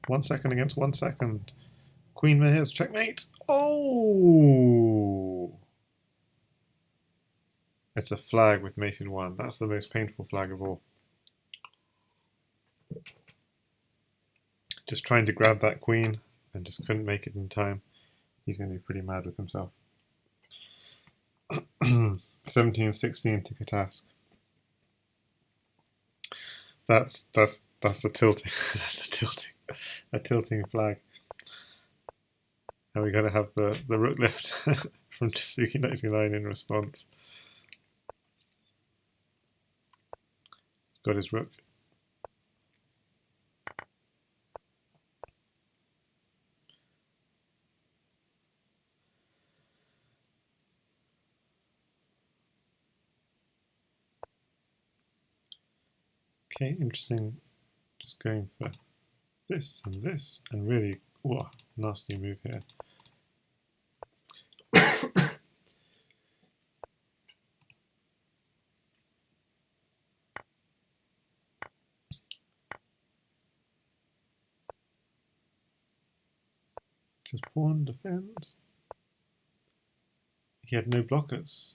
1 second against 1 second. Queen Mares. Checkmate. Oh! It's a flag with mate in 1. That's the most painful flag of all. Just trying to grab that queen and just couldn't make it in time. He's going to be pretty mad with himself. 17-16 to catask. That's the tilting. That's a tilting flag. And we got to have the rook lift from Jasugi99 in response. He's got his rook. Okay, interesting. Just going for this and really, whoa, nasty move here. Just pawn defends. He had no blockers.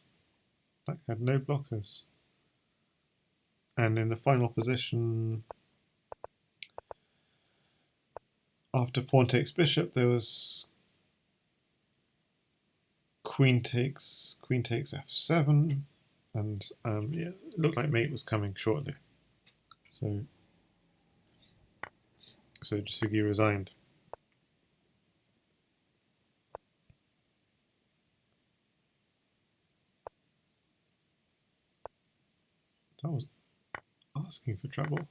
Black had no blockers. And in the final position, after pawn takes bishop, there was queen takes f7, and yeah, it looked like mate was coming shortly. So Jasugi resigned. That was asking for trouble.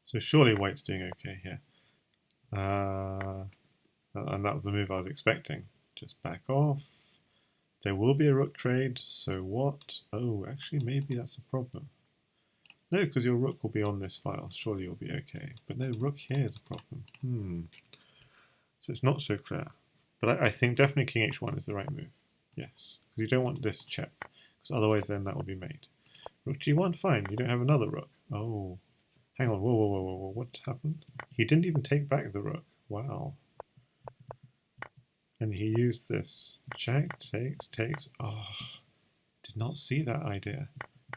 So surely white's doing okay here. And that was the move I was expecting. Just back off. There will be a rook trade, so what? Oh, actually maybe that's a problem. No, because your rook will be on this file. Surely you'll be okay. But no, rook here is a problem. So it's not so clear. But I think definitely king h1 is the right move. Yes, because you don't want this check, because otherwise then that will be mate. Rook g1, fine. You don't have another rook. Oh, hang on. Whoa. What happened? He didn't even take back the rook. Wow. And he used this. Check, takes. Oh, did not see that idea.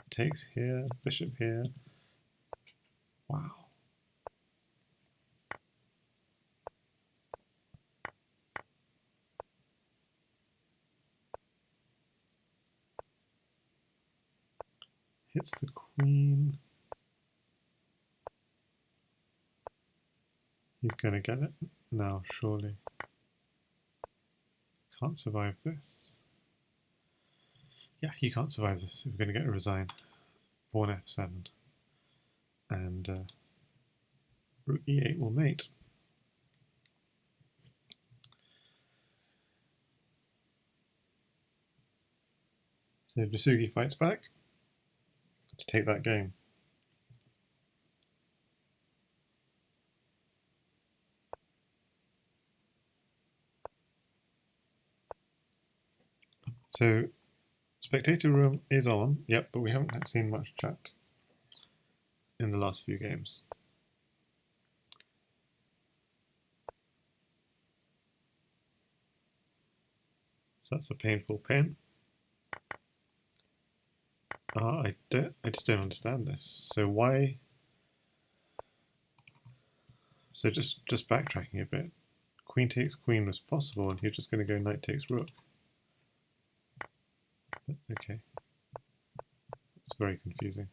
Takes here, bishop here. Wow. Hits the queen. He's going to get it now, surely. Can't survive this. Yeah, he can't survive this if we're going to get a resign. Pawn f7. And rook e8 will mate. So Jasugi fights back to take that game. So spectator room is on, yep, but we haven't seen much chat in the last few games. So that's a painful pin. I just don't understand this. So why? So just backtracking a bit. Queen takes queen was possible, and you're just going to go knight takes rook. But, okay, it's very confusing.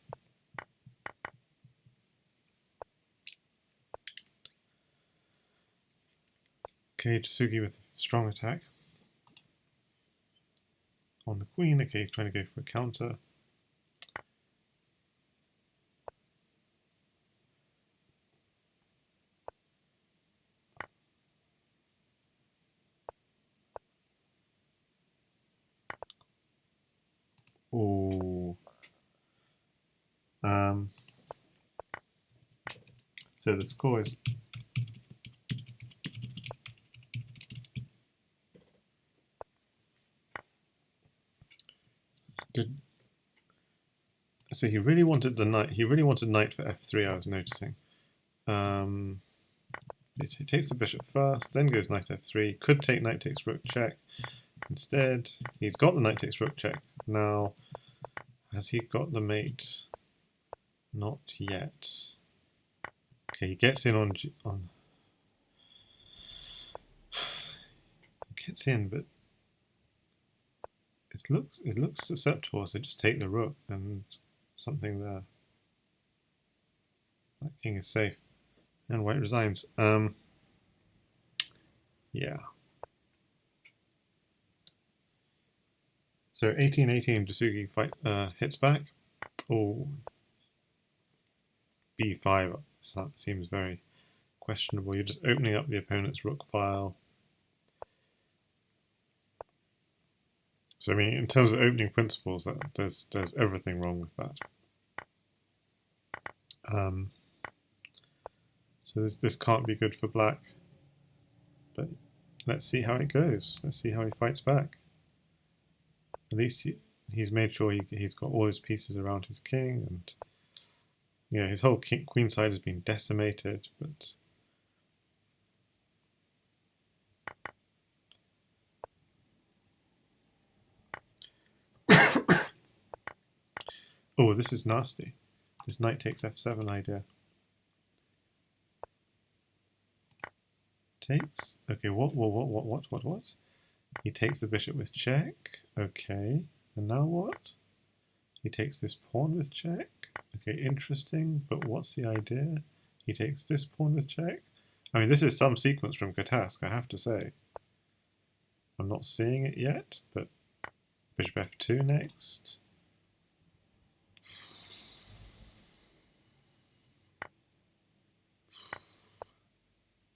Okay, Jasugi with a strong attack on the queen. Okay, he's trying to go for a counter. Oh. So the score is so he really wanted the knight. He really wanted knight for f3. I was noticing. He takes the bishop first, then goes knight f3. Could take knight takes rook check. Instead, he's got the knight takes rook check. Now, has he got the mate? Not yet. Okay, he gets in on. He gets in, but it looks susceptible. So just take the rook and something there. That king is safe, and white resigns. Yeah. So 18-18, Jasugi hits back. Oh, b5 seems very questionable. You're just opening up the opponent's rook file. So I mean, in terms of opening principles, there's everything wrong with that. So this can't be good for black. But let's see how it goes. Let's see how he fights back. At least he's made sure he's got all his pieces around his king, and his whole queen side has been decimated. But oh, this is nasty. This knight takes f7 idea. Takes. Okay, what? He takes the bishop with check. Okay, and now what? He takes this pawn with check. Okay, interesting, but what's the idea? He takes this pawn with check. I mean, this is some sequence from Catask, I have to say. I'm not seeing it yet, but bishop f2 next.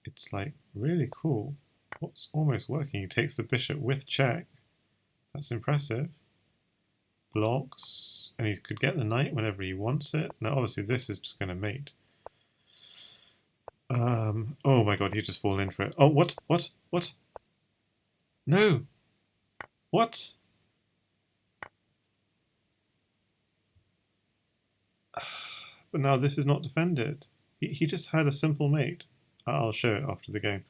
It's like really cool. What's almost working? He takes the bishop with check. That's impressive. Blocks, and he could get the knight whenever he wants it. Now, obviously, this is just going to mate. Oh my god, he just fallen in for it. Oh, what? No! What? But now this is not defended. He just had a simple mate. I'll show it after the game.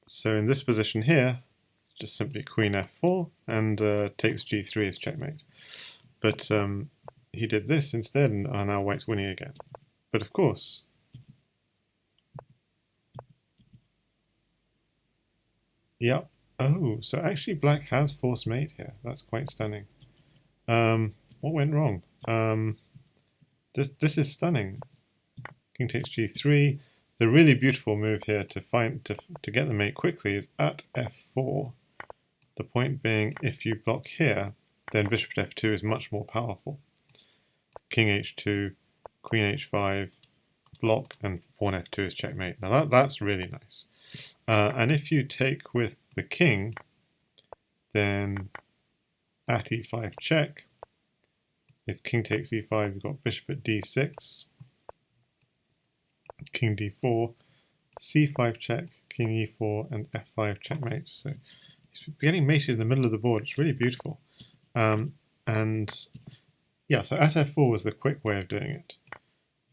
So in this position here, just simply queen f4 and takes g3 as checkmate. But he did this instead, and now white's winning again. But of course, yeah. Oh, so actually black has forced mate here. That's quite stunning. What went wrong? This is stunning. King takes g3. The really beautiful move here to get the mate quickly is at f4. The point being, if you block here, then bishop at f2 is much more powerful. King h2, queen h5, block, and pawn f2 is checkmate. Now that's really nice. And if you take with the king, then at e5 check. If king takes e5, you've got bishop at d6, king d4, c5 check, king e4, and f5 checkmate. So he's getting mated in the middle of the board. It's really beautiful. And yeah, so at f4 was the quick way of doing it.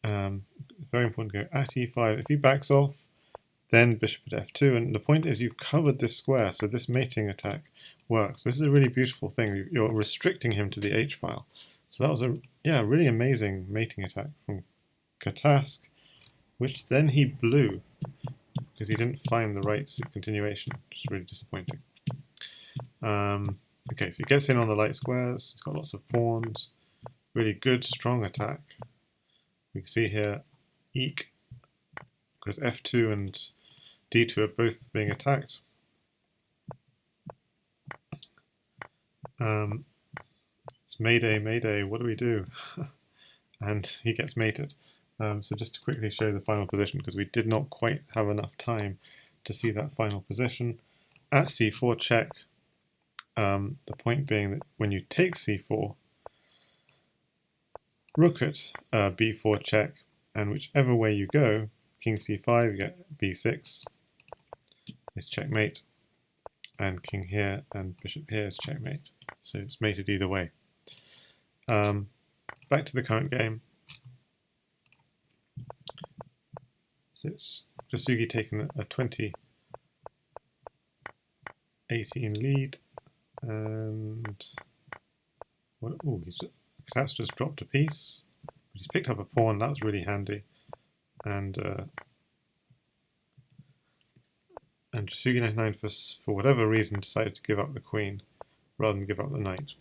Very important to go at e5. If he backs off, then bishop at f2. And the point is you've covered this square, so this mating attack works. This is a really beautiful thing. You're restricting him to the h file. So that was a really amazing mating attack from Catask, which then he blew because he didn't find the right continuation, which is really disappointing. Okay, so he gets in on the light squares. He's got lots of pawns. Really good, strong attack. We can see here, eek, because f2 and d2 are both being attacked. It's mayday, what do we do? And he gets mated. So just to quickly show the final position, because we did not quite have enough time to see that final position. At c4 check, the point being that when you take c4, rook at b4 check, and whichever way you go, king c5, you get b6 is checkmate, and king here and bishop here is checkmate. So it's mated either way. Back to the current game. So it's Jasugi taking a 20-18 lead, and Catask just dropped a piece. He's picked up a pawn. That was really handy, and Jasugi99 for whatever reason decided to give up the queen rather than give up the knight.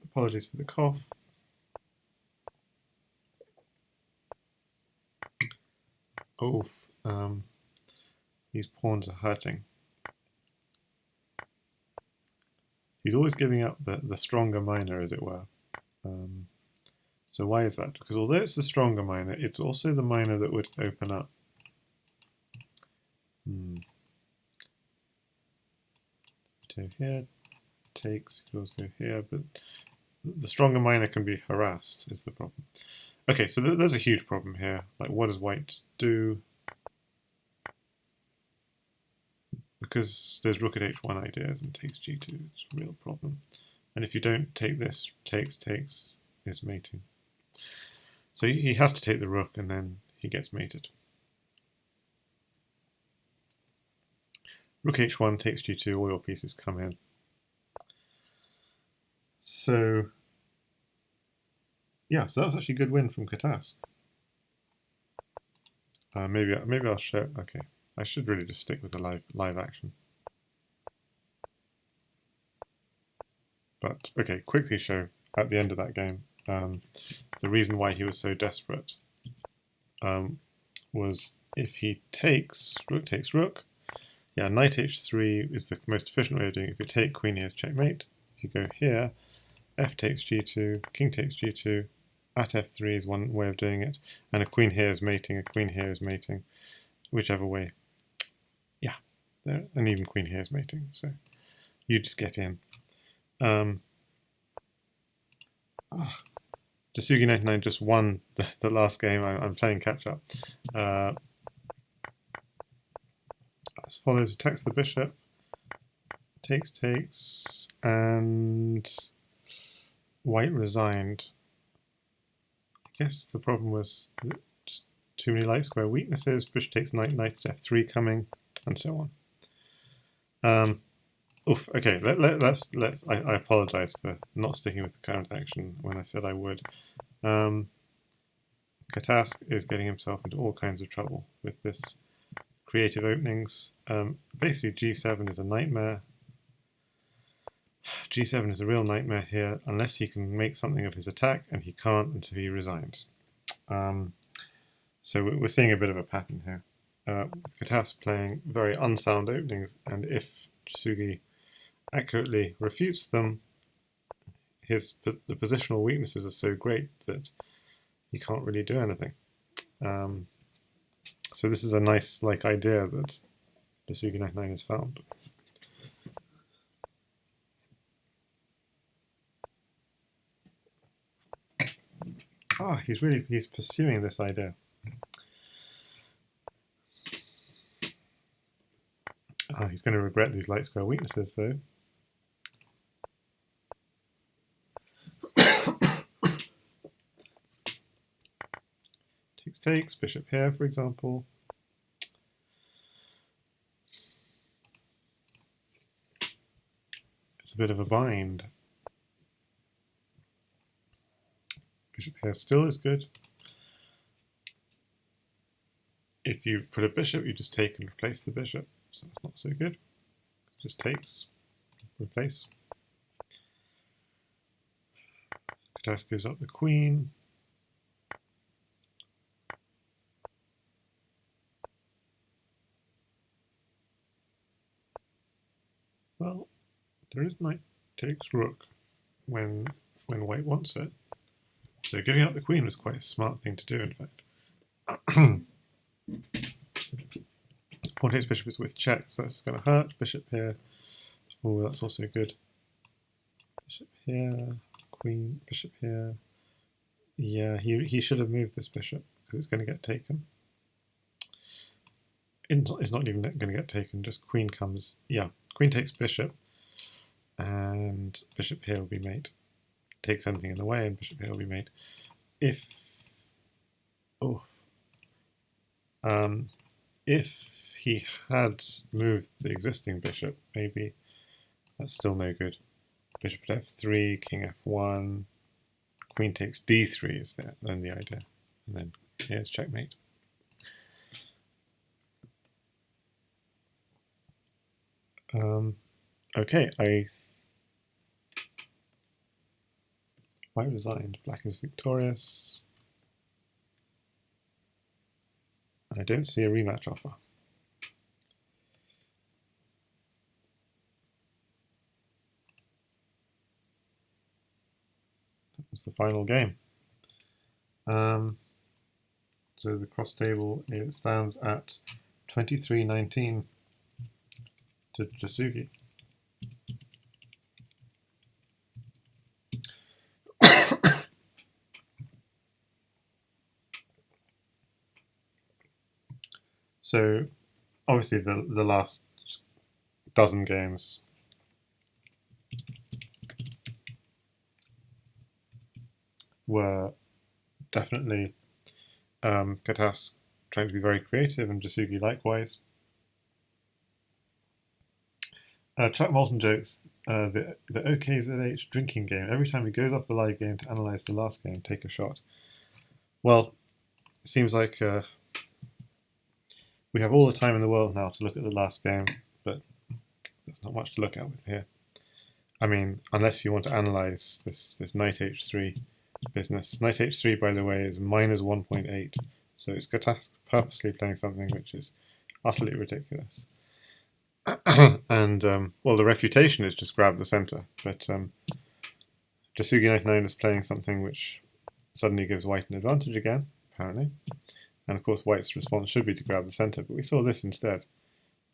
Apologies for the cough. Oof, these pawns are hurting. He's always giving up the stronger miner, as it were. So why is that? Because although it's the stronger miner, it's also the miner that would open up. Go here, takes, goes go here, but the stronger miner can be harassed, is the problem. Okay, so there's a huge problem here. Like, what does white do? Because there's rook at h1 ideas and takes g2, it's a real problem. And if you don't take this, takes is mating. So he has to take the rook and then he gets mated. Rook h1 takes g2, all your pieces come in. So yeah, so that's actually a good win from Catask. Maybe I'll show. Okay, I should really just stick with the live action. But okay, quickly show at the end of that game the reason why he was so desperate was if he takes rook. Yeah, knight h3 is the most efficient way of doing it. If you take queen here is checkmate. If you go here, f takes g2, king takes g2, at f3 is one way of doing it, and a queen here is mating, a queen here is mating, whichever way. Yeah, and even queen here is mating, so you just get in. Jasugi99 just won the last game. I'm playing catch up. As follows: attacks the bishop, takes, and white resigned. I guess the problem was just too many light square weaknesses. Bishop takes knight at f3 coming, and so on. Oof. Okay. I apologize for not sticking with the current action when I said I would. Catask is getting himself into all kinds of trouble with this creative openings. Basically, g7 is a nightmare. g7 is a real nightmare here, unless he can make something of his attack, and he can't, and so he resigns. So we're seeing a bit of a pattern here. Catask playing very unsound openings, and if Jasugi accurately refutes them, the positional weaknesses are so great that he can't really do anything. So this is a nice idea that Jasugi99 has found. He's pursuing this idea. He's going to regret these light square weaknesses, though. Takes, bishop here, for example. It's a bit of a bind. Bishop here still is good. If you put a bishop, you just take and replace the bishop, so that's not so good. It just takes, replace. Catask gives up the queen. Well, there is knight takes rook when white wants it. So giving up the queen was quite a smart thing to do, in fact. Pawn takes bishop is with check, so that's going to hurt. Bishop here. Oh, that's also good. Bishop here, queen, bishop here. Yeah, he should have moved this bishop because it's going to get taken. It's not even going to get taken, just queen comes. Yeah, queen takes bishop, and bishop here will be mate. Takes anything in the way, and bishop here will be mate. If he had moved the existing bishop, maybe that's still no good. Bishop at f3, king f1, queen takes d3 is then the idea, and then here's checkmate. Okay, white resigned, black is victorious. I don't see a rematch offer. That was the final game. So the cross table, it stands at 23-19 to Jasugi. So obviously the last dozen games were definitely Catask trying to be very creative and Jasugi likewise. Chuck Moulton jokes, the OKZH drinking game. Every time he goes off the live game to analyse the last game, take a shot. Well, it seems like we have all the time in the world now to look at the last game, but there's not much to look at with here. I mean, unless you want to analyse this knight h3 business. Knight h3, by the way, is minus 1.8, so it's Catask purposely playing something which is utterly ridiculous. And, well, the refutation is just grab the centre, but Jasugi99 is playing something which suddenly gives white an advantage again, apparently. And of course white's response should be to grab the centre, but we saw this instead.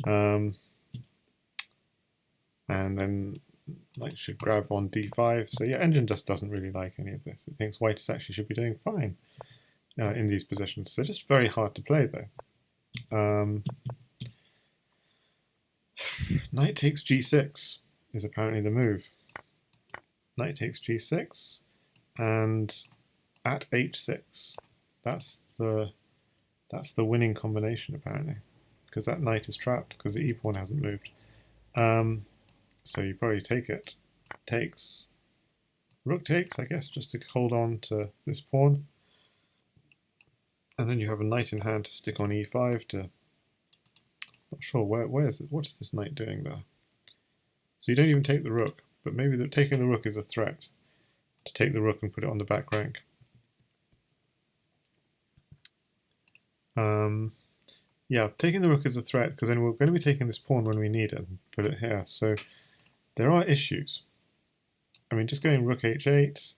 And then knight should grab on d5. So yeah, engine just doesn't really like any of this. It thinks white actually should be doing fine in these positions. They're just very hard to play though. Knight takes g6 is apparently the move. Knight takes g6 and at h6. That's the winning combination apparently, because that knight is trapped because the e-pawn hasn't moved. So you probably take it. Takes. Rook takes, I guess, just to hold on to this pawn. And then you have a knight in hand to stick on e5 to... Not sure, what's this knight doing there? So you don't even take the rook, but maybe taking the rook is a threat. To take the rook and put it on the back rank. Yeah, taking the rook is a threat, because then we're going to be taking this pawn when we need it and put it here. So there are issues. I mean, just going rook h8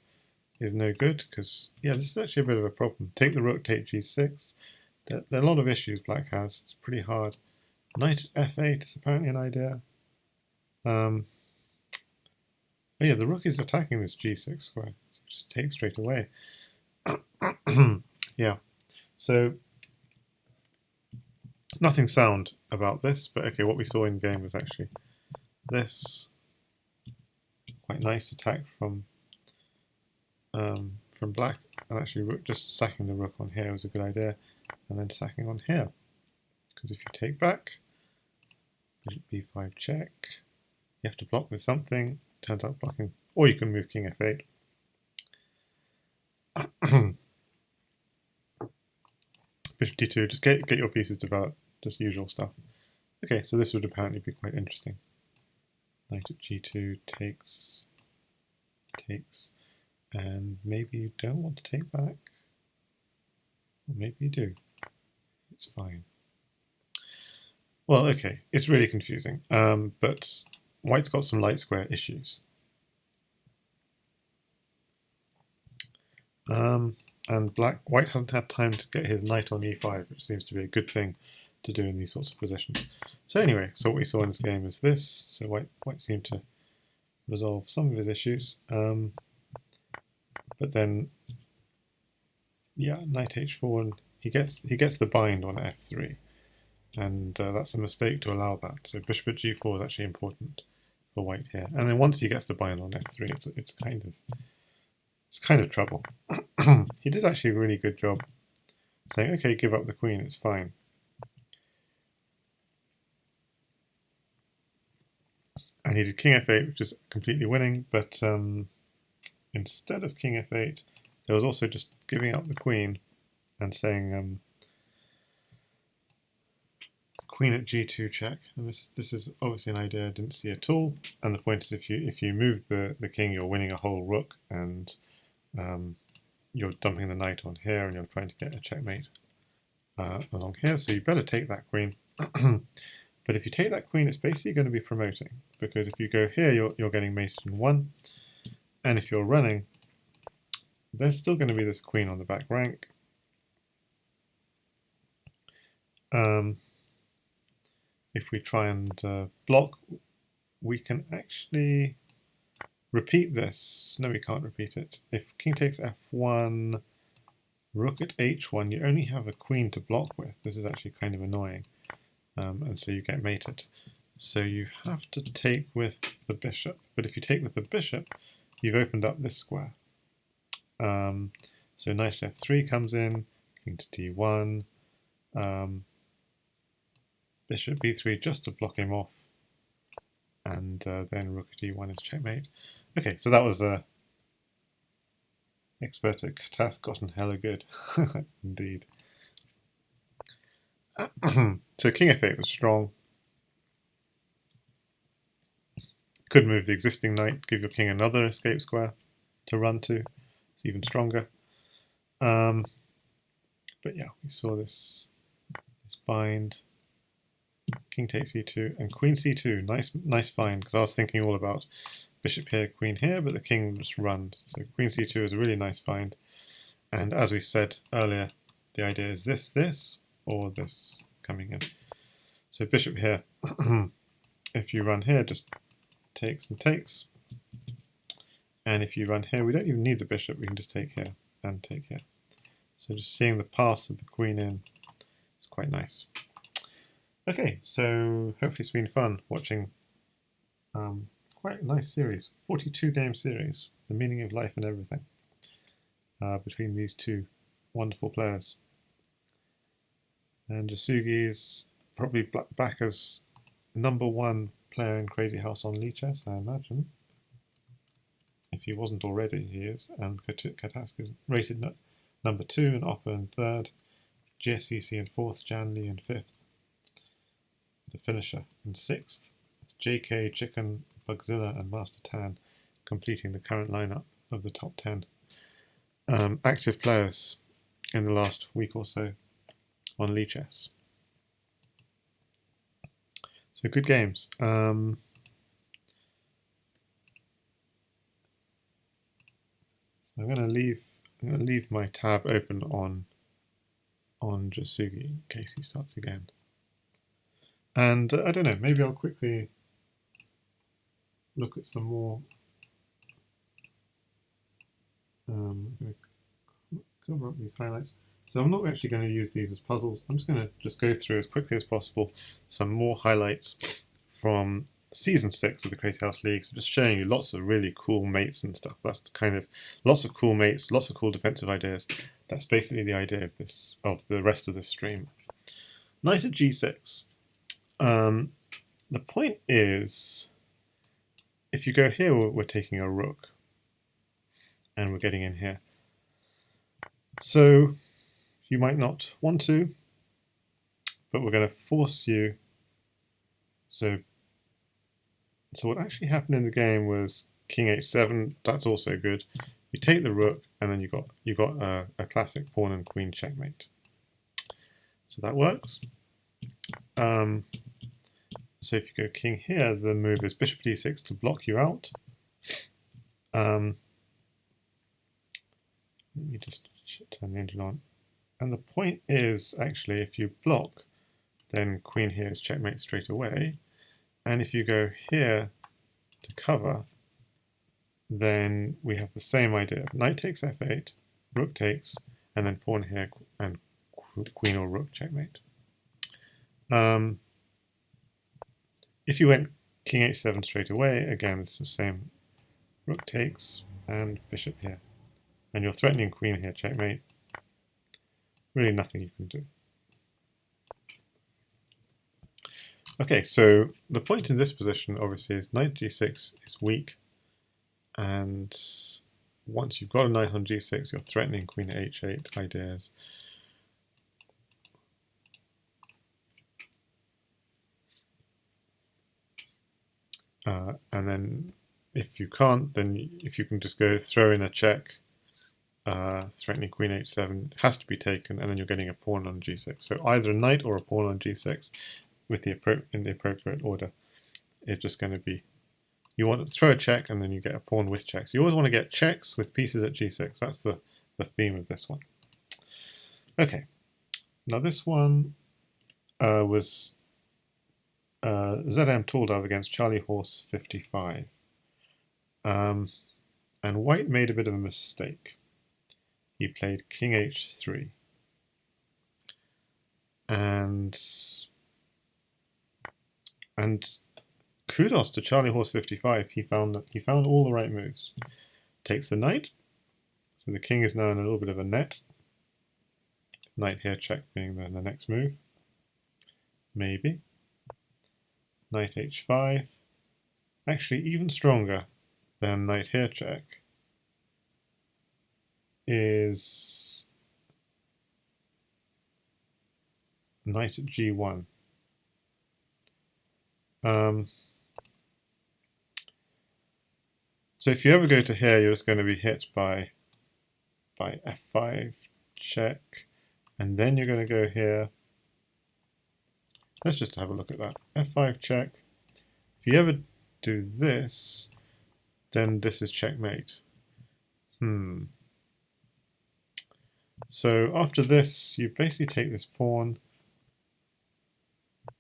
is no good, because, yeah, this is actually a bit of a problem. Take the rook, take g6. There are a lot of issues black has. It's pretty hard. Knight f8 is apparently an idea. Oh yeah, the rook is attacking this g6 square. So just take straight away. Yeah, so nothing sound about this, but okay, what we saw in game was actually this. Quite nice attack from black, and actually just sacking the rook on here was a good idea, and then sacking on here, because if you take back, bishop b5 check, you have to block with something, turns out blocking, or you can move king f8. Bishop d2, just get your pieces developed, just usual stuff. Okay, so this would apparently be quite interesting. Knight at g2 takes, and maybe you don't want to take back, or maybe you do. It's fine. Well, okay, it's really confusing, but white's got some light square issues. and white hasn't had time to get his knight on e5, which seems to be a good thing to do in these sorts of positions. So anyway, so what we saw in this game is this. So white seemed to resolve some of his issues, but then yeah, knight h4, and he gets the bind on f3, and that's a mistake to allow that. So bishop at g4 is actually important for white here, and then once he gets the bind on f3, it's kind of trouble. He did actually a really good job saying, okay, give up the queen, it's fine. And he did king f8, which is completely winning, but instead of king f8, there was also just giving up the queen and saying queen at g2 check. And this is obviously an idea I didn't see at all. And the point is, if you move the king, you're winning a whole rook, and you're dumping the knight on here, and you're trying to get a checkmate along here. So you better take that queen. But if you take that queen, it's basically going to be promoting, because if you go here, you're getting mated in 1, and if you're running, there's still going to be this queen on the back rank. If we try and block, we can actually repeat this. No, we can't repeat it. If king takes f1, rook at h1, you only have a queen to block with. This is actually kind of annoying. And so you get mated. So you have to take with the bishop. But if you take with the bishop, you've opened up this square. So knight f3 comes in, king to d1, bishop b3 just to block him off, and then rook at e1 is checkmate. Okay, so that was expert at catask gotten hella good. Indeed. So king f8 was strong. Could move the existing knight, give your king another escape square to run to. It's even stronger. But yeah, we saw this bind. King takes e2 and queen c2. Nice find, because I was thinking all about bishop here, queen here, but the king just runs. So queen c2 is a really nice find. And as we said earlier, the idea is this, or this coming in. So bishop here, if you run here, just takes and takes. And if you run here, we don't even need the bishop, we can just take here and take here. So just seeing the pass of the queen in is quite nice. Okay, so hopefully it's been fun watching quite a nice series, 42 game series, the meaning of life and everything, between these two wonderful players. And Jasugi is probably back as #1 player in Crazyhouse on Lichess, I imagine. If he wasn't already, he is. And Catask is rated #2, and Oppa in 3rd, GSVC in 4th, Jan Lee in 5th. The finisher in 6th. It's JK, Chicken, Bugzilla, and Master Tan completing the current lineup of the top 10 active players in the last week or so on Lichess. So good games. I'm going to leave my tab open on Jasugi in case he starts again. And I don't know, maybe I'll quickly look at some more. I'm going to cover up these highlights. So I'm not actually going to use these as puzzles. I'm just going to go through as quickly as possible some more highlights from Season 6 of the Crazyhouse League. So just showing you lots of really cool mates and stuff. That's kind of lots of cool mates, lots of cool defensive ideas. That's basically the idea of the rest of this stream. Knight at g6. The point is, if you go here, we're taking a rook, and we're getting in here. So you might not want to, but we're going to force you. So what actually happened in the game was king h7. That's also good. You take the rook, and then you got a classic pawn and queen checkmate. So that works. So if you go king here, the move is bishop d6 to block you out. Let me just turn the engine on. And the point is, actually, if you block, then queen here is checkmate straight away. And if you go here to cover, then we have the same idea. Knight takes f8, rook takes, and then pawn here, and queen or rook checkmate. If you went king h7 straight away, again, it's the same. Rook takes, and bishop here. And you're threatening queen here, checkmate. Really nothing you can do. Okay, so the point in this position, obviously, is knight g6 is weak. And once you've got a knight on g6, you're threatening queen at h8 ideas. And then if you can't, then if you can just go throw in a check, threatening queen h7 has to be taken, and then you're getting a pawn on g6. So either a knight or a pawn on g6 with in the appropriate order is just going to be, you want to throw a check and then you get a pawn with checks. You always want to get checks with pieces at g6. That's the theme of this one. Okay, now this one was ZM Tooldove against Charlie Horse 55. And white made a bit of a mistake. He played king h3. And kudos to Charlie Horse 55. He found all the right moves. Takes the knight. So the king is now in a little bit of a net. Knight here check being the next move. Maybe. Knight h5. Actually, even stronger than knight here check is knight at g1. So if you ever go to here, you're just going to be hit by f5 check, and then you're going to go here. Let's just have a look at that. f5 check. If you ever do this, then this is checkmate. So after this, you basically take this pawn,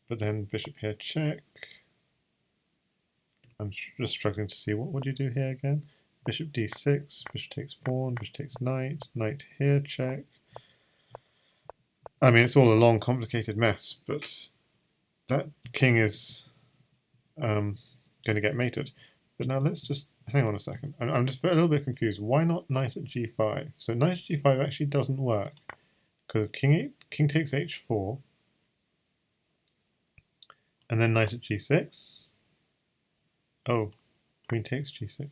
but then bishop here check. I'm just struggling to see what do you do here again. Bishop d6, bishop takes pawn, bishop takes knight, knight here check. I mean, it's all a long, complicated mess, but that king is going to get mated. But now let's just hang on a second. I'm just a little bit confused. Why not knight at g5? So knight at g5 actually doesn't work because king takes h4, and then knight at g6. Oh, queen takes g6.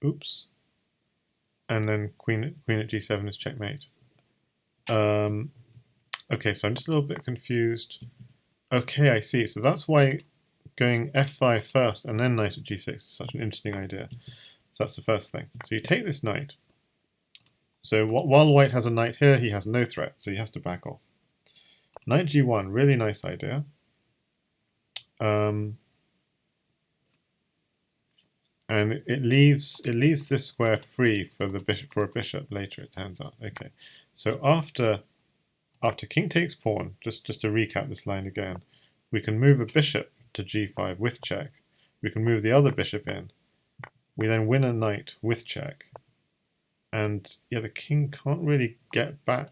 Oops. And then queen at g7 is checkmate. Okay, so I'm just a little bit confused. Okay, I see. So that's why going f5 first and then knight at g6 is such an interesting idea. So that's the first thing. So you take this knight. So while white has a knight here, he has no threat, so he has to back off. Knight g1, really nice idea. And it leaves this square free for the bishop, for a bishop later, it turns out. Okay, so after king takes pawn, just to recap this line again, we can move a bishop to g5 with check. We can move the other bishop in. We then win a knight with check. And yeah, the king can't really get back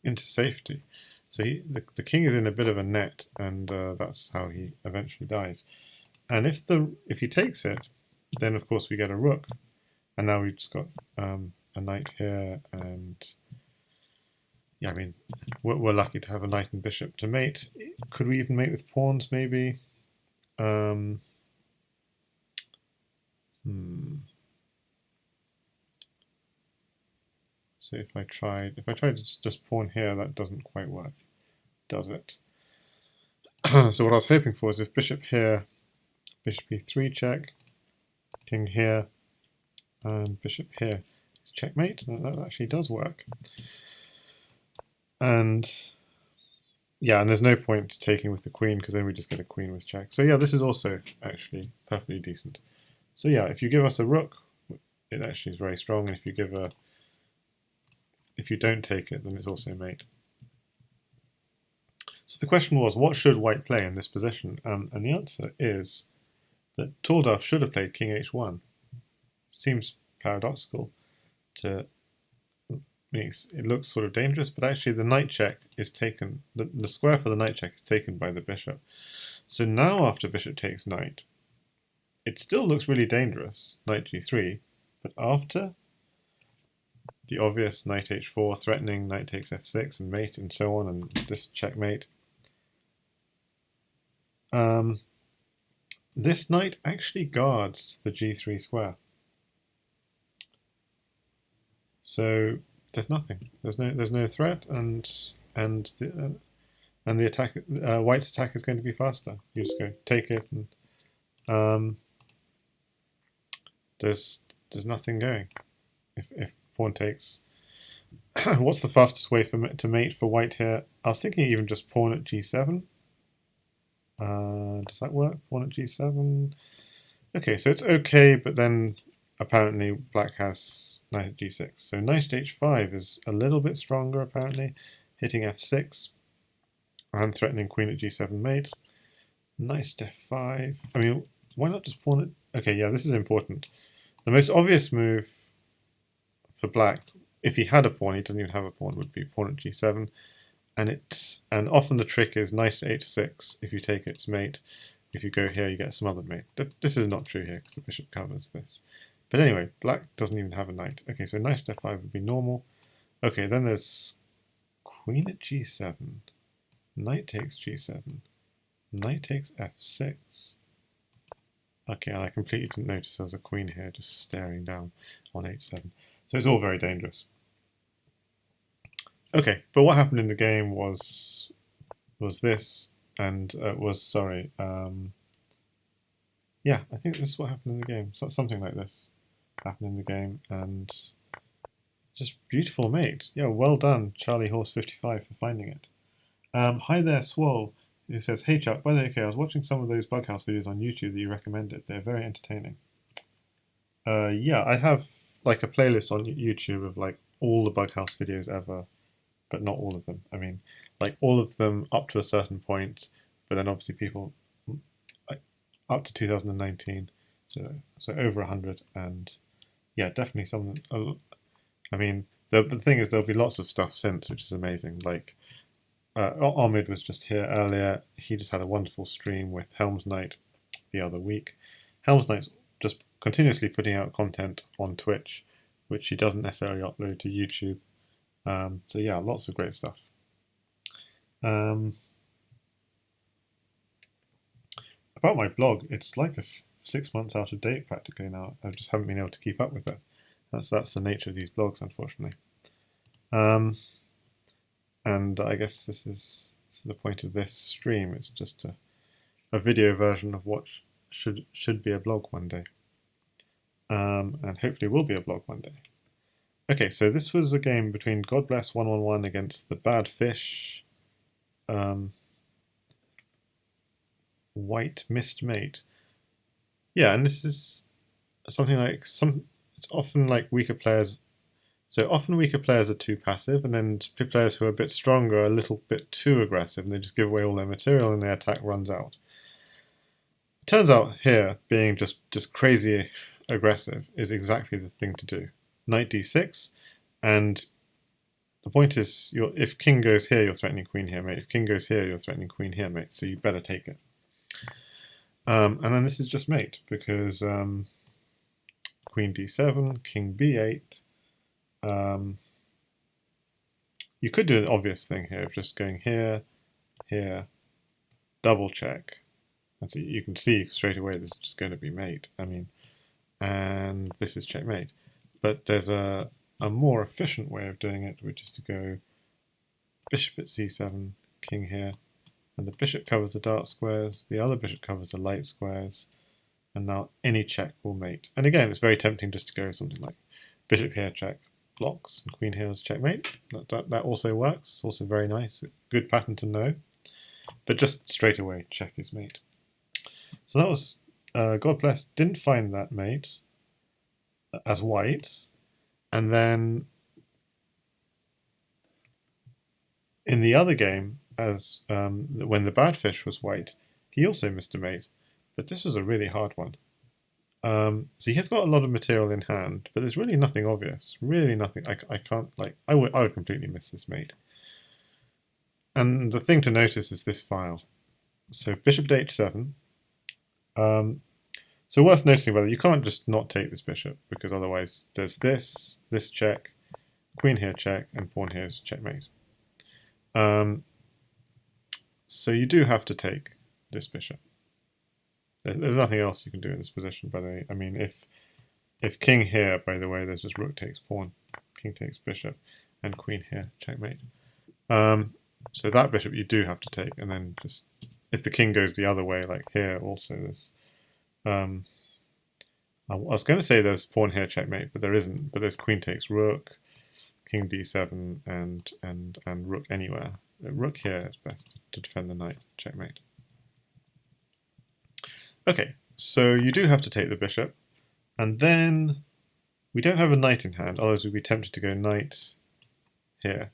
into safety. So the king is in a bit of a net, and that's how he eventually dies. And if he takes it, then of course we get a rook, and now we've just got a knight here, and yeah, I mean we're lucky to have a knight and bishop to mate. Could we even mate with pawns? Maybe. So if I tried to just pawn here, that doesn't quite work, does it? So what I was hoping for is if bishop here, bishop e3 check, king here, and bishop here is checkmate. That actually does work. And yeah, and there's no point taking with the queen because then we just get a queen with check. So yeah, this is also actually perfectly decent. So yeah, if you give us a rook, it actually is very strong, and if you don't take it, then it's also mate. So the question was, what should white play in this position? And the answer is that Taldaf should have played king h1. Seems paradoxical to it looks sort of dangerous, but actually the knight check is taken, the square for the knight check is taken by the bishop. So now after bishop takes knight, it still looks really dangerous, knight g3, but after the obvious knight h4 threatening, knight takes f6 and mate and so on, and this checkmate, this knight actually guards the g3 square. So there's nothing. There's no threat, and the attack, white's attack is going to be faster. You just go take it, and there's nothing going. If pawn takes, what's the fastest way to mate for white here? I was thinking even just pawn at g7. Does that work? Pawn at g7. Okay, so it's okay, but then apparently black has knight at g6. So knight at h5 is a little bit stronger apparently, hitting f6 and threatening queen at g7 mate. Knight at f5. I mean, why not just pawn it? Okay, yeah, this is important. The most obvious move for black, if he had a pawn, he doesn't even have a pawn, would be pawn at g7. And often the trick is knight at h6. If you take it, it's mate. If you go here, you get some other mate. This is not true here because the bishop covers this. But anyway, black doesn't even have a knight. Okay, so knight at f5 would be normal. Okay, then there's queen at g7. Knight takes g7. Knight takes f6. Okay, and I completely didn't notice there was a queen here just staring down on h7. So it's all very dangerous. Okay, but what happened in the game was this, and yeah, I think this is what happened in the game. So, something like this happened in the game, and just beautiful mate. Yeah, well done, Charlie Horse 55 for finding it. Hi there, Swole, who says, "Hey Chuck, by the way, I was watching some of those Bughouse videos on YouTube that you recommended. They're very entertaining." Yeah, I have like a playlist on YouTube of like all the Bughouse videos ever, but not all of them. I mean, like all of them up to a certain point, but then obviously people like, up to 2019, so over 100, and yeah, definitely something. I mean, the thing is, there'll be lots of stuff since, which is amazing. Like Ahmed was just here earlier. He just had a wonderful stream with Helm's Knight the other week. Helm's Knight's just continuously putting out content on Twitch, which he doesn't necessarily upload to YouTube. So yeah, lots of great stuff. About my blog, it's like 6 months out of date practically now. I just haven't been able to keep up with it. That's the nature of these blogs, unfortunately. And I guess this is the point of this stream. It's just a video version of what should be a blog one day, and hopefully will be a blog one day. Okay, so this was a game between God Bless 111 against the Bad Fish, White Mist Mate. Yeah, and this is something like it's often like weaker players. So often weaker players are too passive, and then players who are a bit stronger are a little bit too aggressive, and they just give away all their material, and their attack runs out. It turns out here, being just crazy aggressive is exactly the thing to do. Knight d6, and the point is, if king goes here, you're threatening queen here, mate. If king goes here, you're threatening queen here, mate. So you better take it. And then this is just mate, because queen d7, king b8. You could do an obvious thing here of just going here, here, double check. And so you can see straight away this is just going to be mate. I mean, and this is checkmate. But there's a more efficient way of doing it, which is to go bishop at c7, king here, and the bishop covers the dark squares, the other bishop covers the light squares, and now any check will mate. And again, it's very tempting just to go something like bishop here, check, blocks, and queen here is checkmate. That also works. It's also very nice. Good pattern to know. But just straight away, check is mate. So that was God Bless. Didn't find that mate. as white, and then in the other game, as when the bad fish was white, he also missed a mate, but this was a really hard one. So he has got a lot of material in hand, but there's really nothing obvious. Really nothing. I can't, like, I would completely miss this mate. And the thing to notice is this file. So bishop to h7. So worth noticing, whether you can't just not take this bishop, because otherwise there's this check, queen here check, and pawn here is checkmate. So you do have to take this bishop. There's nothing else you can do in this position, by the way. I mean, if king here, by the way, there's just rook takes pawn, king takes bishop, and queen here, checkmate. So that bishop you do have to take, and then just if the king goes the other way, like here, also there's. I was going to say there's pawn here, checkmate, but there isn't. But there's queen takes rook, king d7, and rook anywhere. Rook here is best to defend the knight, checkmate. Okay, so you do have to take the bishop, and then we don't have a knight in hand, otherwise we'd be tempted to go knight here,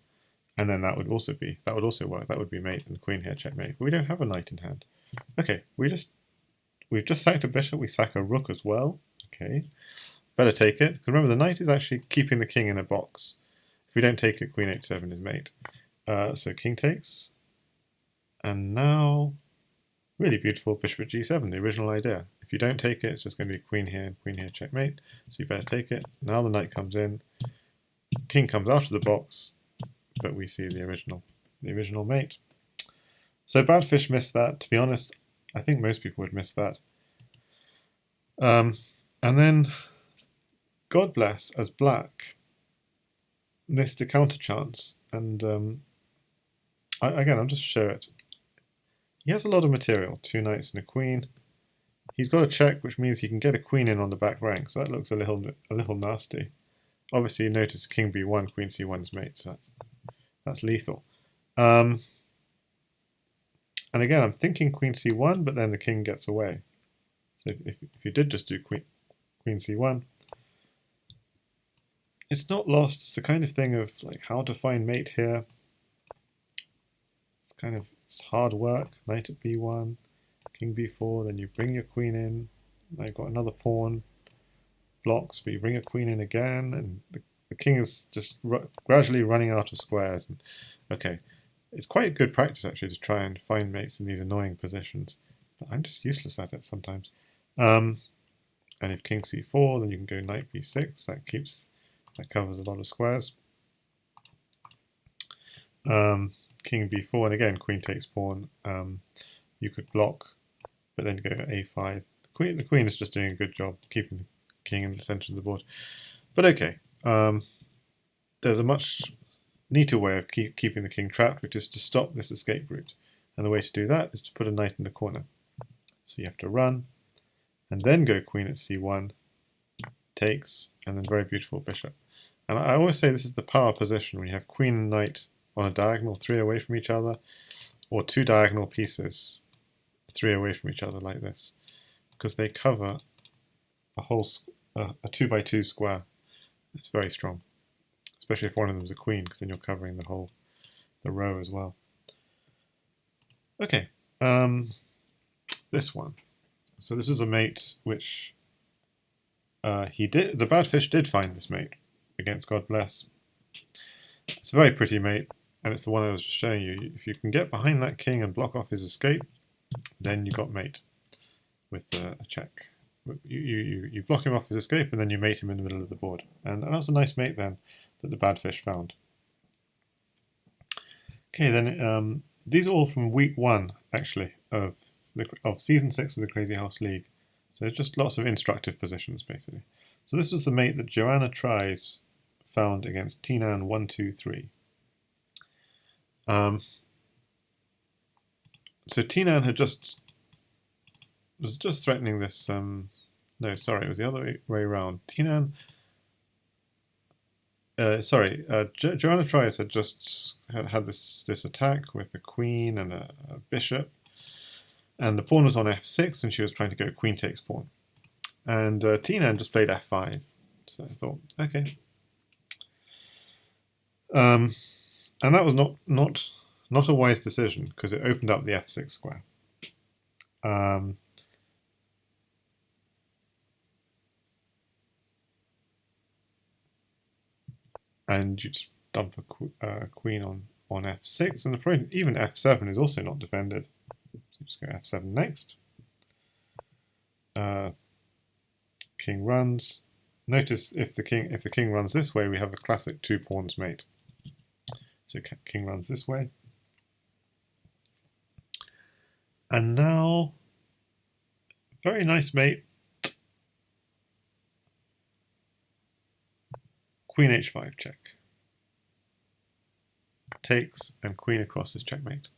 and then that would also work. That would be mate and queen here checkmate. But we don't have a knight in hand. Okay, we've just sacked a bishop. We sack a rook as well. Okay, better take it. Because remember, the knight is actually keeping the king in a box. If we don't take it, queen h7 is mate. So king takes, and now. Really beautiful bishop at g7, the original idea. If you don't take it, it's just going to be queen here, checkmate. So you better take it. Now the knight comes in, king comes out of the box, but we see the original mate. So bad fish missed that. To be honest, I think most people would miss that. And then God bless as black missed a counter chance, and again I'll just show it. He has a lot of material, 2 knights and a queen. He's got a check, which means he can get a queen in on the back rank, so that looks a little nasty. Obviously, notice king b1, queen c1 is mate, so that's lethal. And again, I'm thinking queen c1, but then the king gets away. So if you did just do queen c1, it's not lost. It's the kind of thing of like how to find mate here. It's hard work. Knight at b1, king b4, then you bring your queen in. Now you've got another pawn, blocks, but you bring a queen in again, and the king is just gradually running out of squares. And okay, it's quite good practice actually to try and find mates in these annoying positions, but I'm just useless at it sometimes. And if king c4, then you can go knight b6. That covers a lot of squares. King b4, and again queen takes pawn. You could block, but then go a5. The queen is just doing a good job keeping the king in the center of the board. But okay, there's a much neater way of keeping the king trapped, which is to stop this escape route. And the way to do that is to put a knight in the corner. So you have to run, and then go queen at c1, takes, and then very beautiful bishop. And I always say this is the power position when you have queen and knight on a diagonal 3 away from each other, or 2 diagonal pieces 3 away from each other like this, because they cover a whole a 2x2 square. It's very strong, especially if one of them is a queen, because then you're covering the row as well. Okay, this one. So this is a mate which the bad fish did find this mate against God bless. It's a very pretty mate, and it's the one I was just showing you. If you can get behind that king and block off his escape, then you got mate with a check. You block him off his escape, and then you mate him in the middle of the board. And that was a nice mate then that the bad fish found. Okay, then these are all from week 1, actually, of season 6 of the Crazyhouse League. So just lots of instructive positions, basically. So this was the mate that Joanna Tries found against Tinan 123. So Tinan was just threatening this. No, sorry, it was the other way around. Tinan. Joanna Tries had just had this attack with a queen and a bishop, and the pawn was on f6, and she was trying to go queen takes pawn. And Tinan just played f5 So I thought, okay. And that was not a wise decision because it opened up the f6 square. And you just dump a queen on f6, and the point, even f7 is also not defended. So just go f7 next. King runs. Notice if the king runs this way, we have a classic 2 pawns mate. So king runs this way. And now, very nice mate. Queen h5 check. Takes, and queen across is checkmate.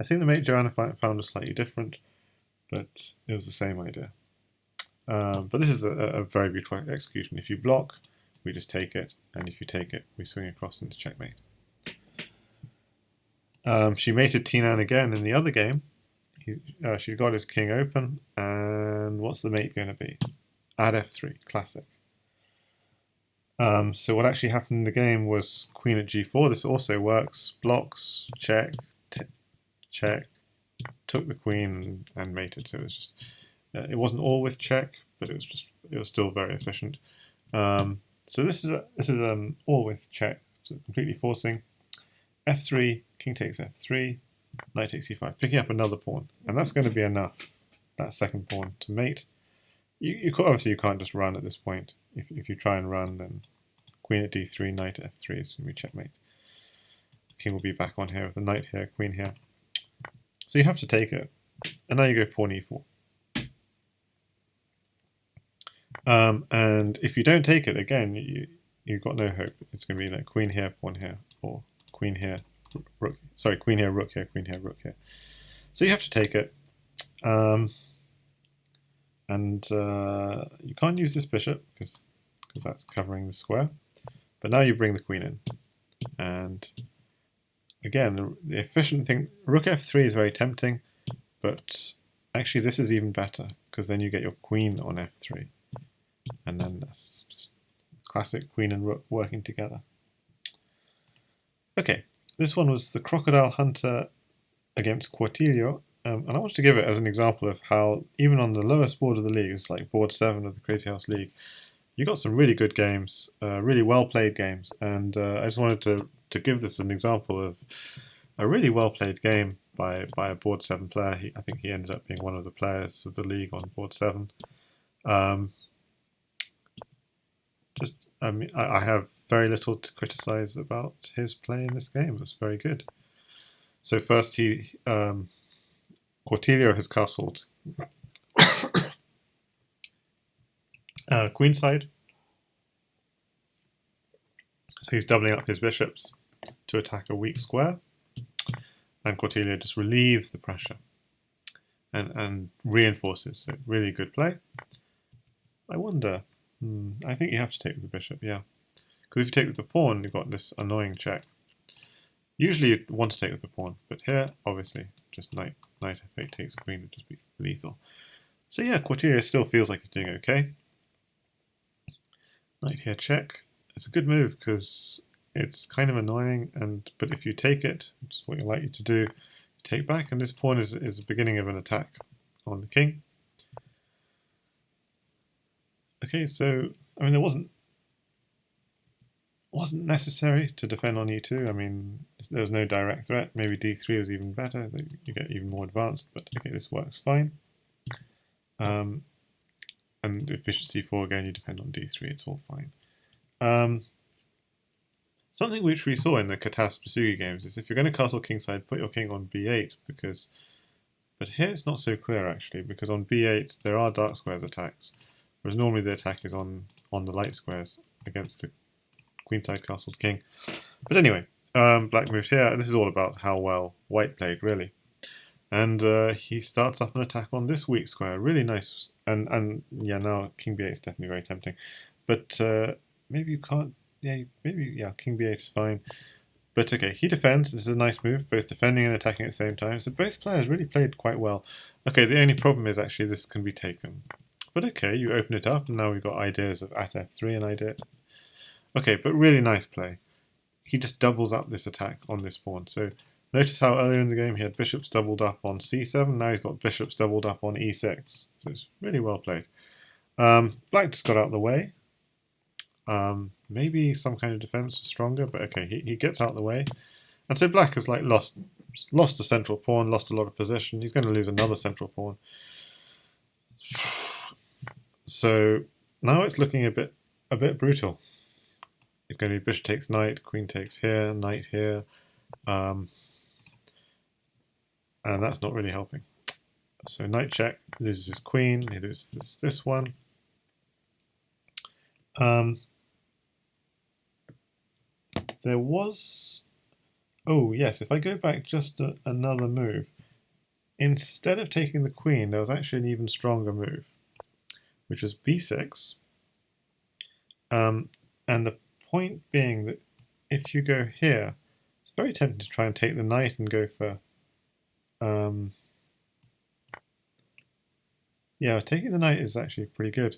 I think the mate Joanna found was slightly different, but it was the same idea. But this is a very beautiful execution. If you block, we just take it, and if you take it, we swing across into checkmate. She mated T9 again in the other game. She got his king open, and what's the mate going to be? Add f3, classic. So what actually happened in the game was queen at g4. This also works. Blocks, check, check, took the queen and mated. So it was just, it wasn't all with check, but it was still very efficient. So this is all with check, so completely forcing. f3, king takes f3, knight takes e5, picking up another pawn, and that's going to be enough. That second pawn to mate. Obviously you can't just run at this point. If you try and run, then queen at d3, knight at f3 is going to be checkmate. King will be back on here with the knight here, queen here. So you have to take it, and now you go pawn e4. And if you don't take it again, you've got no hope. It's going to be like queen here, pawn here, or queen here, rook. Sorry, queen here, rook here, queen here, rook here. So you have to take it. And you can't use this bishop because that's covering the square. But now you bring the queen in. And again, the efficient thing, rook f3 is very tempting, but actually this is even better because then you get your queen on f3. And then that's just classic queen and rook working together. Okay, this one was the Crocodile Hunter against Quartilio. And I wanted to give it as an example of how, even on the lowest board of the league, it's like board 7 of the Crazyhouse League, you got some really good games, really well played games. And I just wanted to give this an example of a really well played game by a board 7 player. I think he ended up being one of the players of the league on board 7. I have very little to criticize about his play in this game. It was very good. So first Quartilio has castled queenside. So he's doubling up his bishops to attack a weak square. And Quartilio just relieves the pressure and reinforces. So really good play. I wonder, I think you have to take with the bishop, yeah. Because if you take with the pawn, you've got this annoying check. Usually you'd want to take with the pawn, but here, obviously, just knight f8 takes queen would just be lethal. So yeah, Quartilio still feels like he's doing okay. Knight here check. It's a good move because it's kind of annoying, but if you take it, which is what you're likely to do, you take back, and this pawn is the beginning of an attack on the king. Okay, so I mean, it wasn't necessary to defend on e2. I mean, there was no direct threat. Maybe d3 was even better. You get even more advanced, but okay, this works fine. And if bishop c4 again, you depend on d3. It's all fine. Something which we saw in the catask-Jasugi games is if you're going to castle kingside, put your king on b8 but here it's not so clear actually, because on b8 there are dark squares attacks, whereas normally the attack is on the light squares against the queenside castled king. But anyway, black moves here. This is all about how well white played, really. And he starts up an attack on this weak square. Really nice. And yeah, now king b8 is definitely very tempting. But maybe you can't. Yeah, king b8 is fine. But okay, he defends. This is a nice move, both defending and attacking at the same time. So both players really played quite well. Okay, the only problem is actually this can be taken. But okay, you open it up, and now we've got ideas of at f3 and idea. Okay, but really nice play. He just doubles up this attack on this pawn. So notice how earlier in the game he had bishops doubled up on c7. Now he's got bishops doubled up on e6. So it's really well played. Black just got out of the way. Maybe some kind of defense was stronger, but okay, he gets out of the way. And so black has like lost a central pawn, lost a lot of position. He's going to lose another central pawn. So now it's looking a bit brutal. It's going to be bishop takes knight, queen takes here, knight here, and that's not really helping. So knight check, loses his queen, he loses this one. There was, oh yes, if I go back just another move, instead of taking the queen, there was actually an even stronger move, which was b6. And the point being that if you go here, it's very tempting to try and take the knight and go for, yeah, taking the knight is actually pretty good.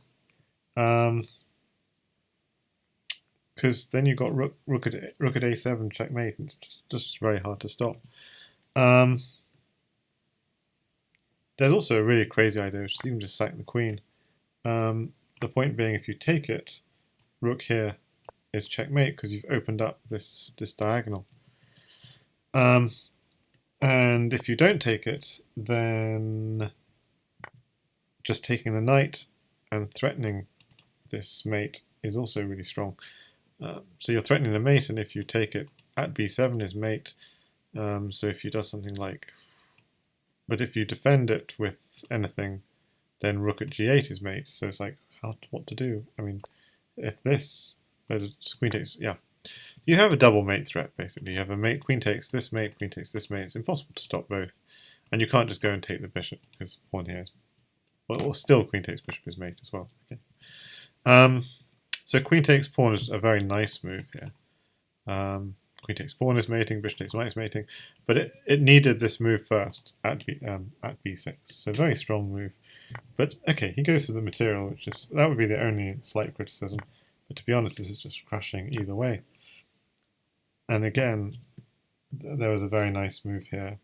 Because then you've got rook at a7 checkmate, and it's just very hard to stop. There's also a really crazy idea, which is even just sack the queen. The point being, if you take it, rook here is checkmate because you've opened up this diagonal. And if you don't take it, then just taking the knight and threatening this mate is also really strong. So you're threatening the mate, and if you take it at b7 is mate. So if you do something like, but if you defend it with anything, then rook at g8 is mate. So it's like, what to do? I mean, if this, queen takes, yeah. You have a double mate threat, basically. You have a mate, queen takes this mate, queen takes this mate. It's impossible to stop both. And you can't just go and take the bishop, because pawn here is, well, still queen takes bishop is mate as well. Okay. So queen takes pawn is a very nice move here. Queen takes pawn is mating, bishop takes knight is mating, but it needed this move first at b6. So very strong move. But okay, he goes for the material, which is, that would be the only slight criticism. But to be honest, this is just crushing either way. And again, there was a very nice move here.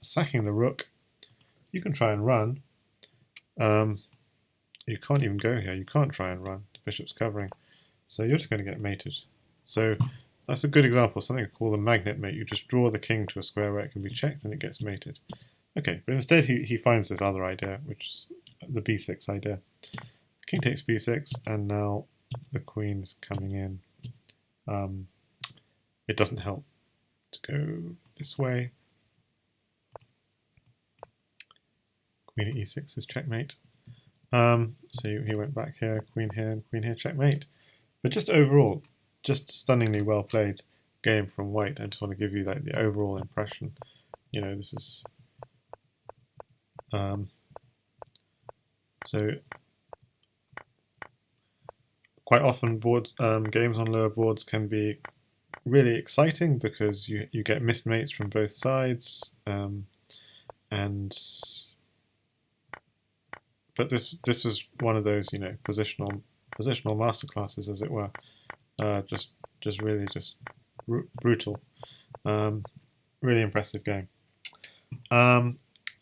Sacking the rook. You can try and run. You can't even go here. You can't try and run. The bishop's covering. So you're just going to get mated. So that's a good example of something called a magnet mate. You just draw the king to a square where it can be checked and it gets mated. Okay, but instead he finds this other idea, which is the b6 idea. King takes b6, and now the queen is coming in. It doesn't help to go this way. Queen at e6 is checkmate. So he went back here, and queen here, checkmate. But just overall, just stunningly well played game from white. I just want to give you like the overall impression. You know, this is so quite often games on lower boards can be really exciting because you get missed mates from both sides, but this was one of those, you know, positional masterclasses, as it were. Just really brutal. Really impressive game.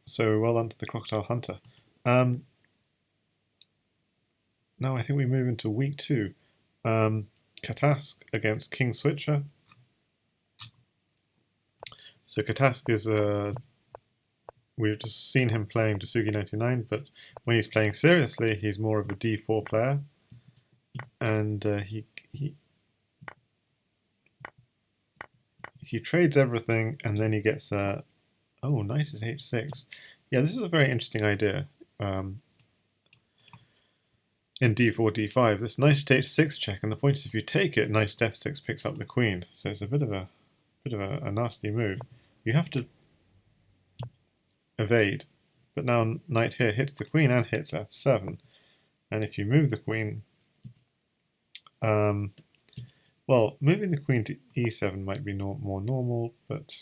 So well done to the Crocodile Hunter. Now I think we move into week 2. Catask against King Switcher. So Catask is we've just seen him playing Jasugi99, but when he's playing seriously, he's more of a d4 player, and he trades everything, and then he gets a knight at h6. Yeah, this is a very interesting idea. In d4, d5, this knight at h6 check, and the point is if you take it, knight at f6 picks up the queen. So it's a bit of a nasty move. You have to evade, but now knight here hits the queen and hits f7, and if you move the queen, well, moving the queen to e7 might be more normal, but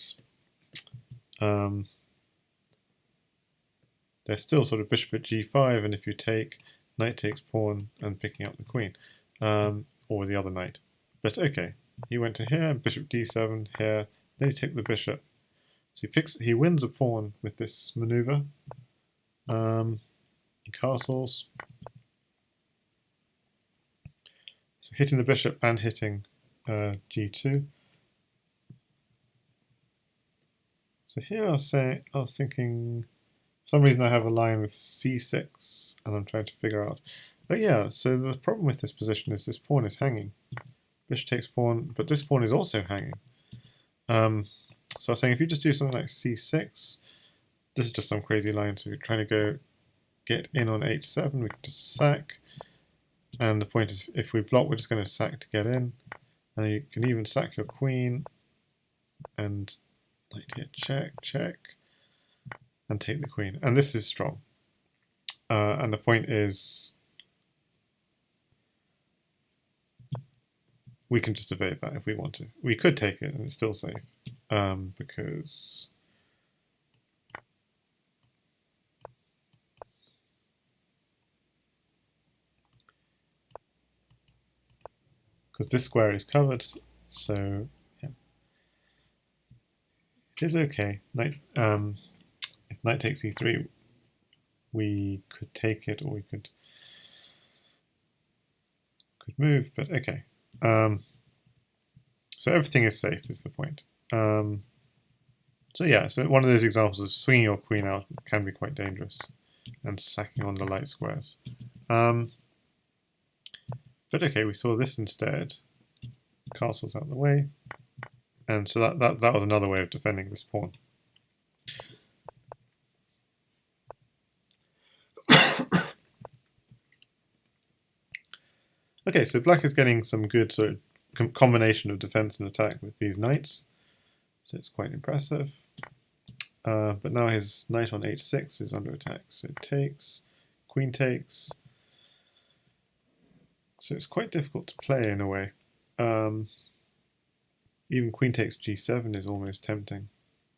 they're still sort of bishop at g5, and if you take, knight takes pawn and picking up the queen, or the other knight. But okay, he went to here, bishop d7 here, then he took the bishop. So he wins a pawn with this maneuver. He castles. So hitting the bishop and hitting g2. So here I was thinking, for some reason I have a line with c6, and I'm trying to figure out. Oh yeah, so the problem with this position is this pawn is hanging. Bishop takes pawn, but this pawn is also hanging. So I was saying if you just do something like c6, this is just some crazy line, so you're trying to get in on h7, we can just sack. And the point is, if we block, we're just going to sack to get in. And you can even sack your queen, and knight here, check, check, and take the queen. And this is strong. And the point is, we can just evade that if we want to. We could take it and it's still safe, because this square is covered, so yeah. It is okay. Knight, if knight takes e3, we could take it, or we could move, but okay. So everything is safe is the point. So yeah, so one of those examples of swinging your queen out can be quite dangerous, and sacking on the light squares. But okay, we saw this instead. Castle's out of the way, and so that was another way of defending this pawn. Okay, so black is getting some good sort of combination of defense and attack with these knights, so it's quite impressive. But now his knight on h6 is under attack, so it takes, queen takes. So it's quite difficult to play in a way. Even queen takes g7 is almost tempting.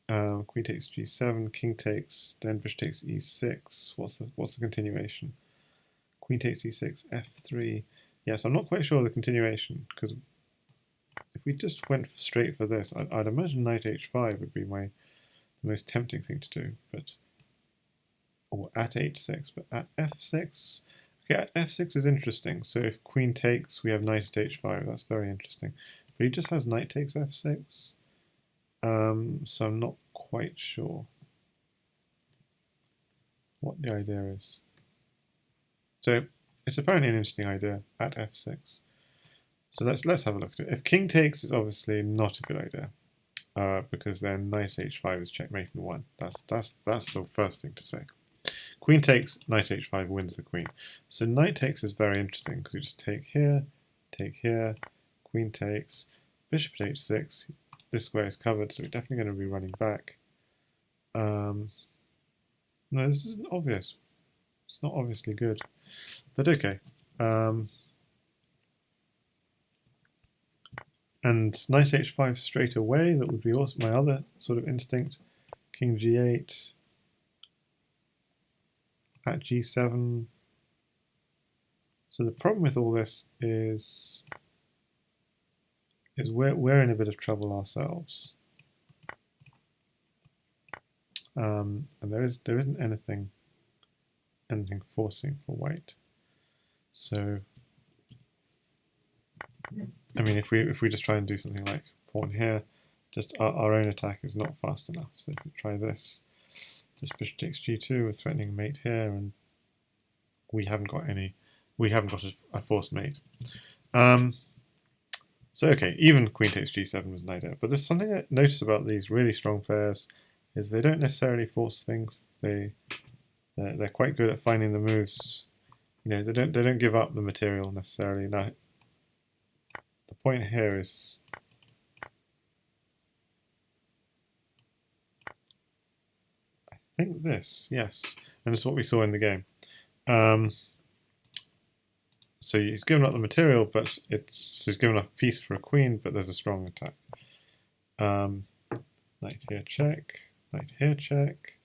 Queen takes g7, king takes, then bishop takes e6. What's the continuation? Queen takes e6, f3. Yes, I'm not quite sure of the continuation, because if we just went straight for this, I'd imagine knight h5 would be the most tempting thing to do, or at h6, but at f6. Okay, at f6 is interesting. So if queen takes, we have knight at h5. That's very interesting. But he just has knight takes f6. So I'm not quite sure what the idea is. So it's apparently an interesting idea at f6. So let's have a look at it. If king takes, it's obviously not a good idea, because then knight at h5 is checkmate in 1. That's the first thing to say. Queen takes, knight h5 wins the queen. So knight takes is very interesting because you just take here, queen takes, bishop at h6. This square is covered, so we're definitely going to be running back. No, this isn't obvious. It's not obviously good, but okay. And knight h5 straight away, that would be also my other sort of instinct. King g8. At g7. So the problem with all this is we're in a bit of trouble ourselves, and there isn't anything forcing for white. So I mean, if we just try and do something like pawn here, just our own attack is not fast enough. So if we try this. This bishop takes g2, we're threatening mate here, and we haven't got a forced mate. So okay, even queen takes g7 was an idea. But there's something I notice about these really strong players is they don't necessarily force things. They're quite good at finding the moves. You know, they don't give up the material necessarily. Now, the point here is I think this, yes, and it's what we saw in the game. So he's given up the material, but he's given up a piece for a queen, but there's a strong attack. Knight here check, knight here check.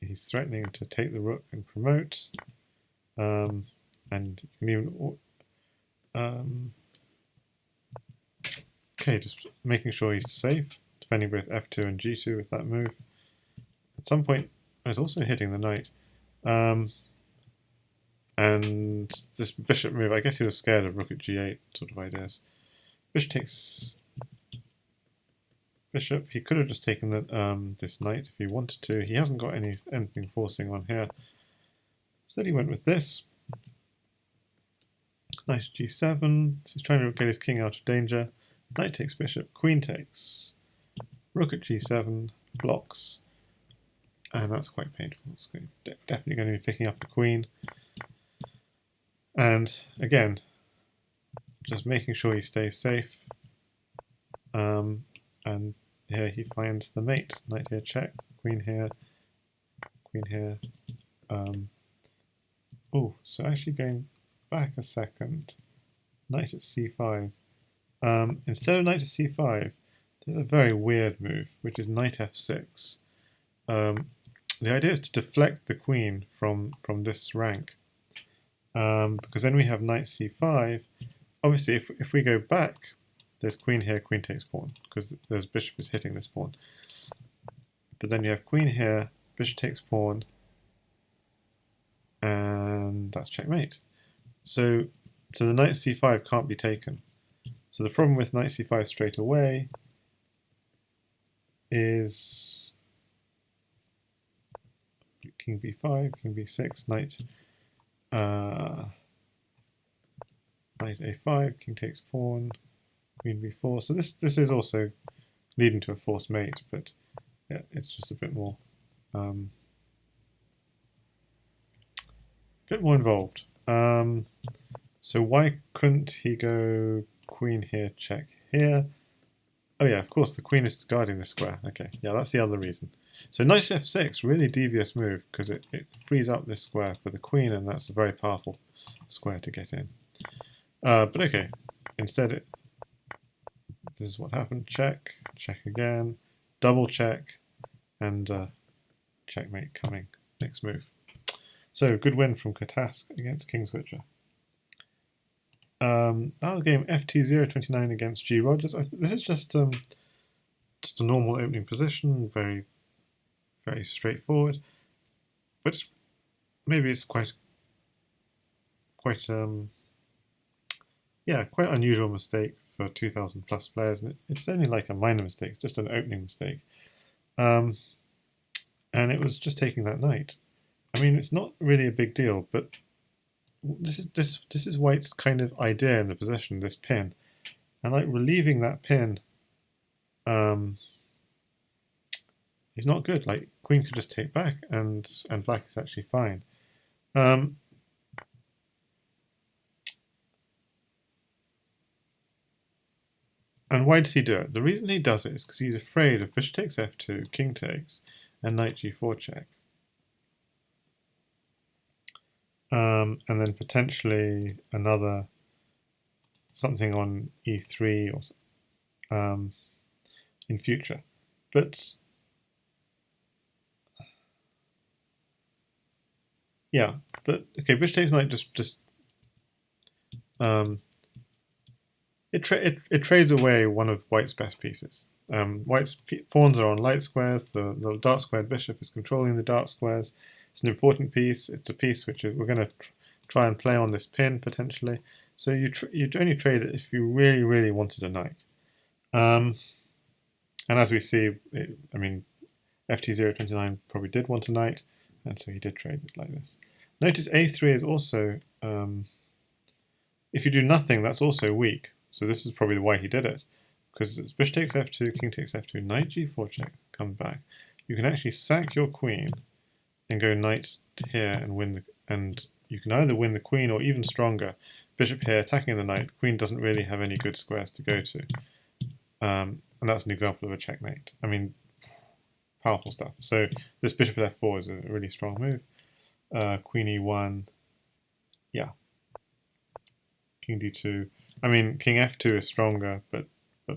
he's threatening to take the rook and promote. And you can even okay, just making sure he's safe, defending both f2 and g2 with that move. At some point, I was also hitting the knight. And this bishop move, I guess he was scared of rook at g8 sort of ideas. Bishop takes bishop. He could have just taken the, this knight if he wanted to. He hasn't got anything forcing on here. Instead he went with this. Knight g7. So he's trying to get his king out of danger. Knight takes bishop. Queen takes. Rook at g7. Blocks. And that's quite painful. It's definitely going to be picking up the queen. And again, just making sure he stays safe. And here he finds the mate. Knight here, check. Queen here. Queen here. Oh, so actually going back a second. Knight at c5. Instead of knight to c5, there's a very weird move, which is knight f6. The idea is to deflect the queen from this rank. Because then we have knight c5. Obviously, if we go back, there's queen here, queen takes pawn, because there's bishop is hitting this pawn. But then you have queen here, bishop takes pawn, and that's checkmate. So the knight c5 can't be taken. So the problem with knight c5 straight away is king b5, king b6, knight a5, king takes pawn, queen b4. So this is also leading to a forced mate, but yeah, it's just a bit more involved. So why couldn't he go queen here, check here? Oh yeah, of course the queen is guarding the square. Okay, yeah, that's the other reason. So knight f6, really devious move, because it frees up this square for the queen, and that's a very powerful square to get in. But okay, instead this is what happened. Check, check again, double check, and checkmate coming next move. So good win from Catask against King Switcher. Another game, FT029 against G Rogers. This is just a normal opening position, very straightforward, but maybe it's quite unusual mistake for 2,000 plus players, and it's only like a minor mistake, just an opening mistake, and it was just taking that knight. I mean, it's not really a big deal, but this is White's kind of idea in the position, this pin, and like relieving that pin is not good. Like queen could just take back, and black is actually fine. And why does he do it? The reason he does it is because he's afraid of bishop takes f2, king takes, and knight g4 check. And then potentially another something on e3 or in future. But yeah, but okay, bishop takes knight just it trades away one of White's best pieces. White's pawns are on light squares. The dark squared bishop is controlling the dark squares. It's an important piece. It's a piece which we're going to try and play on this pin potentially. So you'd only trade it if you really wanted a knight. And as we see, I mean, FT029 probably did want a knight, and so he did trade it like this. Notice A3 is also, if you do nothing, that's also weak. So this is probably why he did it, because it's bishop takes f2, king takes f2, knight g4 check, comes back. You can actually sack your queen and go knight here and win and you can either win the queen or even stronger, bishop here attacking the knight. Queen doesn't really have any good squares to go to, and that's an example of a checkmate. I mean, powerful stuff. So this bishop at f4 is a really strong move. Queen e1, yeah. King d2. I mean, king f2 is stronger, but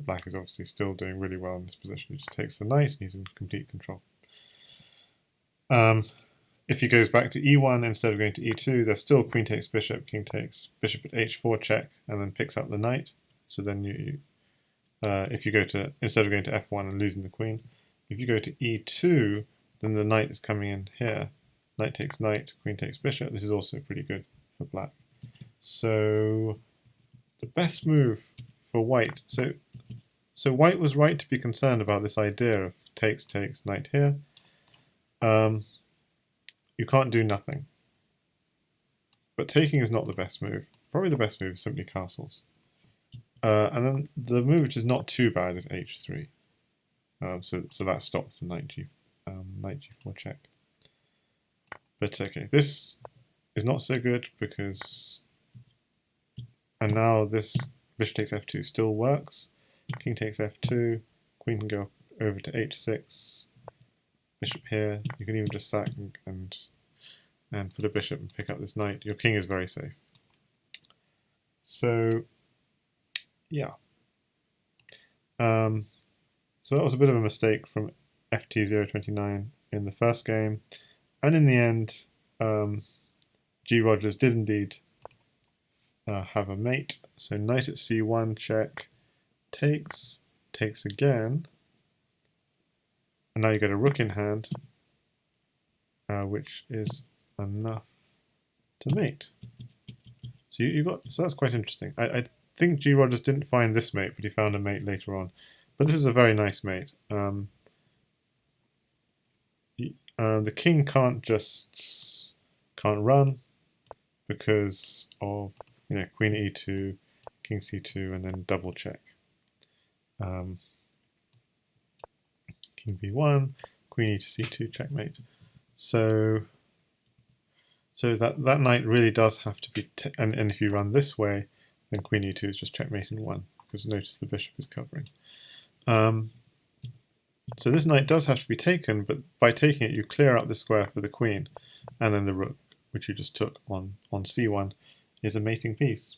black is obviously still doing really well in this position. He just takes the knight and he's in complete control. If he goes back to e1 instead of going to e2, there's still queen takes bishop, king takes bishop at h4 check, and then picks up the knight. So then if you go to, instead of going to f1 and losing the queen, if you go to e2, then the knight is coming in here. Knight takes knight, queen takes bishop. This is also pretty good for black. So the best move for white. So white was right to be concerned about this idea of takes, knight here. You can't do nothing. But taking is not the best move. Probably the best move is simply castles. And then the move which is not too bad is h3. So that stops the knight g4 check. But okay, this is not so good because... And now this bishop takes f2 still works. King takes f2, queen can go over to h6, bishop here. You can even just sack and put a bishop and pick up this knight. Your king is very safe. So, yeah. So that was a bit of a mistake from ft029 in the first game. And in the end, G. Rogers did indeed have a mate. So knight at c1, check, takes again. And now you get a rook in hand, which is enough to mate. So so that's quite interesting. I think G. Rogers didn't find this mate, but he found a mate later on. But this is a very nice mate. The king can't run because of queen e2, king c2, and then double check. King b1, queen e to c2, checkmate. So that knight really does have to be, and if you run this way, then queen e2 is just checkmate in 1, because notice the bishop is covering. So this knight does have to be taken, but by taking it you clear out the square for the queen, and then the rook, which you just took on c1, is a mating piece.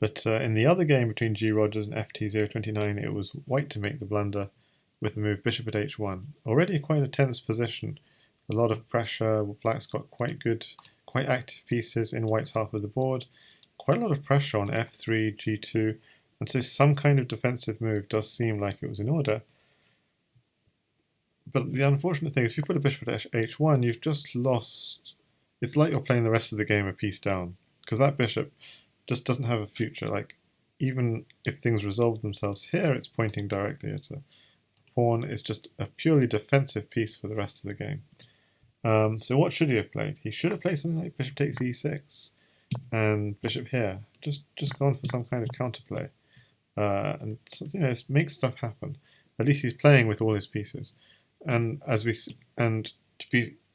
But in the other game between G. Rogers and ft029, it was white to make the blunder with the move bishop at h1. Already quite a tense position, a lot of pressure. Black's got quite active pieces in white's half of the board, quite a lot of pressure on f3, g2, and so some kind of defensive move does seem like it was in order. But the unfortunate thing is if you put a bishop at h1, you've just lost. It's like you're playing the rest of the game a piece down, because that bishop just doesn't have a future. Like, even if things resolve themselves here, it's pointing directly at a pawn. It's just a purely defensive piece for the rest of the game. So what should he have played? He should have played something like bishop takes e6 and bishop here. Just gone for some kind of counterplay. And make stuff happen. At least he's playing with all his pieces. And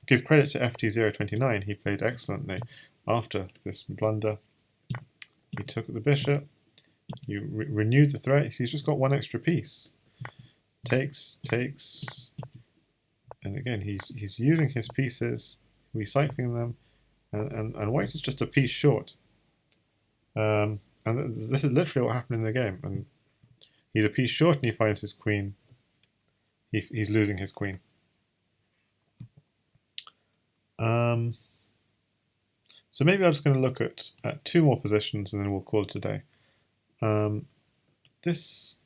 give credit to ft029, he played excellently after this blunder. He took the bishop. You renewed the threat. He's just got one extra piece. Takes, and again he's using his pieces, recycling them, and white is just a piece short. And this is literally what happened in the game. And he's a piece short, and he finds his queen. He's losing his queen. So maybe I'm just going to look at 2 more positions, and then we'll call it a day. This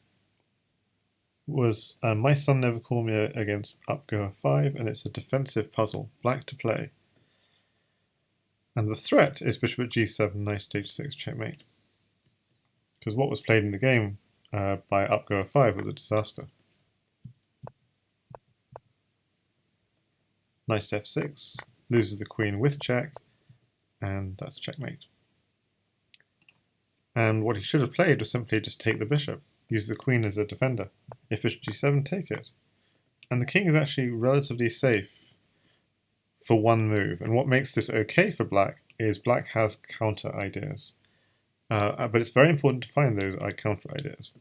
was My Son Never Called Me against up go f5, and it's a defensive puzzle, black to play. And the threat is bishop at g7, knight at h6, checkmate. Because what was played in the game by up go f5 was a disaster. Knight at f6, loses the queen with check, and that's checkmate. And what he should have played was simply just take the bishop, use the queen as a defender. If bishop g7, take it. And the king is actually relatively safe for one move. And what makes this okay for black is black has counter ideas. But it's very important to find those counter ideas.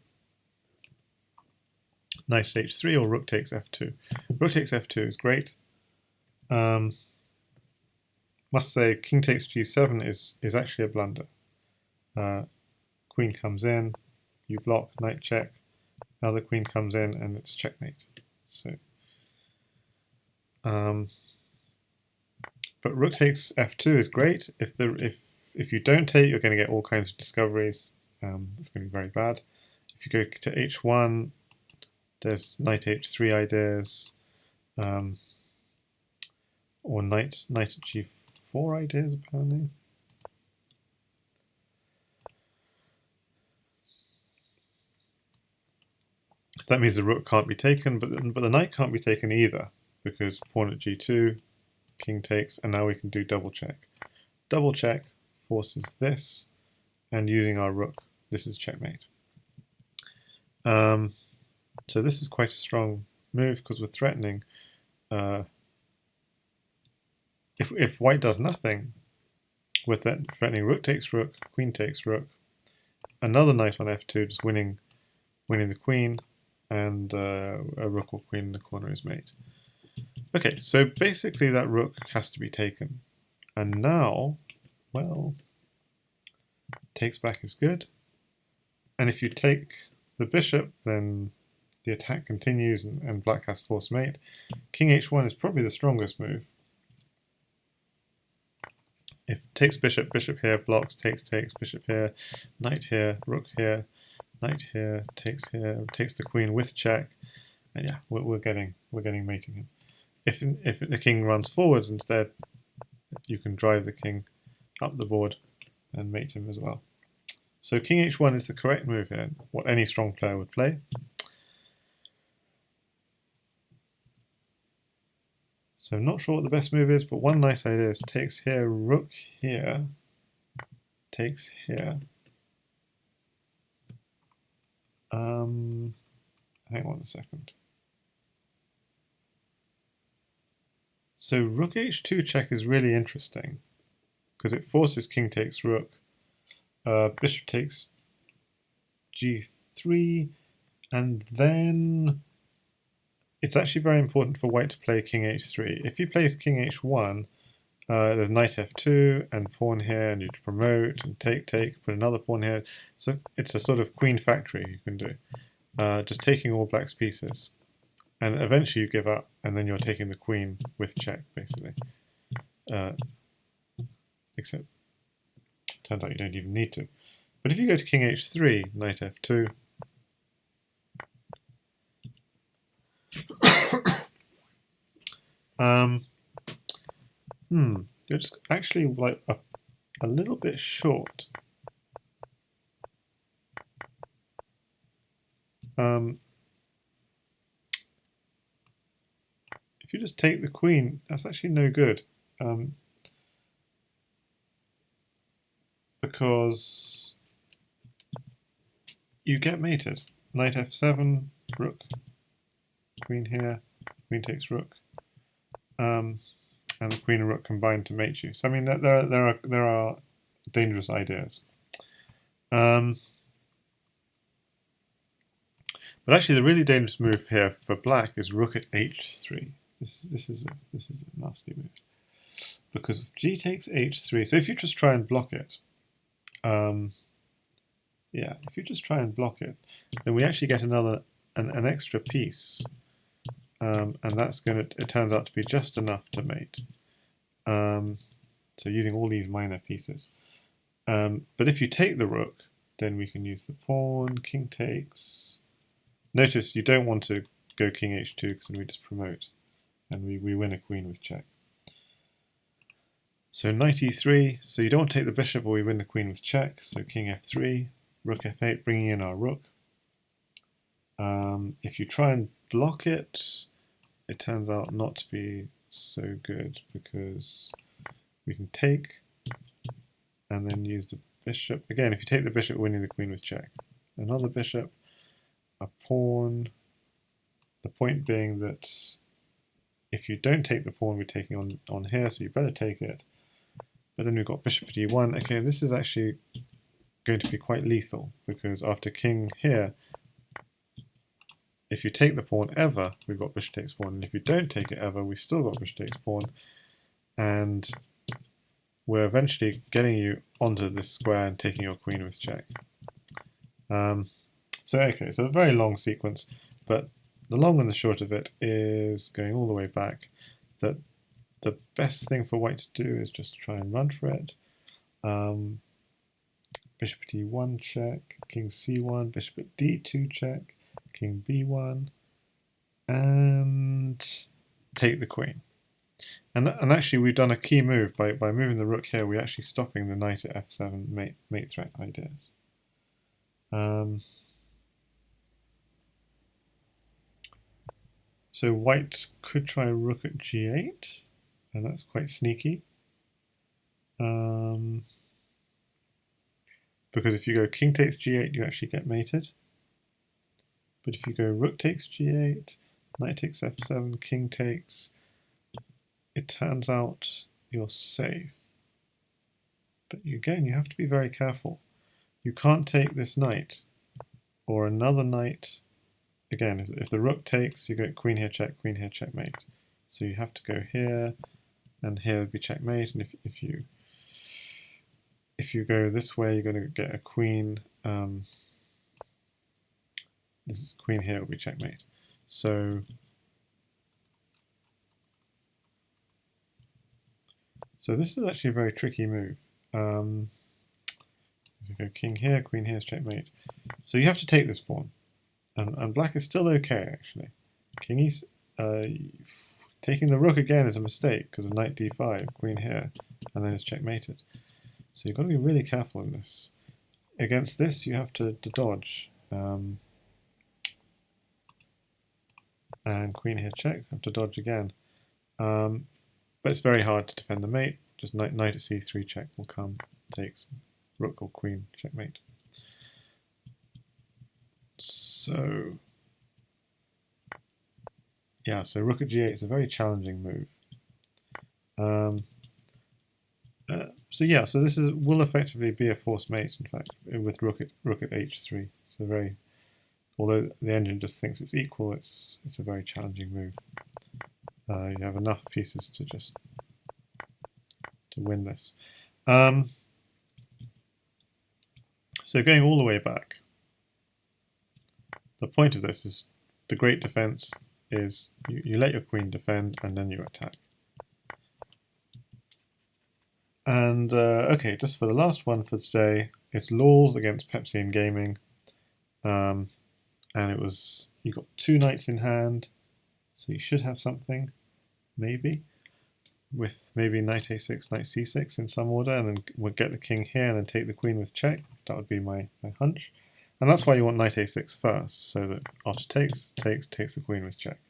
Knight at h3 or rook takes f2. Rook takes f2 is great. Must say, king takes g7 is actually a blunder. Queen comes in, you block, knight check. Now the queen comes in, and it's checkmate. So, but rook takes f2 is great. If you don't take, you're going to get all kinds of discoveries. It's going to be very bad. If you go to h1, there's knight h3 ideas, or knight g4 ideas apparently. That means the rook can't be taken, but the knight can't be taken either, because pawn at g2, king takes, and now we can do double check. Double check forces this, and using our rook, this is checkmate. So this is quite a strong move because we're threatening. If white does nothing, we're threatening rook takes rook, queen takes rook, another knight on f2, just winning the queen, and a rook or queen in the corner is mate. Okay, so basically that rook has to be taken. And now, well, takes back is good. And if you take the bishop, then the attack continues and black has force mate. King h1 is probably the strongest move. If takes bishop, bishop here, blocks, takes, bishop here, knight here, rook here, knight here, takes the queen with check, and yeah, we're getting mating him. If the king runs forwards instead, you can drive the king up the board and mate him as well. So king h1 is the correct move here, what any strong player would play. So I'm not sure what the best move is, but one nice idea is takes here, rook here, takes here. Hang on a second. So rook h2 check is really interesting because it forces king takes rook, bishop takes g3, and then it's actually very important for white to play king h3. If he plays king h1, there's knight f2 and pawn here, and you promote and take, put another pawn here. So it's a sort of queen factory you can do, just taking all black's pieces. And eventually you give up, and then you're taking the queen with check, basically. Except, turns out you don't even need to. But if you go to king h3, knight f2, you're just actually like a little bit short. If you just take the queen, that's actually no good. Because you get mated. Knight f7, rook, queen here, queen takes rook, and the queen and rook combine to mate you. So I mean, there are dangerous ideas. But actually, the really dangerous move here for black is rook at h3. This is a nasty move because if g takes h3. So if you just try and block it, yeah, if you just try and block it, then we actually get an extra piece, and that's it turns out to be just enough to mate. So using all these minor pieces. But if you take the rook, then we can use the pawn, king takes. Notice you don't want to go king h2 because then we just promote, and we win a queen with check. So knight e3, so you don't want to take the bishop or we win the queen with check, so king f3, rook f8, bringing in our rook. If you try and block it, it turns out not to be so good because we can take and then use the bishop. Again, if you take the bishop, winning the queen with check. Another bishop, a pawn. The point being that if you don't take the pawn, we're taking on here, so you better take it. But then we've got bishop at e1. Okay, this is actually going to be quite lethal because after king here, if you take the pawn ever, we've got bishop takes pawn, and if you don't take it ever, we still got bishop takes pawn, and we're eventually getting you onto this square and taking your queen with check. So okay, so a very long sequence, but the long and the short of it is, going all the way back, that the best thing for white to do is just try and run for it. Bishop at e1 check, king c1, bishop at d2 check, king b1, and take the queen. And actually we've done a key move. By moving the rook here, we're actually stopping the knight at f7 mate threat ideas. So white could try rook at g8, and that's quite sneaky. Because if you go king takes g8, you actually get mated. But if you go rook takes g8, knight takes f7, king takes, it turns out you're safe. But again, you have to be very careful. You can't take this knight or another knight. Again, if the rook takes, you go queen here checkmate. So you have to go here, and here would be checkmate. And if you go this way, you're going to get a queen. This is queen here, will be checkmate. So this is actually a very tricky move. If you go king here, queen here is checkmate. So you have to take this pawn. And black is still okay, actually. King e, taking the rook again is a mistake because of knight d5, queen here, and then it's checkmated. So you've got to be really careful in this. Against this, you have to dodge. And queen here check, have to dodge again. But it's very hard to defend the mate. Just knight at c3 check will come, takes rook or queen checkmate. So yeah, so rook at g8 is a very challenging move. So yeah, so this will effectively be a forced mate, in fact, with rook at h3. So very, although the engine just thinks it's equal, it's a very challenging move. You have enough pieces to just win this. So going all the way back, the point of this is the great defense is you let your queen defend and then you attack. And okay, just for the last one for today, it's Laws against Pepsi and Gaming. And it was, you got 2 knights in hand, so you should have something, maybe, with maybe knight a6, knight c6 in some order, and then we'll get the king here and then take the queen with check. That would be my hunch. And that's why you want knight a6 first, so that after takes the queen with check.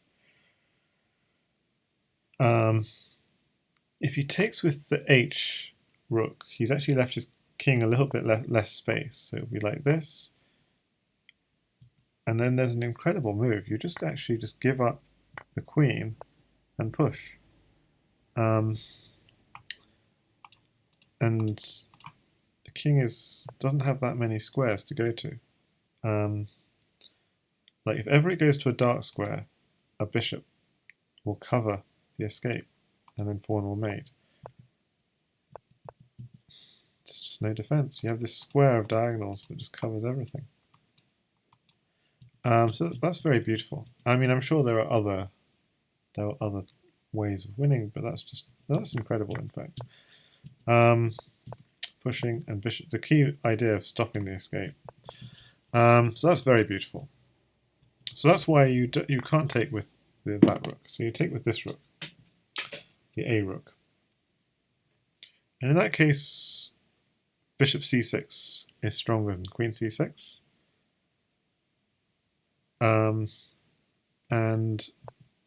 If he takes with the h rook, he's actually left his king a little bit less space. So it'll be like this. And then there's an incredible move. You just actually just give up the queen and push. And the king doesn't have that many squares to go to. Like if ever it goes to a dark square, a bishop will cover the escape, and then pawn will mate. There's just no defense. You have this square of diagonals that just covers everything. So that's very beautiful. I mean, I'm sure there are other ways of winning, but that's incredible. In fact, pushing and bishop. The key idea of stopping the escape. So that's very beautiful. So that's why you can't take with that rook. So you take with this rook, the a rook. And in that case, bishop c6 is stronger than queen c6. And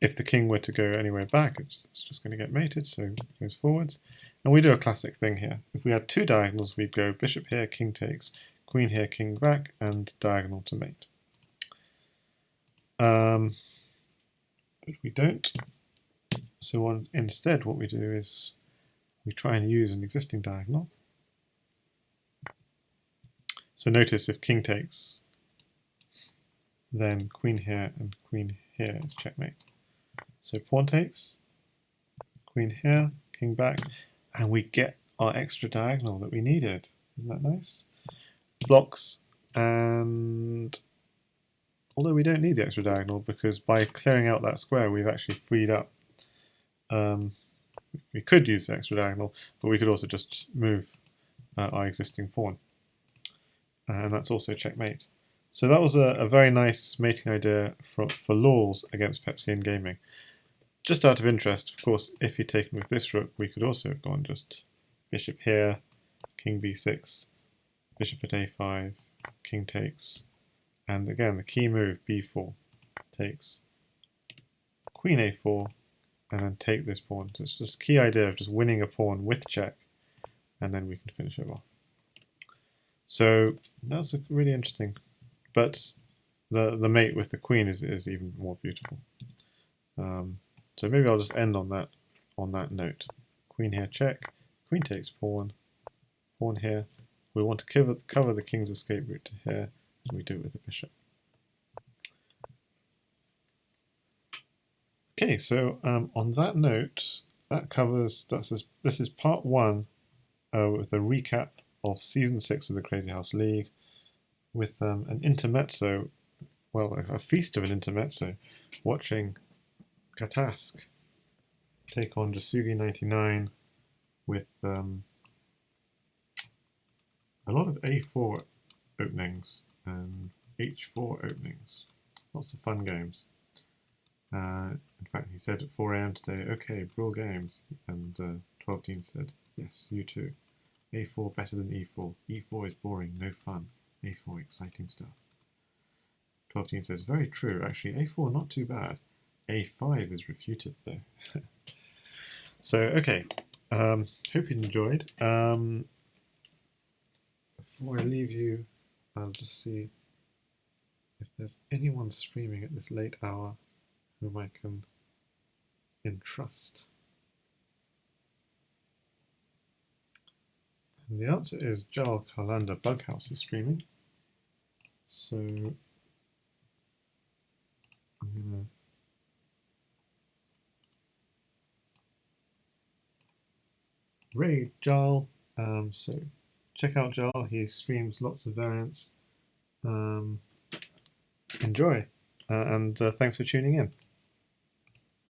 if the king were to go anywhere back, it's just going to get mated, so it goes forwards. And we do a classic thing here. If we had 2 diagonals, we'd go bishop here, king takes, queen here, king back, and diagonal to mate. But we don't. So instead, what we do is we try and use an existing diagonal. So notice if king takes, then queen here and queen here is checkmate. So pawn takes, queen here, king back, and we get our extra diagonal that we needed. Isn't that nice? Blocks, and although we don't need the extra diagonal because by clearing out that square we've actually freed up. We could use the extra diagonal, but we could also just move our existing pawn. And that's also checkmate. So that was a very nice mating idea for Lawls against Pepsi and Gaming. Just out of interest, of course, if he'd taken with this rook, we could also have gone just bishop here, king b6, bishop at a5, king takes, and again the key move b4 takes, queen a4, and then take this pawn. So it's just key idea of just winning a pawn with check, and then we can finish it off. So that's really interesting, but the mate with the queen is even more beautiful. So maybe I'll just end on that note. Queen here check, queen takes pawn, pawn here. We want to cover the king's escape route to here, and we do it with the bishop. Okay, so on that note, this is part 1 with a recap of season 6 of the Crazyhouse League, with an intermezzo, well, a feast of an intermezzo, watching Catask take on Jasugi99 with a lot of a4 openings and h4 openings. Lots of fun games. In fact, he said at 4 AM today, okay, Brawl Games, and 12 Team said, yes, you too. A4 better than e4. E4 is boring, no fun. A4 exciting stuff. 12 Team says, very true, actually, A4 not too bad. A5 is refuted though. So, okay, hope you enjoyed. Before I leave you, I'll just see if there's anyone streaming at this late hour whom I can entrust. And the answer is Jarl Karlander Bughouse is streaming. So I'm going to raid Jarl. So check out Jarl, he streams lots of variants. Enjoy, and thanks for tuning in.